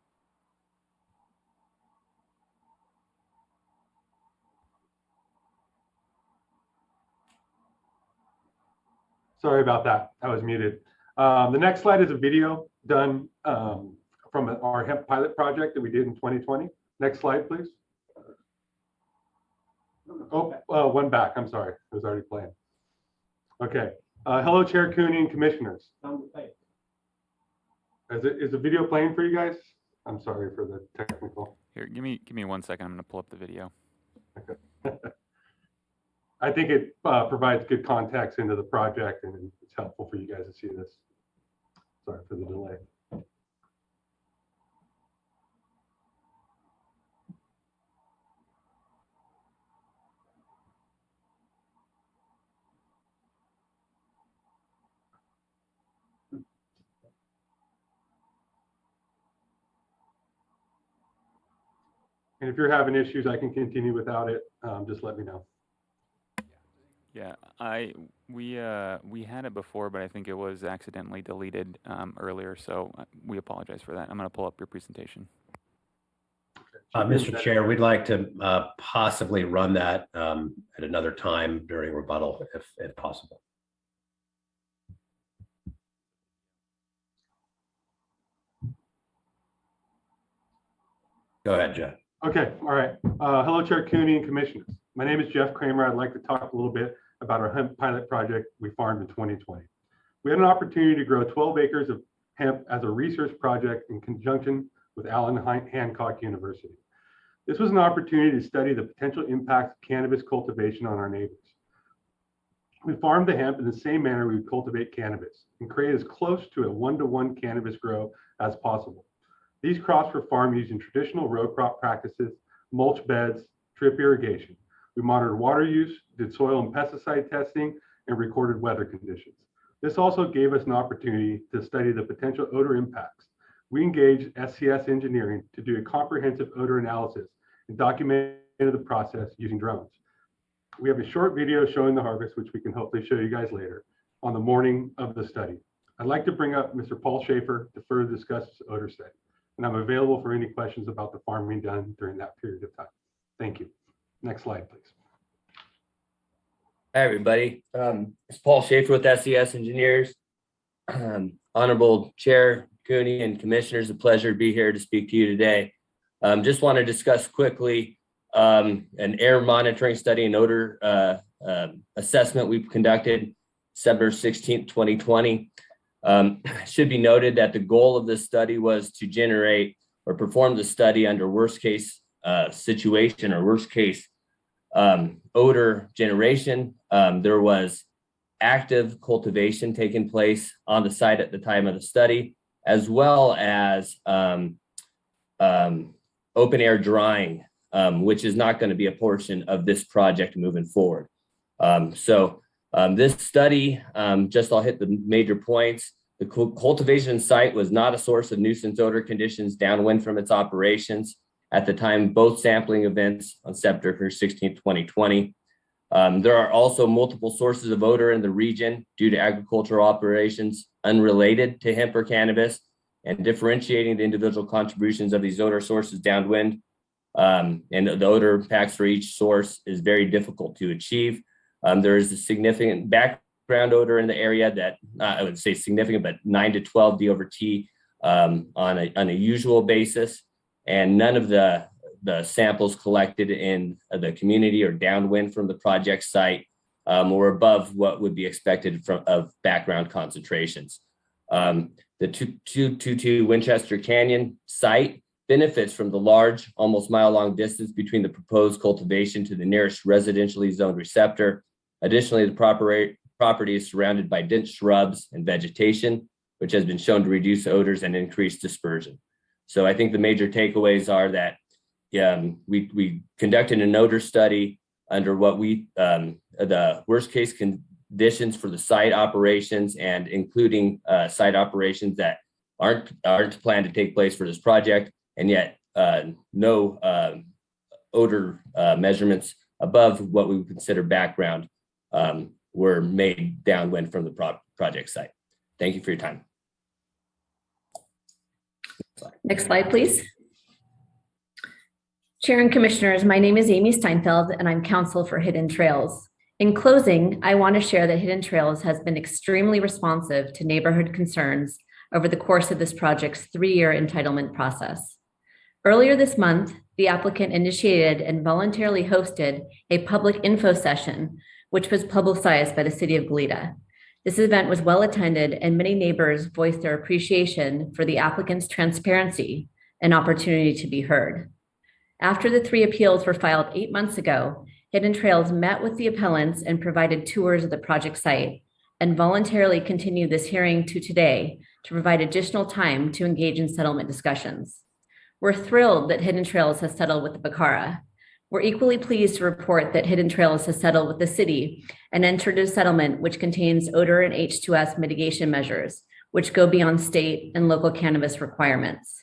Sorry about that. I was muted. The next slide is a video done from our hemp pilot project that we did in 2020. Next slide, please. Oh, one back. I'm sorry. It was already playing. Okay. Hello, Chair Cooney and commissioners. Is the video playing for you guys? I'm sorry for the technical. Here, give me 1 second. I'm going to pull up the video. Okay. I think it provides good context into the project, and it's helpful for you guys to see this. Sorry for the delay. And if you're having issues, I can continue without it. Just let me know. Yeah, we had it before, but I think it was accidentally deleted earlier, so we apologize for that. I'm going to pull up your presentation. Mr. Chair, we'd like to possibly run that at another time during rebuttal, if possible. Go ahead, Jeff. Okay, all right. Hello, Chair Cooney and commissioners. My name is Jeff Kramer. I'd like to talk a little bit about our hemp pilot project we farmed in 2020. We had an opportunity to grow 12 acres of hemp as a research project in conjunction with Allen Hancock University. This was an opportunity to study the potential impacts of cannabis cultivation on our neighbors. We farmed the hemp in the same manner we would cultivate cannabis and create as close to a one-to-one cannabis grow as possible. These crops were farmed using traditional row crop practices, mulch beds, drip irrigation. We monitored water use, did soil and pesticide testing, and recorded weather conditions. This also gave us an opportunity to study the potential odor impacts. We engaged SCS Engineering to do a comprehensive odor analysis and documented the process using drones. We have a short video showing the harvest, which we can hopefully show you guys later, on the morning of the study. I'd like to bring up Mr. Paul Schaefer to further discuss this odor study, and I'm available for any questions about the farming done during that period of time. Thank you. Next slide, please. Hi, everybody. It's Paul Schaefer with SCS Engineers. Honorable Chair Cooney and Commissioners, a pleasure to be here to speak to you today. Just want to discuss quickly an air monitoring study and odor assessment we've conducted December 16th, 2020. Should be noted that the goal of this study was to generate or perform the study under worst case situation or worst case odor generation. There was active cultivation taking place on the site at the time of the study, as well as open air drying, which is not going to be a portion of this project moving forward. This study, just I'll hit the major points. The cultivation site was not a source of nuisance odor conditions downwind from its operations at the time both sampling events on September 16, 2020. There are also multiple sources of odor in the region due to agricultural operations unrelated to hemp or cannabis, and differentiating the individual contributions of these odor sources downwind and the odor impacts for each source is very difficult to achieve. There is a significant background odor in the area that I would say significant, but 9 to 12 D over T on a usual basis, and none of the samples collected in the community or downwind from the project site were above what would be expected of background concentrations. The 222 Winchester Canyon site benefits from the large, almost mile-long distance between the proposed cultivation to the nearest residentially zoned receptor. Additionally, the property is surrounded by dense shrubs and vegetation, which has been shown to reduce odors and increase dispersion. So I think the major takeaways are that we conducted an odor study under what the worst case conditions for the site operations, and including site operations that aren't planned to take place for this project, and yet no odor measurements above what we would consider background were made downwind from the project site. Thank you for your time. Next slide, please. Chair and Commissioners, my name is Amy Steinfeld, and I'm counsel for Hidden Trails. In closing, I want to share that Hidden Trails has been extremely responsive to neighborhood concerns over the course of this project's 3-year entitlement process. Earlier this month, the applicant initiated and voluntarily hosted a public info session, which was publicized by the City of Goleta. This event was well attended, and many neighbors voiced their appreciation for the applicant's transparency and opportunity to be heard. After the 3 appeals were filed 8 months ago, Hidden Trails met with the appellants and provided tours of the project site, and voluntarily continued this hearing to today to provide additional time to engage in settlement discussions. We're thrilled that Hidden Trails has settled with the Bacara. We're equally pleased to report that Hidden Trails has settled with the city and entered a settlement which contains odor and H2S mitigation measures, which go beyond state and local cannabis requirements.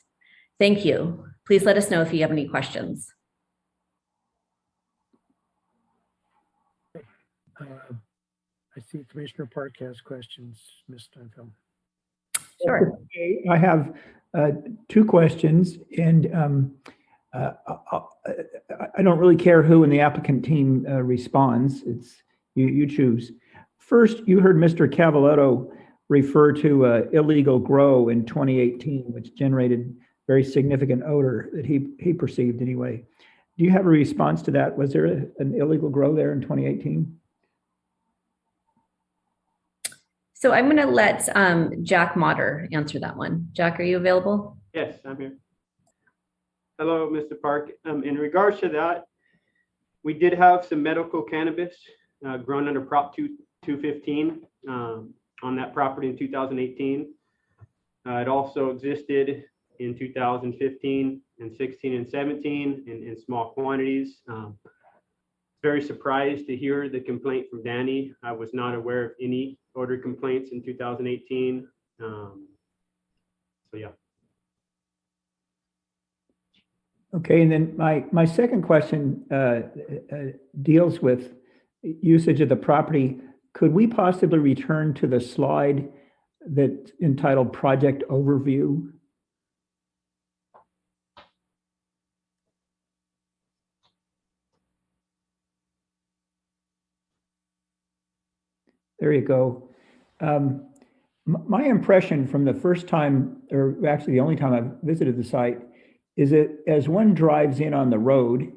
Thank you. Please let us know if you have any questions. I see Commissioner Park has questions, Ms. Steinfeld. Sure. Okay, I have 2 questions, and I don't really care who in the applicant team responds. It's you choose. First, you heard Mr. Cavaletto refer to illegal grow in 2018, which generated very significant odor that he perceived anyway. Do you have a response to that? Was there an illegal grow there in 2018? So I'm going to let Jack Motter answer that one. Jack, are you available? Yes, I'm here. Hello, Mr. Park. In regards to that, we did have some medical cannabis grown under Prop 215 on that property in 2018. It also existed in 2015 and 16 and 17 in small quantities. Very surprised to hear the complaint from Danny. I was not aware of any odor complaints in 2018. So yeah. Okay, and then my second question deals with usage of the property. Could we possibly return to the slide that's entitled Project Overview? There you go. My impression from the first time, or actually the only time I've visited the site, is that as one drives in on the road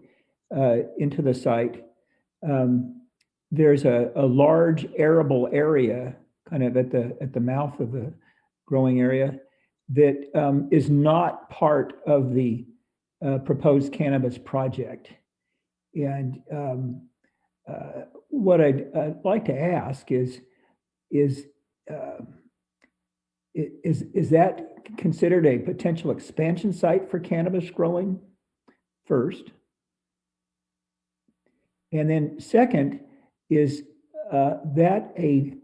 into the site, there's a large arable area kind of at the mouth of the growing area that is not part of the proposed cannabis project. And what I'd like to ask is that considered a potential expansion site for cannabis growing? first? And then second, is that a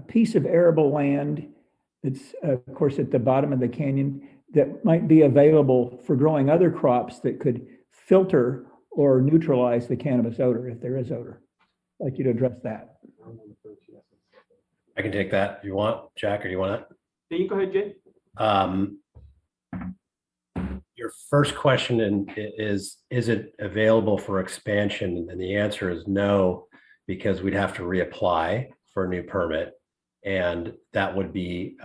piece of arable land that's, of course, at the bottom of the canyon that might be available for growing other crops that could filter or neutralize the cannabis odor, if there is odor? I'd like you to address that. I can take that if you want, Jack, or you want it? Yeah, you go ahead, Jay. Your first question is it available for expansion? And the answer is no, because we'd have to reapply for a new permit. And that would be,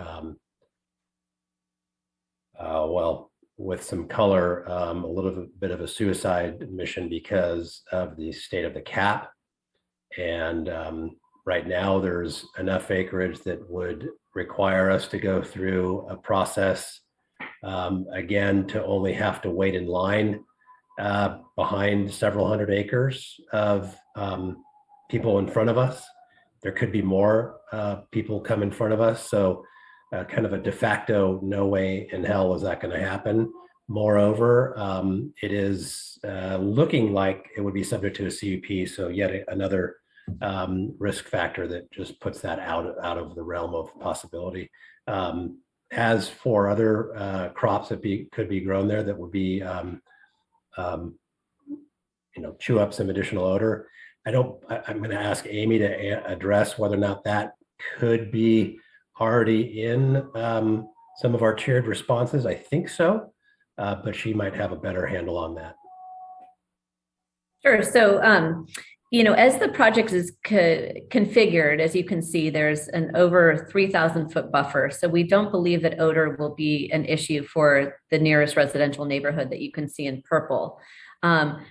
well, with some color, a little bit of a suicide mission because of the state of the cap. And right now there's enough acreage that would require us to go through a process again, to only have to wait in line behind several hundred acres of people in front of us. There could be more people come in front of us. So kind of a de facto, no way in hell is that going to happen. Moreover, it is looking like it would be subject to a CUP. So yet another risk factor that just puts that out of the realm of possibility. As for other crops that could be grown there that would be, chew up some additional odor. I'm going to ask Amy to address whether or not that could be already in some of our tiered responses. I think so, but she might have a better handle on that. Sure. So, as the project is configured, as you can see, there's an over 3,000 foot buffer. So we don't believe that odor will be an issue for the nearest residential neighborhood that you can see in purple.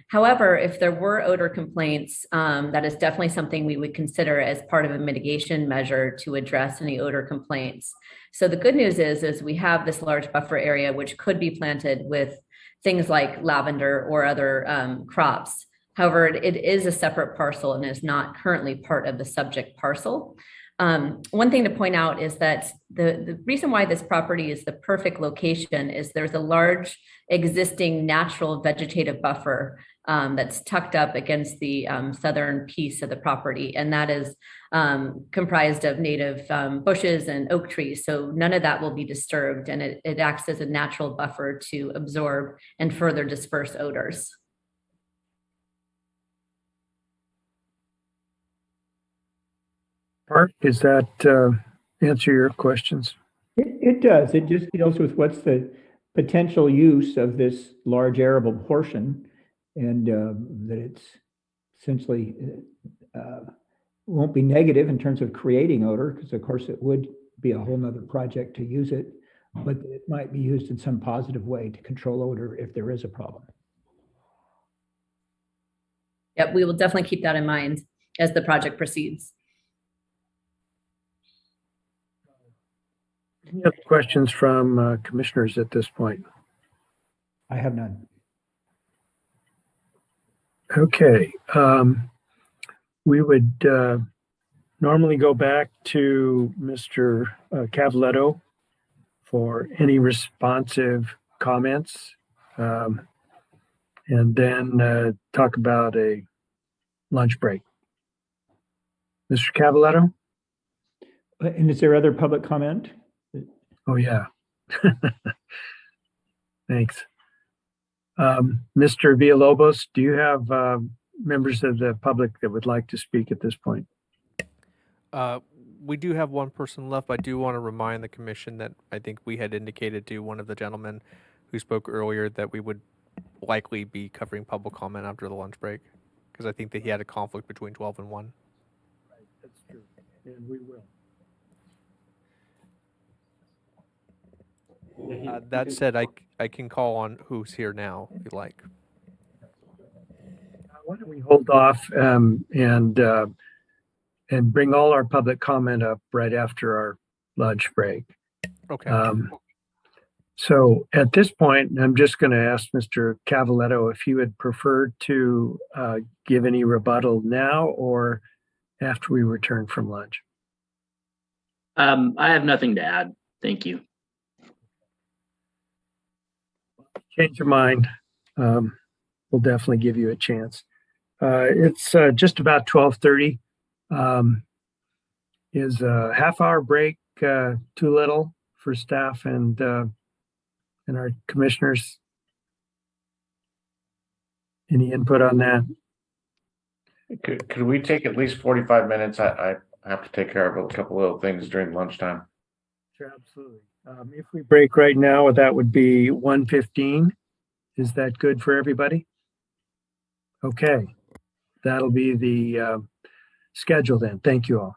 However, if there were odor complaints, that is definitely something we would consider as part of a mitigation measure to address any odor complaints. So the good news is we have this large buffer area, which could be planted with things like lavender or other crops. However, it is a separate parcel and is not currently part of the subject parcel. One thing to point out is that the reason why this property is the perfect location is there's a large existing natural vegetative buffer that's tucked up against the southern piece of the property. And that is comprised of native bushes and oak trees. So none of that will be disturbed, and it acts as a natural buffer to absorb and further disperse odors. Mark, does that answer your questions? It does. It just deals with what's the potential use of this large arable portion, and that it's essentially won't be negative in terms of creating odor, because of course it would be a whole nother project to use it, but it might be used in some positive way to control odor if there is a problem. Yep, we will definitely keep that in mind as the project proceeds. Any other questions from commissioners at this point? I have none. Okay. We would normally go back to Mr. Cavaletto for any responsive comments, and then talk about a lunch break. Mr. Cavaletto? And is there other public comment? Oh, yeah. Thanks. Mr. Villalobos, do you have members of the public that would like to speak at this point? We do have one person left, but I do want to remind the commission that I think we had indicated to one of the gentlemen who spoke earlier that we would likely be covering public comment after the lunch break, because I think that he had a conflict between 12 and 1. Right, that's true, and we will. That said, I can call on who's here now, if you like. Why don't we hold off and bring all our public comment up right after our lunch break. Okay. So at this point, I'm just going to ask Mr. Cavaletto if he would prefer to give any rebuttal now or after we return from lunch. I have nothing to add. Thank you. Change your mind. we'll definitely give you a chance. It's just about 12:30. Is a half-hour break too little for staff and our commissioners? Any input on that? Could we take at least 45 minutes? I have to take care of a couple little things during lunchtime. Sure, absolutely. If we break right now, that would be 1:15. Is that good for everybody? Okay, that'll be the schedule then. Thank you all.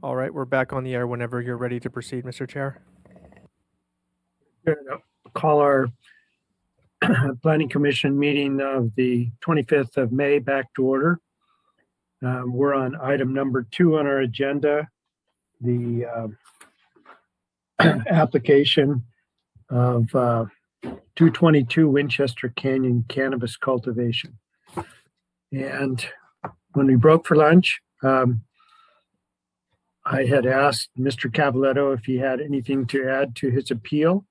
All right, we're back on the air whenever you're ready to proceed, Mr. Chair. Call our Planning Commission meeting of the 25th of May back to order. We're on item number 2 on our agenda, the application of 222 Winchester Canyon Cannabis Cultivation. And when we broke for lunch, I had asked Mr. Cavaletto if he had anything to add to his appeal,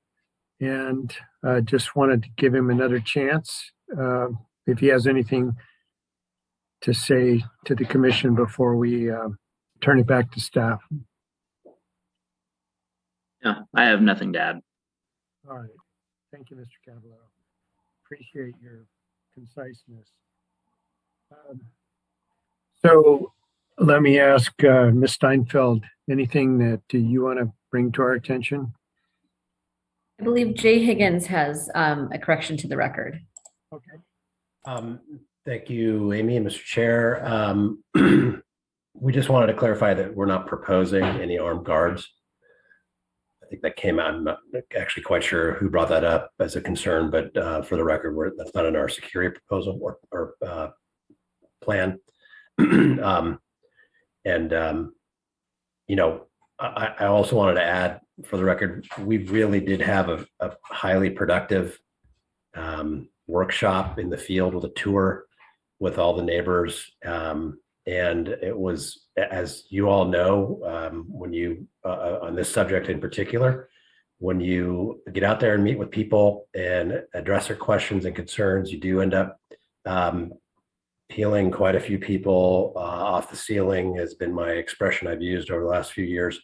and just wanted to give him another chance if he has anything to say to the commission before we turn it back to staff. Yeah, I have nothing to add. All right. Thank you, Mr. Cavaletto. Appreciate your conciseness. So let me ask Ms. Steinfeld, anything that you want to bring to our attention? I believe Jay Higgins has a correction to the record. Okay. Thank you, Amy and Mr. Chair. We just wanted to clarify that we're not proposing any armed guards. I think that came out. I'm not actually quite sure who brought that up as a concern, but for the record, that's not in our security proposal or plan. You know, I also wanted to add, for the record, we really did have a highly productive workshop in the field with a tour with all the neighbors. And it was, as you all know, when you, on this subject in particular, when you get out there and meet with people and address their questions and concerns, you do end up peeling quite a few people off the ceiling, has been my expression I've used over the last few years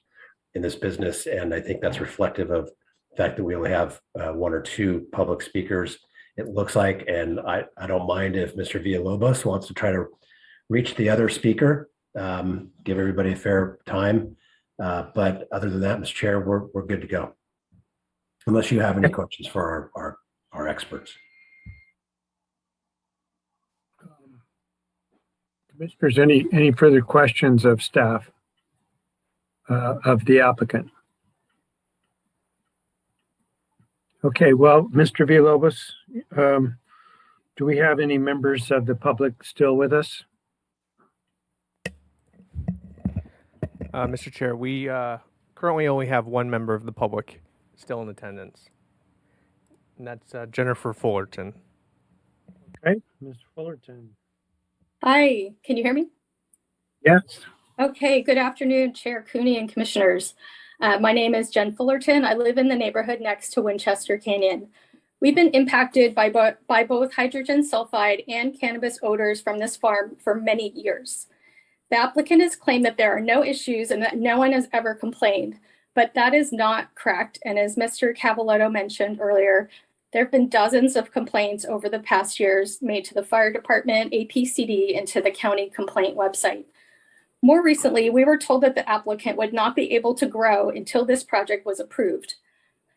in this business. And I think that's reflective of the fact that we only have 1 or 2 public speakers, it looks like. And I don't mind if Mr. Villalobos wants to try to reach the other speaker, give everybody a fair time. But other than that, Mr. Chair, we're good to go. Unless you have any questions for our experts. Commissioners, any further questions of staff, of the applicant? Okay, well, Mr. Villalobos, do we have any members of the public still with us? Mr. Chair, we currently only have 1 member of the public still in attendance, and that's Jennifer Fullerton. Okay, Ms. Fullerton. Hi, can you hear me? Yes. Okay, good afternoon, Chair Cooney and Commissioners. My name is Jen Fullerton. I live in the neighborhood next to Winchester Canyon. We've been impacted by both hydrogen sulfide and cannabis odors from this farm for many years. The applicant has claimed that there are no issues and that no one has ever complained, but that is not correct. And as Mr. Cavaletto mentioned earlier, there have been dozens of complaints over the past years made to the fire department, APCD, and to the county complaint website. More recently, we were told that the applicant would not be able to grow until this project was approved.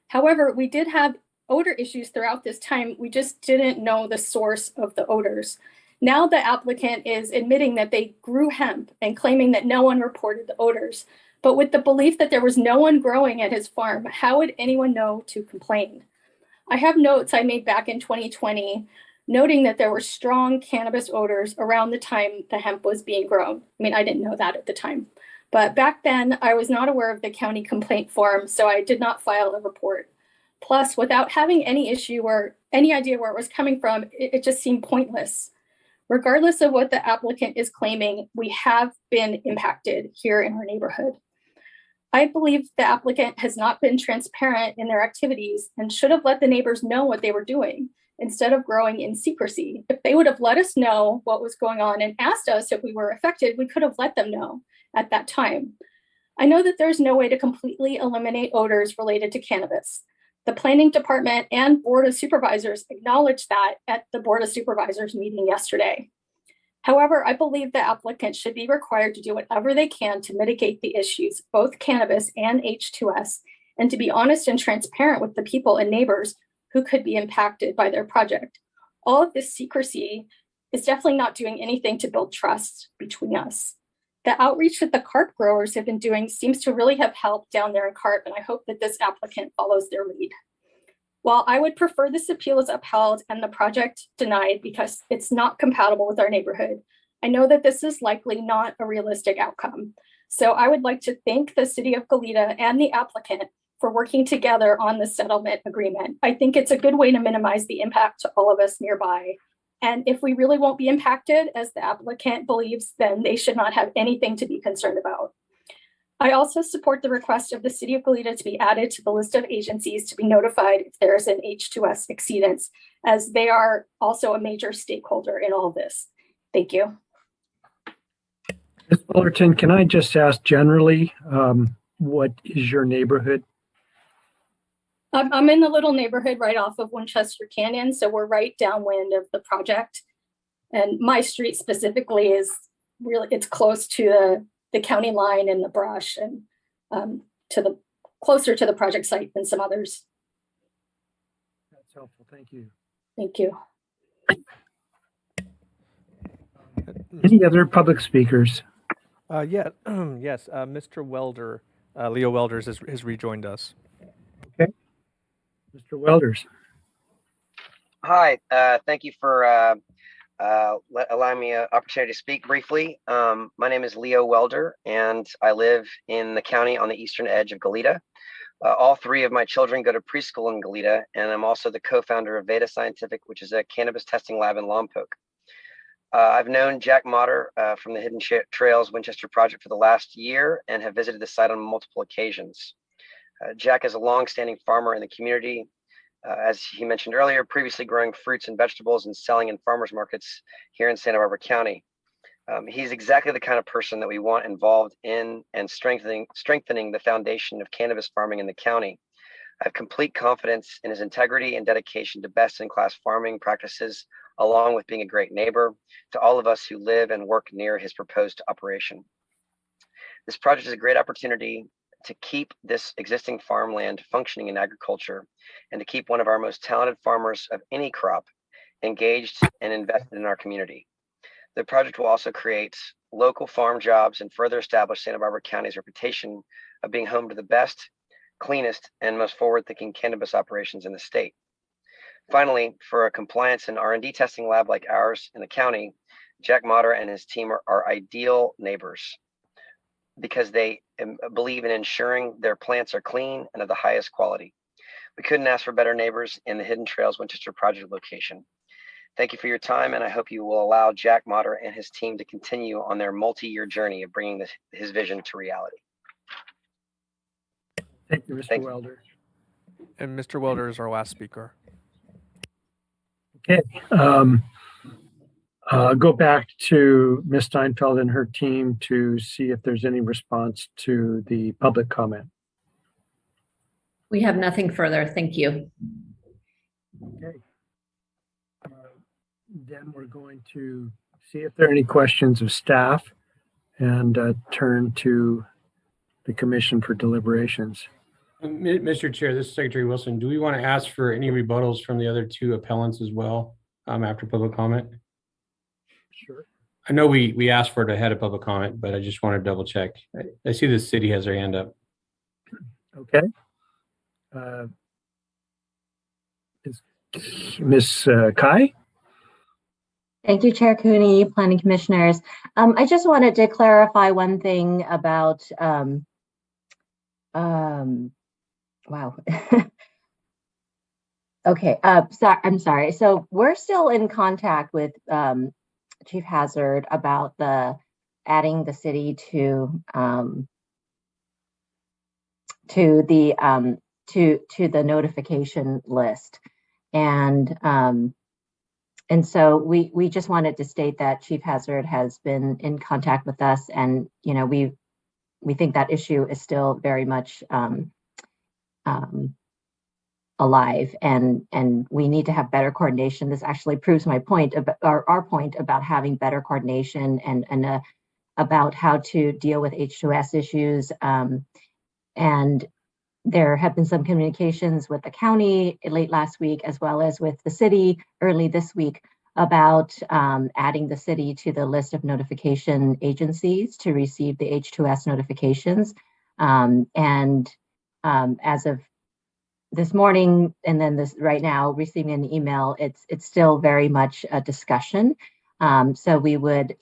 However, we did have odor issues throughout this time. We just didn't know the source of the odors. Now the applicant is admitting that they grew hemp and claiming that no one reported the odors. But with the belief that there was no one growing at his farm, how would anyone know to complain? I have notes I made back in 2020 noting that there were strong cannabis odors around the time the hemp was being grown. I mean, I didn't know that at the time. But back then, I was not aware of the county complaint form, so I did not file a report. Plus, without having any issue or any idea where it was coming from, it just seemed pointless. Regardless of what the applicant is claiming, we have been impacted here in our neighborhood. I believe the applicant has not been transparent in their activities and should have let the neighbors know what they were doing instead of growing in secrecy. If they would have let us know what was going on and asked us if we were affected, we could have let them know at that time. I know that there's no way to completely eliminate odors related to cannabis. The planning department and board of supervisors acknowledged that at the board of supervisors meeting yesterday. However, I believe the applicant should be required to do whatever they can to mitigate the issues, both cannabis and H2S, and to be honest and transparent with the people and neighbors who could be impacted by their project. All of this secrecy is definitely not doing anything to build trust between us. The outreach that the carp growers have been doing seems to really have helped down there in carp, and I hope that this applicant follows their lead. While I would prefer this appeal is upheld and the project denied because it's not compatible with our neighborhood, I know that this is likely not a realistic outcome. So I would like to thank the City of Goleta and the applicant for working together on the settlement agreement. I think it's a good way to minimize the impact to all of us nearby. And if we really won't be impacted, as the applicant believes, then they should not have anything to be concerned about. I also support the request of the City of Goleta to be added to the list of agencies to be notified if there is an H2S exceedance, as they are also a major stakeholder in all of this. Thank you. Ms. Fullerton, can I just ask generally, what is your neighborhood? I'm in the little neighborhood right off of Winchester Canyon, so we're right downwind of the project. And my street specifically is really, it's close to the county line and the brush, and closer to the project site than some others. That's helpful. Thank you. Thank you. Any other public speakers? Yes, Mr. Welder, Leo Welders has rejoined us. Okay. Mr. Welders. Hi, thank you for allowing me an opportunity to speak briefly. My name is Leo Welder, and I live in the county on the eastern edge of Goleta. All three of my children go to preschool in Goleta, and I'm also the co-founder of Veda Scientific, which is a cannabis testing lab in Lompoc. I've known Jack Motter from the Hidden Trails Winchester project for the last year and have visited the site on multiple occasions. Jack is a long-standing farmer in the community, as he mentioned earlier, previously growing fruits and vegetables and selling in farmers markets here in Santa Barbara County. He's exactly the kind of person that we want involved in and strengthening the foundation of cannabis farming in the county. I have complete confidence in his integrity and dedication to best-in-class farming practices, along with being a great neighbor to all of us who live and work near his proposed operation. This project is a great opportunity to keep this existing farmland functioning in agriculture and to keep one of our most talented farmers of any crop engaged and invested in our community. The project will also create local farm jobs and further establish Santa Barbara County's reputation of being home to the best, cleanest, and most forward-thinking cannabis operations in the state. Finally, for a compliance and R&D testing lab like ours in the county, Jack Motter and his team are ideal neighbors because they believe in ensuring their plants are clean and of the highest quality. We couldn't ask for better neighbors in the Hidden Trails Winchester project location. Thank you for your time, and I hope you will allow Jack Motter and his team to continue on their multi-year journey of bringing his vision to reality. Thank you, Mr. Welder. And Mr. Welder is our last speaker. Okay. Go back to Ms. Steinfeld and her team to see if there's any response to the public comment. We have nothing further. Thank you. Okay. Then we're going to see if there are any questions of staff and turn to the commission for deliberations. Mr. Chair, this is Secretary Wilson. Do we want to ask for any rebuttals from the other two appellants as well after public comment? Sure. I know we asked for it ahead of public comment, but I just want to double check. I see the city has their hand up. Okay. Ms. Kai? Thank you, Chair Cooney, Planning Commissioners. I just wanted to clarify one thing about, wow. Okay, I'm sorry. So we're still in contact with Chief Hazard about adding the city to the notification list, and so we just wanted to state that Chief Hazard has been in contact with us, and we think that issue is still very much alive, and we need to have better coordination. This actually proves my point about our point about having better coordination and about how to deal with H2S issues. And there have been some communications with the county late last week, as well as with the city early this week, about adding the city to the list of notification agencies to receive the H2S notifications. As of this morning, and then this right now, receiving an email, it's still very much a discussion. So we would,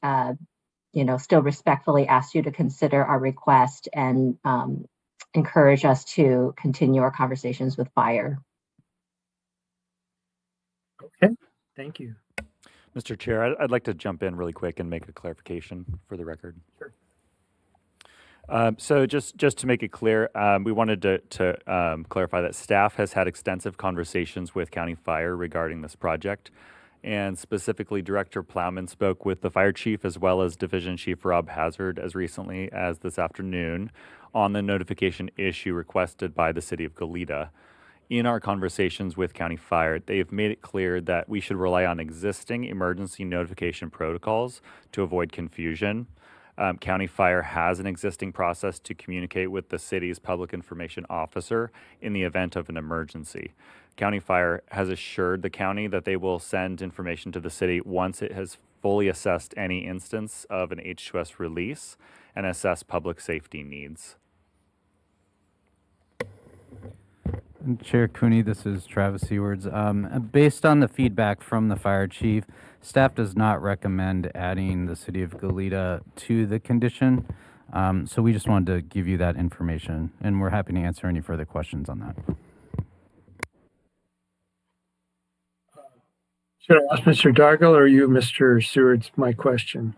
still respectfully ask you to consider our request and encourage us to continue our conversations with fire. Okay, thank you. Mr. Chair, I'd like to jump in really quick and make a clarification for the record. Sure. So just to make it clear, we wanted to clarify that staff has had extensive conversations with County Fire regarding this project. And specifically, Director Plowman spoke with the fire chief as well as Division Chief Rob Hazard as recently as this afternoon on the notification issue requested by the city of Goleta. In our conversations with County Fire, they have made it clear that we should rely on existing emergency notification protocols to avoid confusion. County Fire has an existing process to communicate with the city's public information officer in the event of an emergency. County Fire has assured the county that they will send information to the city once it has fully assessed any instance of an H2S release and assess public safety needs. Chair Cooney, this is Travis Sewards. Based on the feedback from the fire chief, staff does not recommend adding the city of Goleta to the condition. So we just wanted to give you that information, and we're happy to answer any further questions on that. Should I ask Mr. Dargill or you, Mr. Sewards, my question?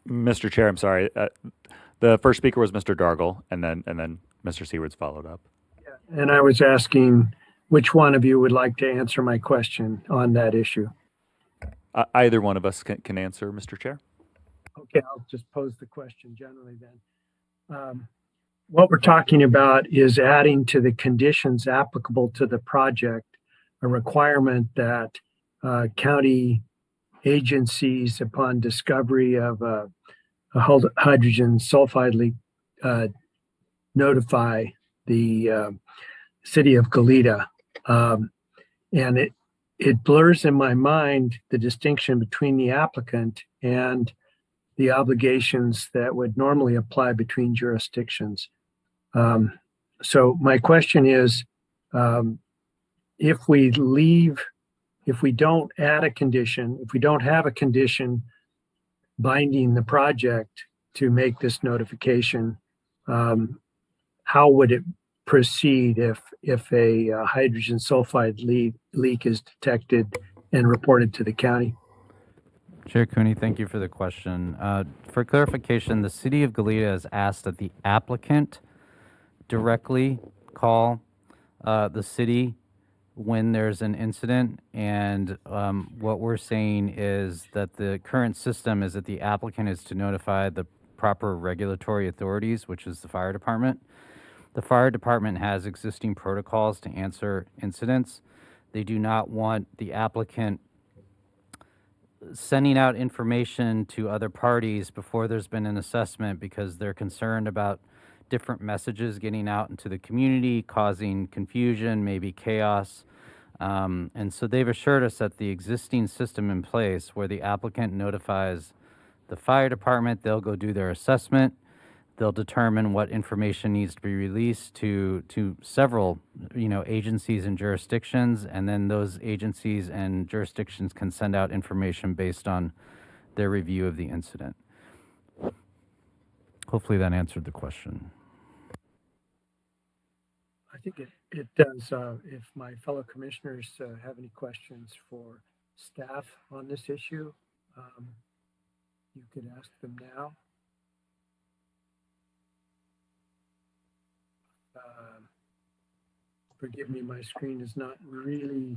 Mr. Chair, I'm sorry. The first speaker was Mr. Dargill, and then Mr. Sewards followed up. Yeah, and I was asking which one of you would like to answer my question on that issue. Either one of us can answer, Mr. Chair. Okay, I'll just pose the question generally then. What we're talking about is adding to the conditions applicable to the project a requirement that county agencies, upon discovery of a hydrogen sulfide leak, notify the city of Goleta. And it blurs in my mind the distinction between the applicant and the obligations that would normally apply between jurisdictions. So my question is, if we don't add a condition, if we don't have a condition binding the project to make this notification, how would it proceed if a hydrogen sulfide leak is detected and reported to the county? Chair Cooney, thank you for the question. For clarification, the city of Goleta has asked that the applicant directly call the city when there's an incident, and what we're saying is that the current system is that the applicant is to notify the proper regulatory authorities, which is the fire department. The fire department has existing protocols to answer incidents. They do not want the applicant sending out information to other parties before there's been an assessment because they're concerned about different messages getting out into the community, causing confusion, maybe chaos. And so they've assured us that the existing system in place where the applicant notifies the fire department, they'll go do their assessment, they'll determine what information needs to be released to several agencies and jurisdictions, and then those agencies and jurisdictions can send out information based on their review of the incident. Hopefully that answered the question. I think it does. If my fellow commissioners have any questions for staff on this issue, you could ask them now. Forgive me, my screen is not really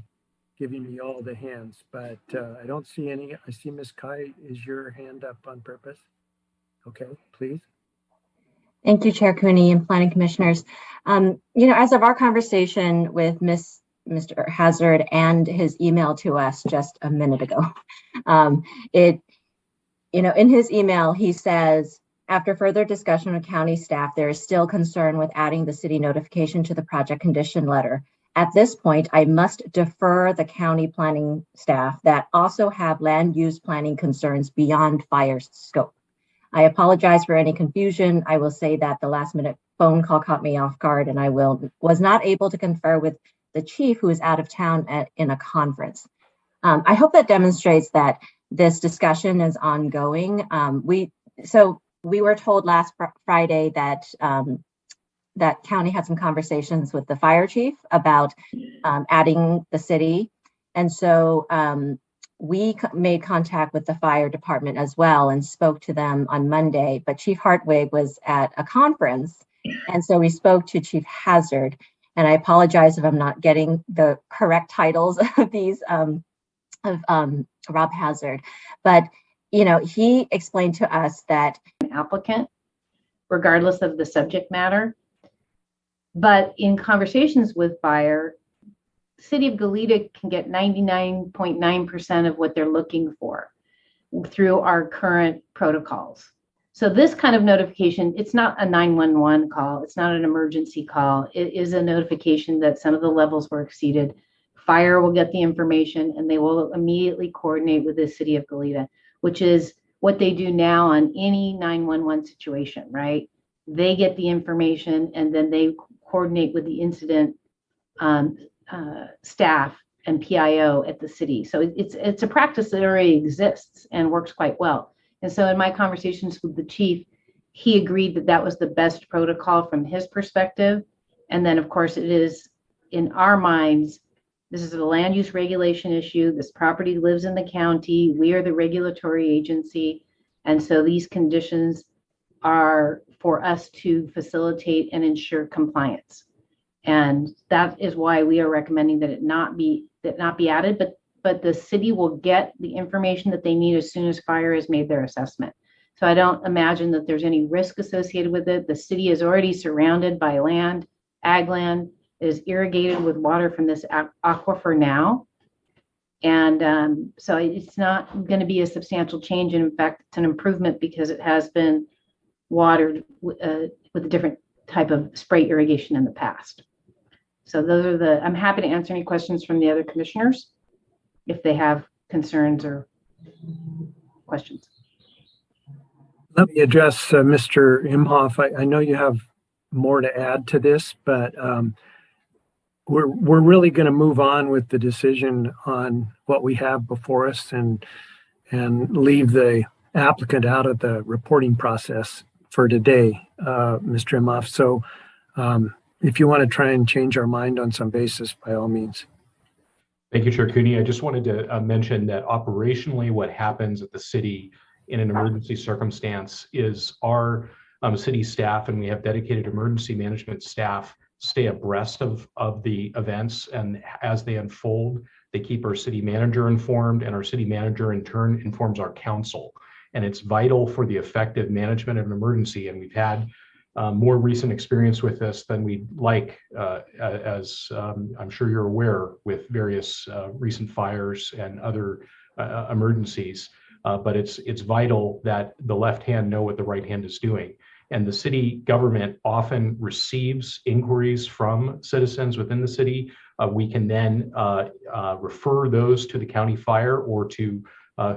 giving me all the hands, but I don't see any. I see Ms. Kai, is your hand up on purpose? Okay, please. Thank you, Chair Cooney and Planning Commissioners. As of our conversation with Mr. Hazard and his email to us just a minute ago, in his email, he says, after further discussion with county staff, there is still concern with adding the city notification to the project condition letter, At this point, I must defer the county planning staff that also have land use planning concerns beyond fire's scope. I apologize for any confusion. I will say that the last minute phone call caught me off guard, and I was not able to confer with the chief, who is out of town in a conference. I hope that demonstrates that this discussion is ongoing. We were told last Friday that that county had some conversations with the fire chief about adding the city. And so we made contact with the fire department as well and spoke to them on Monday, but Chief Hartwig was at a conference. And so we spoke to Chief Hazard, and I apologize if I'm not getting the correct titles of these, Rob Hazard, but he explained to us that applicant, regardless of the subject matter. But in conversations with fire, City of Goleta can get 99.9% of what they're looking for through our current protocols. So this kind of notification, it's not a 911 call, it's not an emergency call. It is a notification that some of the levels were exceeded. Fire will get the information and they will immediately coordinate with the City of Goleta, which is what they do now on any 911 situation, right? They get the information and then they coordinate with the incident staff and PIO at the city. So it's a practice that already exists and works quite well. And so in my conversations with the chief, he agreed that that was the best protocol from his perspective. And then of course it is in our minds, this is a land use regulation issue. This property lives in the county. We are the regulatory agency. And so these conditions are for us to facilitate and ensure compliance. And that is why we are recommending that it not be added, but the city will get the information that they need as soon as fire has made their assessment. So I don't imagine that there's any risk associated with it. The city is already surrounded by land, ag land. It is irrigated with water from this aquifer now. And so it's not going to be a substantial change. And in fact, it's an improvement because it has been watered with a different type of spray irrigation in the past. So those are I'm happy to answer any questions from the other commissioners if they have concerns or questions. Let me address Mr. Imhoff. I know you have more to add to this, but we're really going to move on with the decision on what we have before us and leave the applicant out of the reporting process for today, Mr. Imhoff. So if you want to try and change our mind on some basis, by all means. Thank you, Chair Cooney. I just wanted to mention that operationally what happens at the city in an emergency circumstance is our city staff, and we have dedicated emergency management staff, stay abreast of the events, and as they unfold, they keep our city manager informed, and our city manager in turn informs our council. And it's vital for the effective management of an emergency. And we've had more recent experience with this than we'd like, as I'm sure you're aware, with various recent fires and other emergencies. But it's vital that the left hand know what the right hand is doing. And the city government often receives inquiries from citizens within the city. We can then refer those to the county fire or to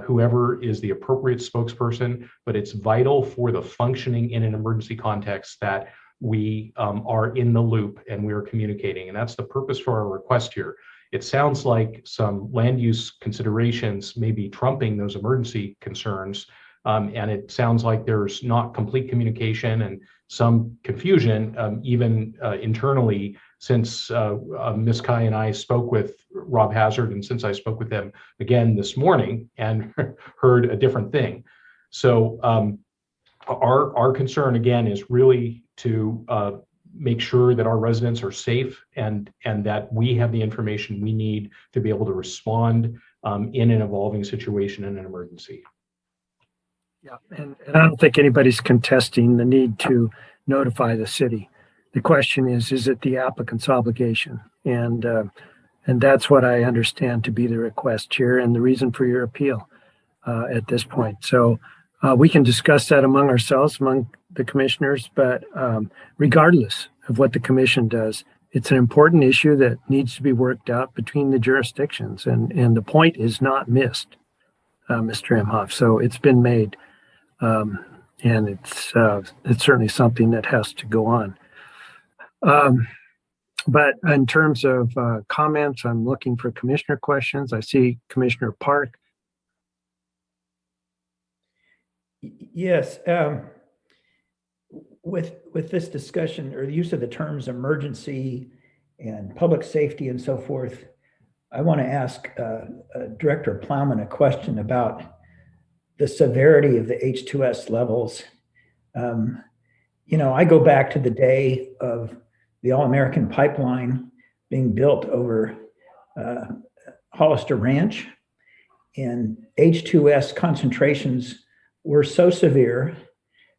whoever is the appropriate spokesperson, but it's vital for the functioning in an emergency context that we are in the loop and we are communicating. And that's the purpose for our request here. It sounds like some land use considerations may be trumping those emergency concerns. And it sounds like there's not complete communication and some confusion, even internally, since Ms. Kai and I spoke with Rob Hazard, and since I spoke with him again this morning and heard a different thing. So our concern again is really to make sure that our residents are safe and that we have the information we need to be able to respond in an evolving situation in an emergency. Yeah, and I don't think anybody's contesting the need to notify the city. The question is it the applicant's obligation? And that's what I understand to be the request here and the reason for your appeal at this point. So we can discuss that among ourselves, among the commissioners, but regardless of what the commission does, it's an important issue that needs to be worked out between the jurisdictions, and the point is not missed, Mr. Imhoff. So it's been made, and it's certainly something that has to go on. But in terms of comments, I'm looking for commissioner questions. I see Commissioner Park. Yes. With this discussion or the use of the terms emergency and public safety and so forth, I want to ask Director Plowman a question about the severity of the H2S levels. I go back to the day of the All-American Pipeline being built over Hollister Ranch, and H2S concentrations were so severe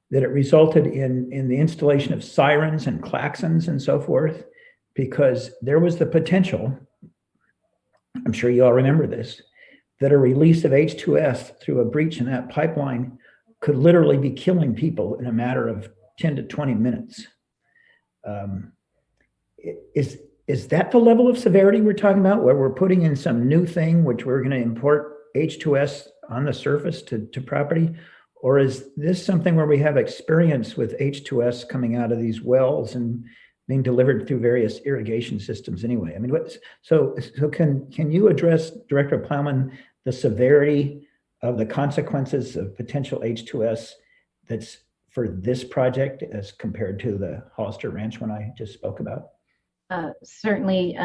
that it resulted in the installation of sirens and klaxons and so forth, because there was the potential, I'm sure you all remember this, that a release of H2S through a breach in that pipeline could literally be killing people in a matter of 10 to 20 minutes. Is that the level of severity we're talking about, where we're putting in some new thing which we're going to import H2S on the surface to property? Or is this something where we have experience with H2S coming out of these wells and being delivered through various irrigation systems anyway? I mean, so can you address, Director Plowman, the severity of the consequences of potential H2S that's for this project as compared to the Hollister Ranch one I just spoke about? Certainly,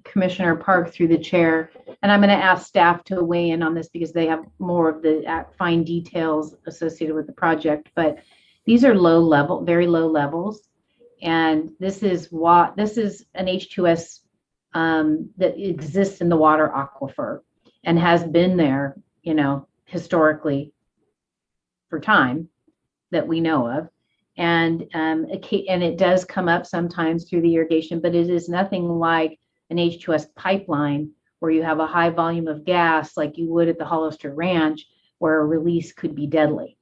Commissioner Park through the chair, and I'm going to ask staff to weigh in on this because they have more of the fine details associated with the project. But these are low level, very low levels, and this is an H2S that exists in the water aquifer and has been there, historically for time that we know of. And it does come up sometimes through the irrigation, but it is nothing like an H2S pipeline where you have a high volume of gas like you would at the Hollister Ranch, where a release could be deadly.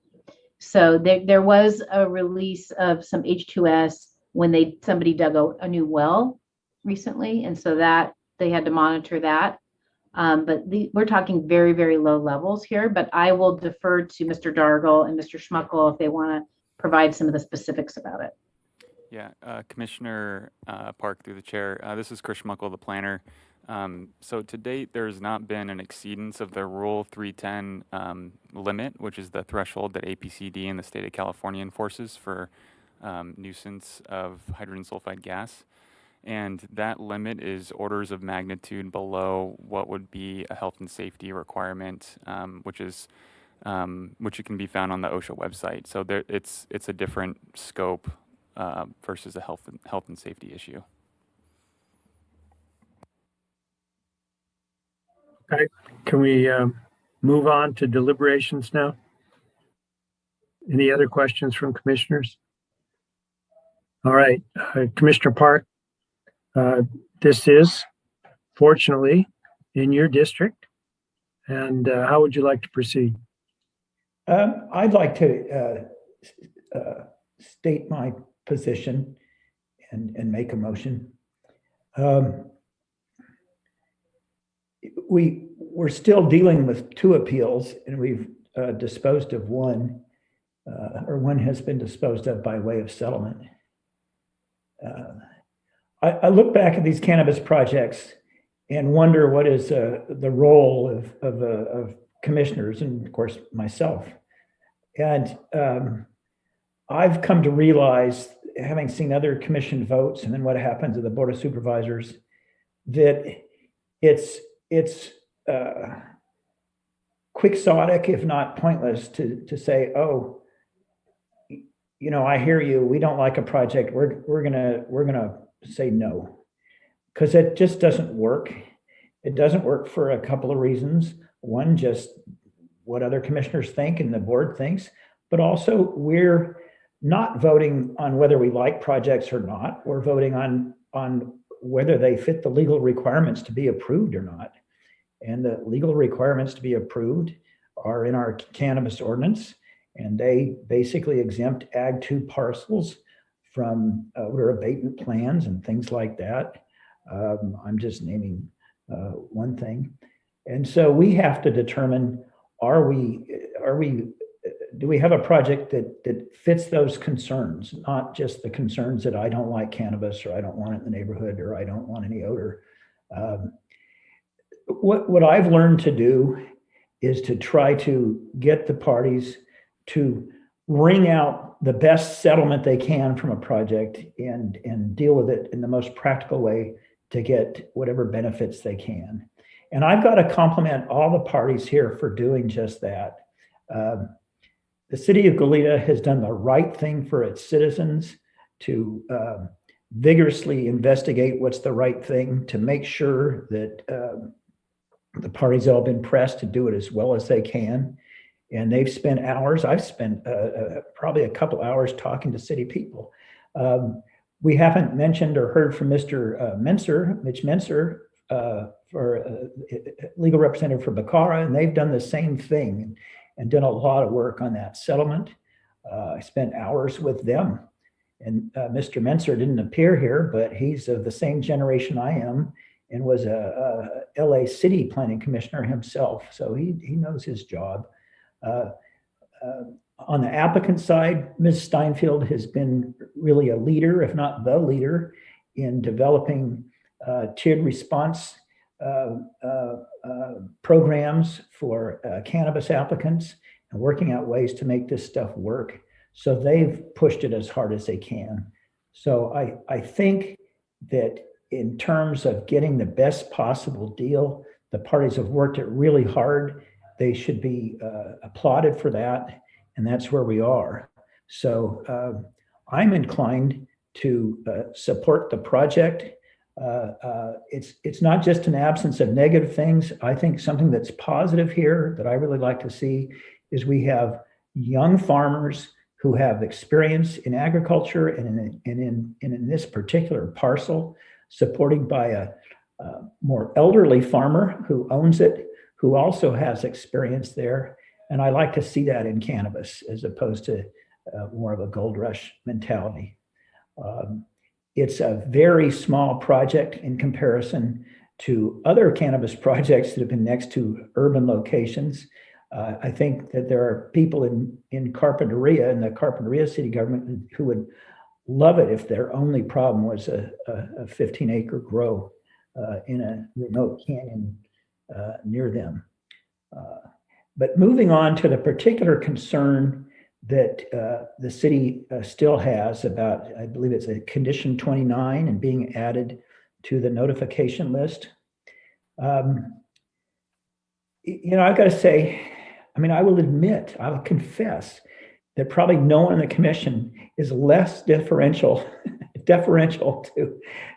So there was a release of some H2S when somebody dug a new well recently, and so that they had to monitor that. But we're talking very, very low levels here. But I will defer to Mr. Dargle and Mr. Schmuckel if they want to provide some of the specifics about it. Yeah, Commissioner Park through the chair. This is Chris Schmuckel, the planner. So to date, there's not been an exceedance of the Rule 310 limit, which is the threshold that APCD in the state of California enforces for nuisance of hydrogen sulfide gas. And that limit is orders of magnitude below what would be a health and safety requirement, which it can be found on the OSHA website. So it's a different scope versus a health and safety issue. Okay, can we move on to deliberations now? Any other questions from commissioners? All right, Commissioner Park, this is fortunately in your district, and how would you like to proceed? I'd like to state my position and make a motion. We're still dealing with 2 appeals, and we've disposed of one, or one has been disposed of by way of settlement. I look back at these cannabis projects and wonder what is the role of commissioners, and of course myself. And I've come to realize, having seen other commission votes and then what happens at the Board of Supervisors, that it's quixotic, if not pointless, to say, oh, I hear you, we don't like a project, we're gonna say no, because it just doesn't work. It doesn't work for a couple of reasons. One, just what other commissioners think and the board thinks, but also we're not voting on whether we like projects or not. We're voting on whether they fit the legal requirements to be approved or not. And the legal requirements to be approved are in our cannabis ordinance, and they basically exempt Ag 2 parcels from odor abatement plans and things like that. I'm just naming one thing. And so we have to determine, do we have a project that fits those concerns, not just the concerns that I don't like cannabis, or I don't want it in the neighborhood, or I don't want any odor. What I've learned to do is to try to get the parties to wring out the best settlement they can from a project and deal with it in the most practical way to get whatever benefits they can. And I've got to compliment all the parties here for doing just that. The city of Goleta has done the right thing for its citizens to vigorously investigate what's the right thing, to make sure that the parties have all been pressed to do it as well as they can. And they've spent hours. I've spent probably a couple hours talking to city people. We haven't mentioned or heard from Mr. Mitch Menser, for legal representative for Bacara, and they've done the same thing and done a lot of work on that settlement. I spent hours with them, and Mr. Menser didn't appear here, but he's of the same generation I am and was a LA City Planning Commissioner himself, so he knows his job. On the applicant side, Ms. Steinfeld has been really a leader, if not the leader, in developing tiered response programs for cannabis applicants and working out ways to make this stuff work. So they've pushed it as hard as they can. So I think that in terms of getting the best possible deal, the parties have worked it really hard. They should be applauded for that, and that's where we are. So I'm inclined to support the project. It's not just an absence of negative things. I think something that's positive here that I really like to see is we have young farmers who have experience in agriculture and in this particular parcel, supported by a more elderly farmer who owns it, who also has experience there. And I like to see that in cannabis as opposed to more of a gold rush mentality. It's a very small project in comparison to other cannabis projects that have been next to urban locations. I think that there are people in Carpinteria, in the Carpinteria city government, who would love it if their only problem was a 15-acre grow in a remote canyon near them. But moving on to the particular concern that the city still has about, I believe it's a condition 29 and being added to the notification list. I've got to say, I will admit, I will confess that probably no one in the commission is less deferential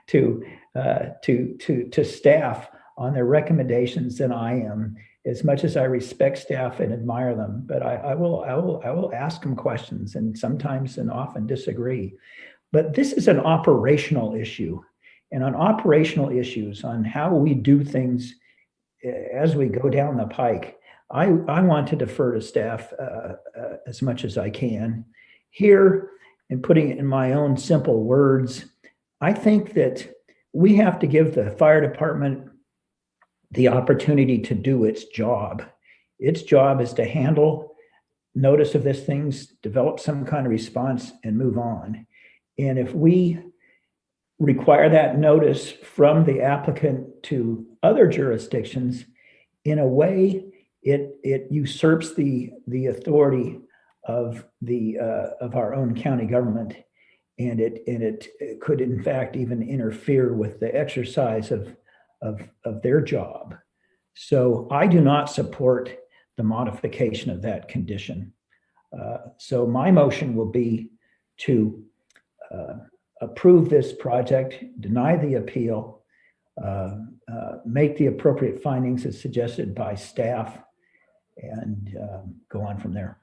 to staff on their recommendations than I am, as much as I respect staff and admire them. But I will ask them questions, and sometimes and often disagree. But this is an operational issue, and on operational issues, on how we do things as we go down the pike, I want to defer to staff as much as I can. Here, and putting it in my own simple words, I think that we have to give the fire department the opportunity to do its job. Its job is to handle notice of these things, develop some kind of response, and move on. And if we require that notice from the applicant to other jurisdictions, in a way, it usurps the authority of our own county government, and it could in fact even interfere with the exercise of their job. So I do not support the modification of that condition. So my motion will be to approve this project, deny the appeal, make the appropriate findings as suggested by staff, and go on from there.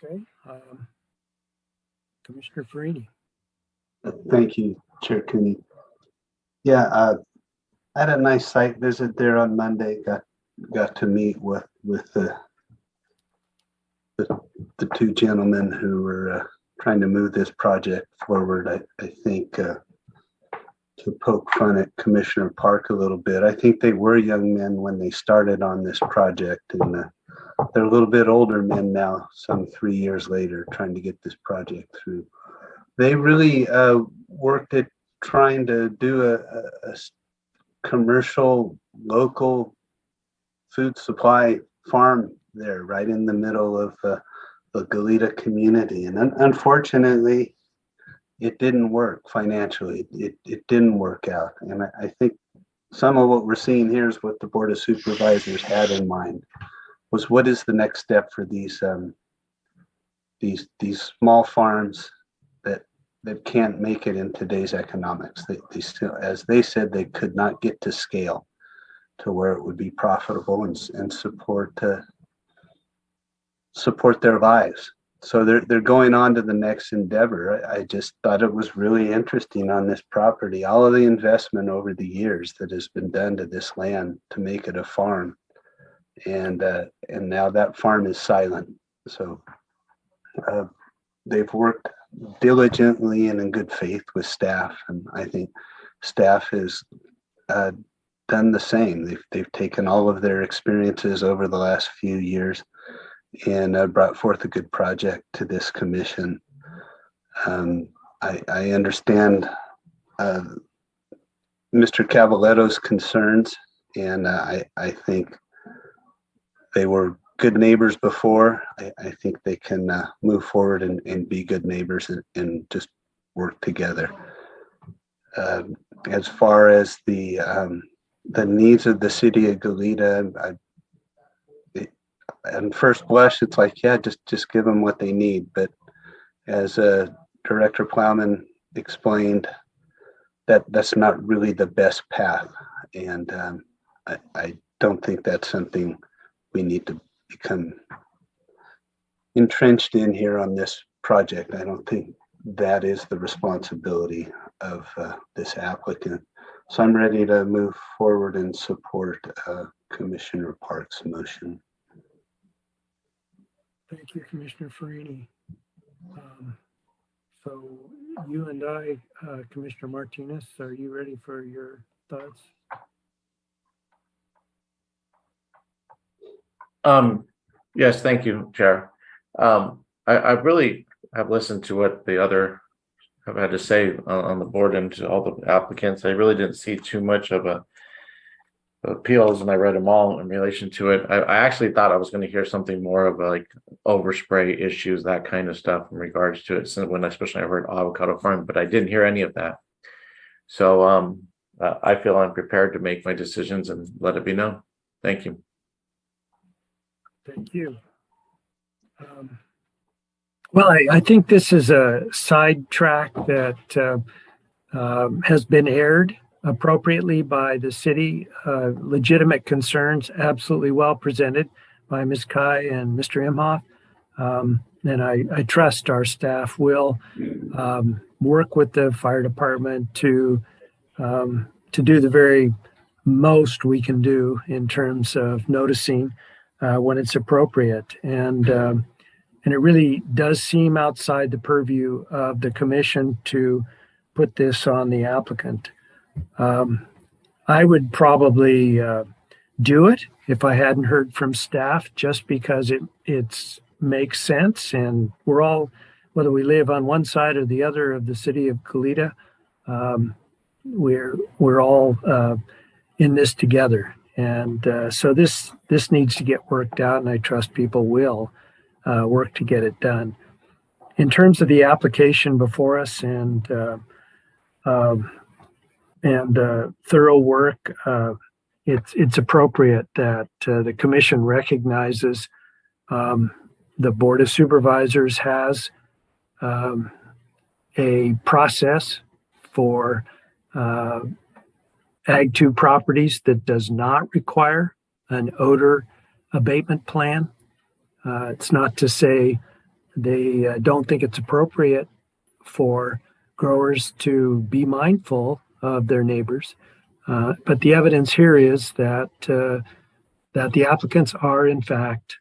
Okay. Commissioner Farini. Thank you, Chair Cooney. Yeah, I had a nice site visit there on Monday. Got to meet with the the two gentlemen who were trying to move this project forward. I think to poke fun at Commissioner Park a little bit, I think they were young men when they started on this project, and they're a little bit older men now, some 3 years later, trying to get this project through. They really worked at trying to do a commercial, local food supply farm there, right in the middle of the Goleta community. And unfortunately, it didn't work financially. It didn't work out. And I think some of what we're seeing here is what the Board of Supervisors had in mind, was what is the next step for these small farms that can't make it in today's economics. They still, as they said, they could not get to scale to where it would be profitable and support their lives. So they're going on to the next endeavor. I just thought it was really interesting on this property, all of the investment over the years that has been done to this land to make it a farm, and now that farm is silent. So they've worked diligently and in good faith with staff, and I think staff has done the same. They've taken all of their experiences over the last few years and brought forth a good project to this commission. I understand Mr. Cavaletto's concerns, and I think they were good neighbors before. I think they can move forward and be good neighbors and just work together. As far as the needs of the city of Goleta, at first blush, it's like, yeah, just give them what they need. But as Director Plowman explained, that's not really the best path. And I don't think that's something we need to become entrenched in here on this project. I don't think that is the responsibility of this applicant. So I'm ready to move forward and support Commissioner Park's motion. Thank you, Commissioner Farini. So you and I, Commissioner Martinez, are you ready for your thoughts? Yes, thank you, Chair. I really have listened to what the other have had to say on the board and to all the applicants. I really didn't see too much of appeals, and I read them all in relation to it. I actually thought I was going to hear something more of like overspray issues, that kind of stuff in regards to it, when especially I heard avocado farm, but I didn't hear any of that. So I feel I'm prepared to make my decisions and let it be known. Thank you. Thank you. Well, I think this is a sidetrack that has been aired appropriately by the city. Legitimate concerns, absolutely well presented by Ms. Kai and Mr. Imhoff. And I trust our staff will work with the fire department to do the very most we can do in terms of noticing when it's appropriate. And it really does seem outside the purview of the commission to put this on the applicant. I would probably do it if I hadn't heard from staff, just because it makes sense. And we're all, whether we live on one side or the other of the city of Goleta, we're all in this together. And so this needs to get worked out, and I trust people will work to get it done. In terms of the application before us and thorough work, it's appropriate that the commission recognizes the Board of Supervisors has a process for Ag 2 properties that does not require an odor abatement plan. It's not to say they don't think it's appropriate for growers to be mindful of their neighbors. But the evidence here is that the applicants are in fact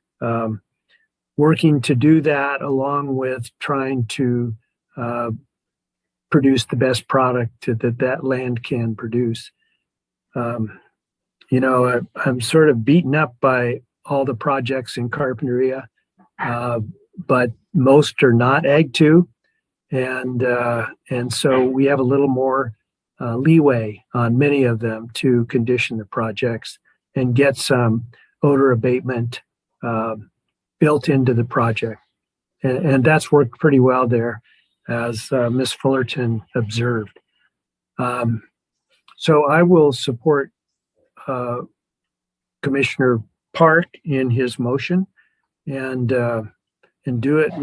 working to do that along with trying to produce the best product that land can produce. You know, I'm sort of beaten up by all the projects in Carpinteria, but most are not Ag 2. And so we have a little more leeway on many of them to condition the projects and get some odor abatement built into the project. And that's worked pretty well there, as Ms. Fullerton observed. So I will support Commissioner Park in his motion and do it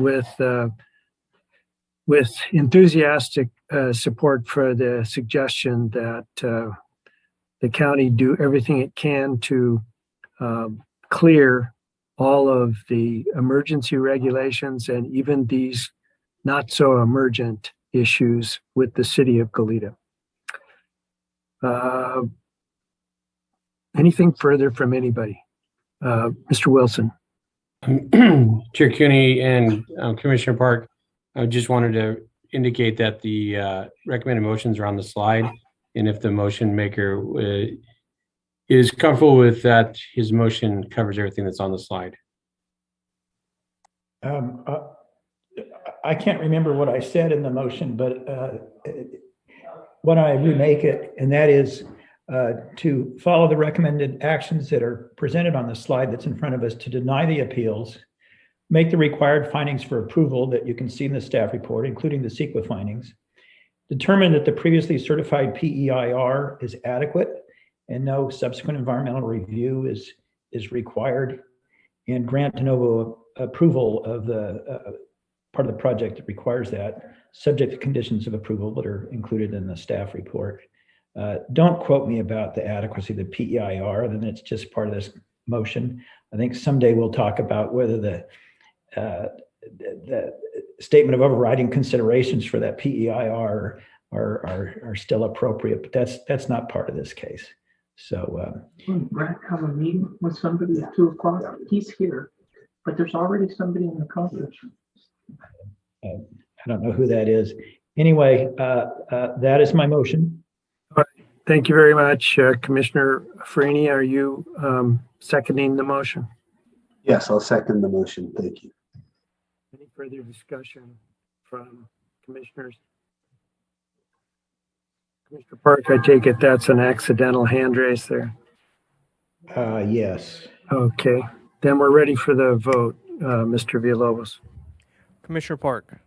with enthusiastic support for the suggestion that the county do everything it can to clear all of the emergency regulations and even these not so emergent issues with the city of Goleta. Anything further from anybody? Mr. Wilson. Chair Cooney and Commissioner Park, I just wanted to indicate that the recommended motions are on the slide. And if the motion maker is comfortable with that, his motion covers everything that's on the slide. I can't remember what I said in the motion, but when I remake it, and that is to follow the recommended actions that are presented on the slide that's in front of us to deny the appeals, make the required findings for approval that you can see in the staff report, including the CEQA findings, determine that the previously certified PEIR is adequate and no subsequent environmental review is required, and grant de novo approval of the part of the project that requires that, subject to conditions of approval that are included in the staff report. Don't quote me about the adequacy of the PEIR, then it's just part of this motion. I think someday we'll talk about whether the statement of overriding considerations for that PEIR are still appropriate, but that's not part of this case. So Brett have a meeting with somebody at 2 o'clock. He's here, but there's already somebody in the conference room. I don't know who that is. Anyway, that is my motion. All right. Thank you very much. Commissioner Farini, are you seconding the motion? Yes, I'll second the motion. Thank you. Any further discussion from commissioners? Commissioner Park, I take it that's an accidental hand raise there. Yes. Okay, then we're ready for the vote. Mr. Villalobos. Commissioner Park.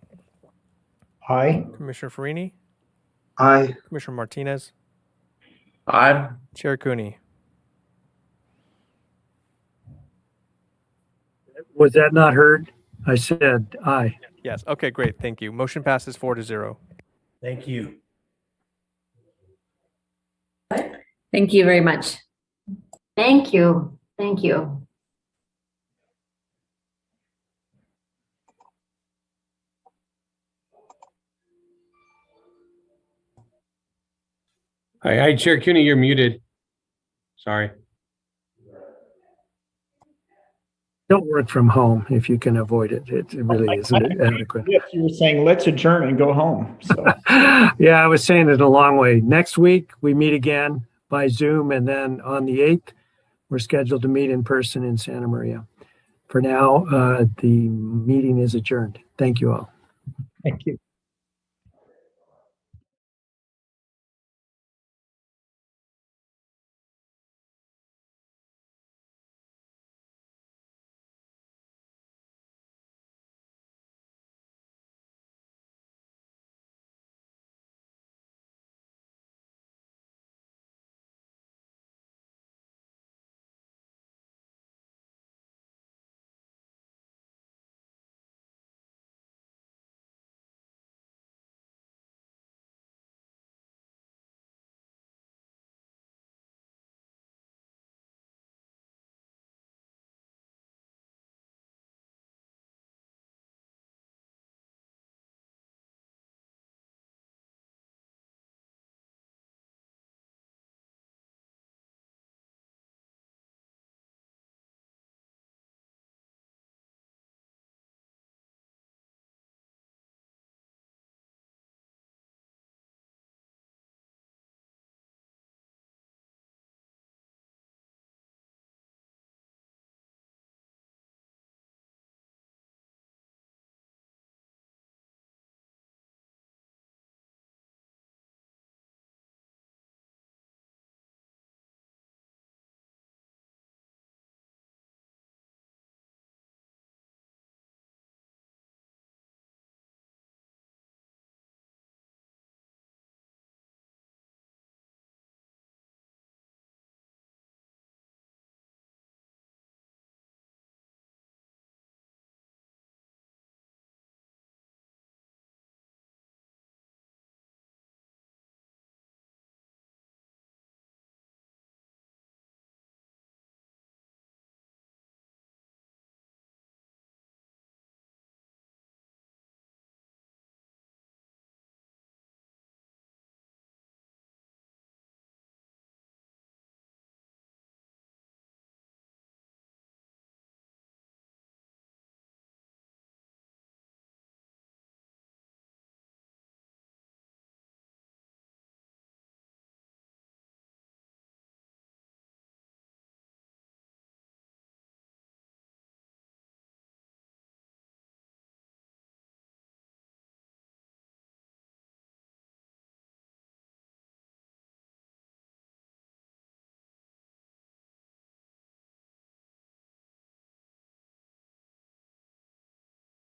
Aye. Commissioner Farini. Aye. Commissioner Martinez. Aye. Chair Cooney. Was that not heard? I said aye. Yes. Okay, great. Thank you. Motion passes 4-0. Thank you. Thank you very much. Thank you. Thank you. Hi, Chair Cooney, you're muted. Sorry. Don't work from home if you can avoid it. It really isn't adequate. Yes, you were saying let's adjourn and go home. So yeah, I was saying it a long way. Next week, we meet again by Zoom, and then on the 8th, we're scheduled to meet in person in Santa Maria. For now, the meeting is adjourned. Thank you all. thank you.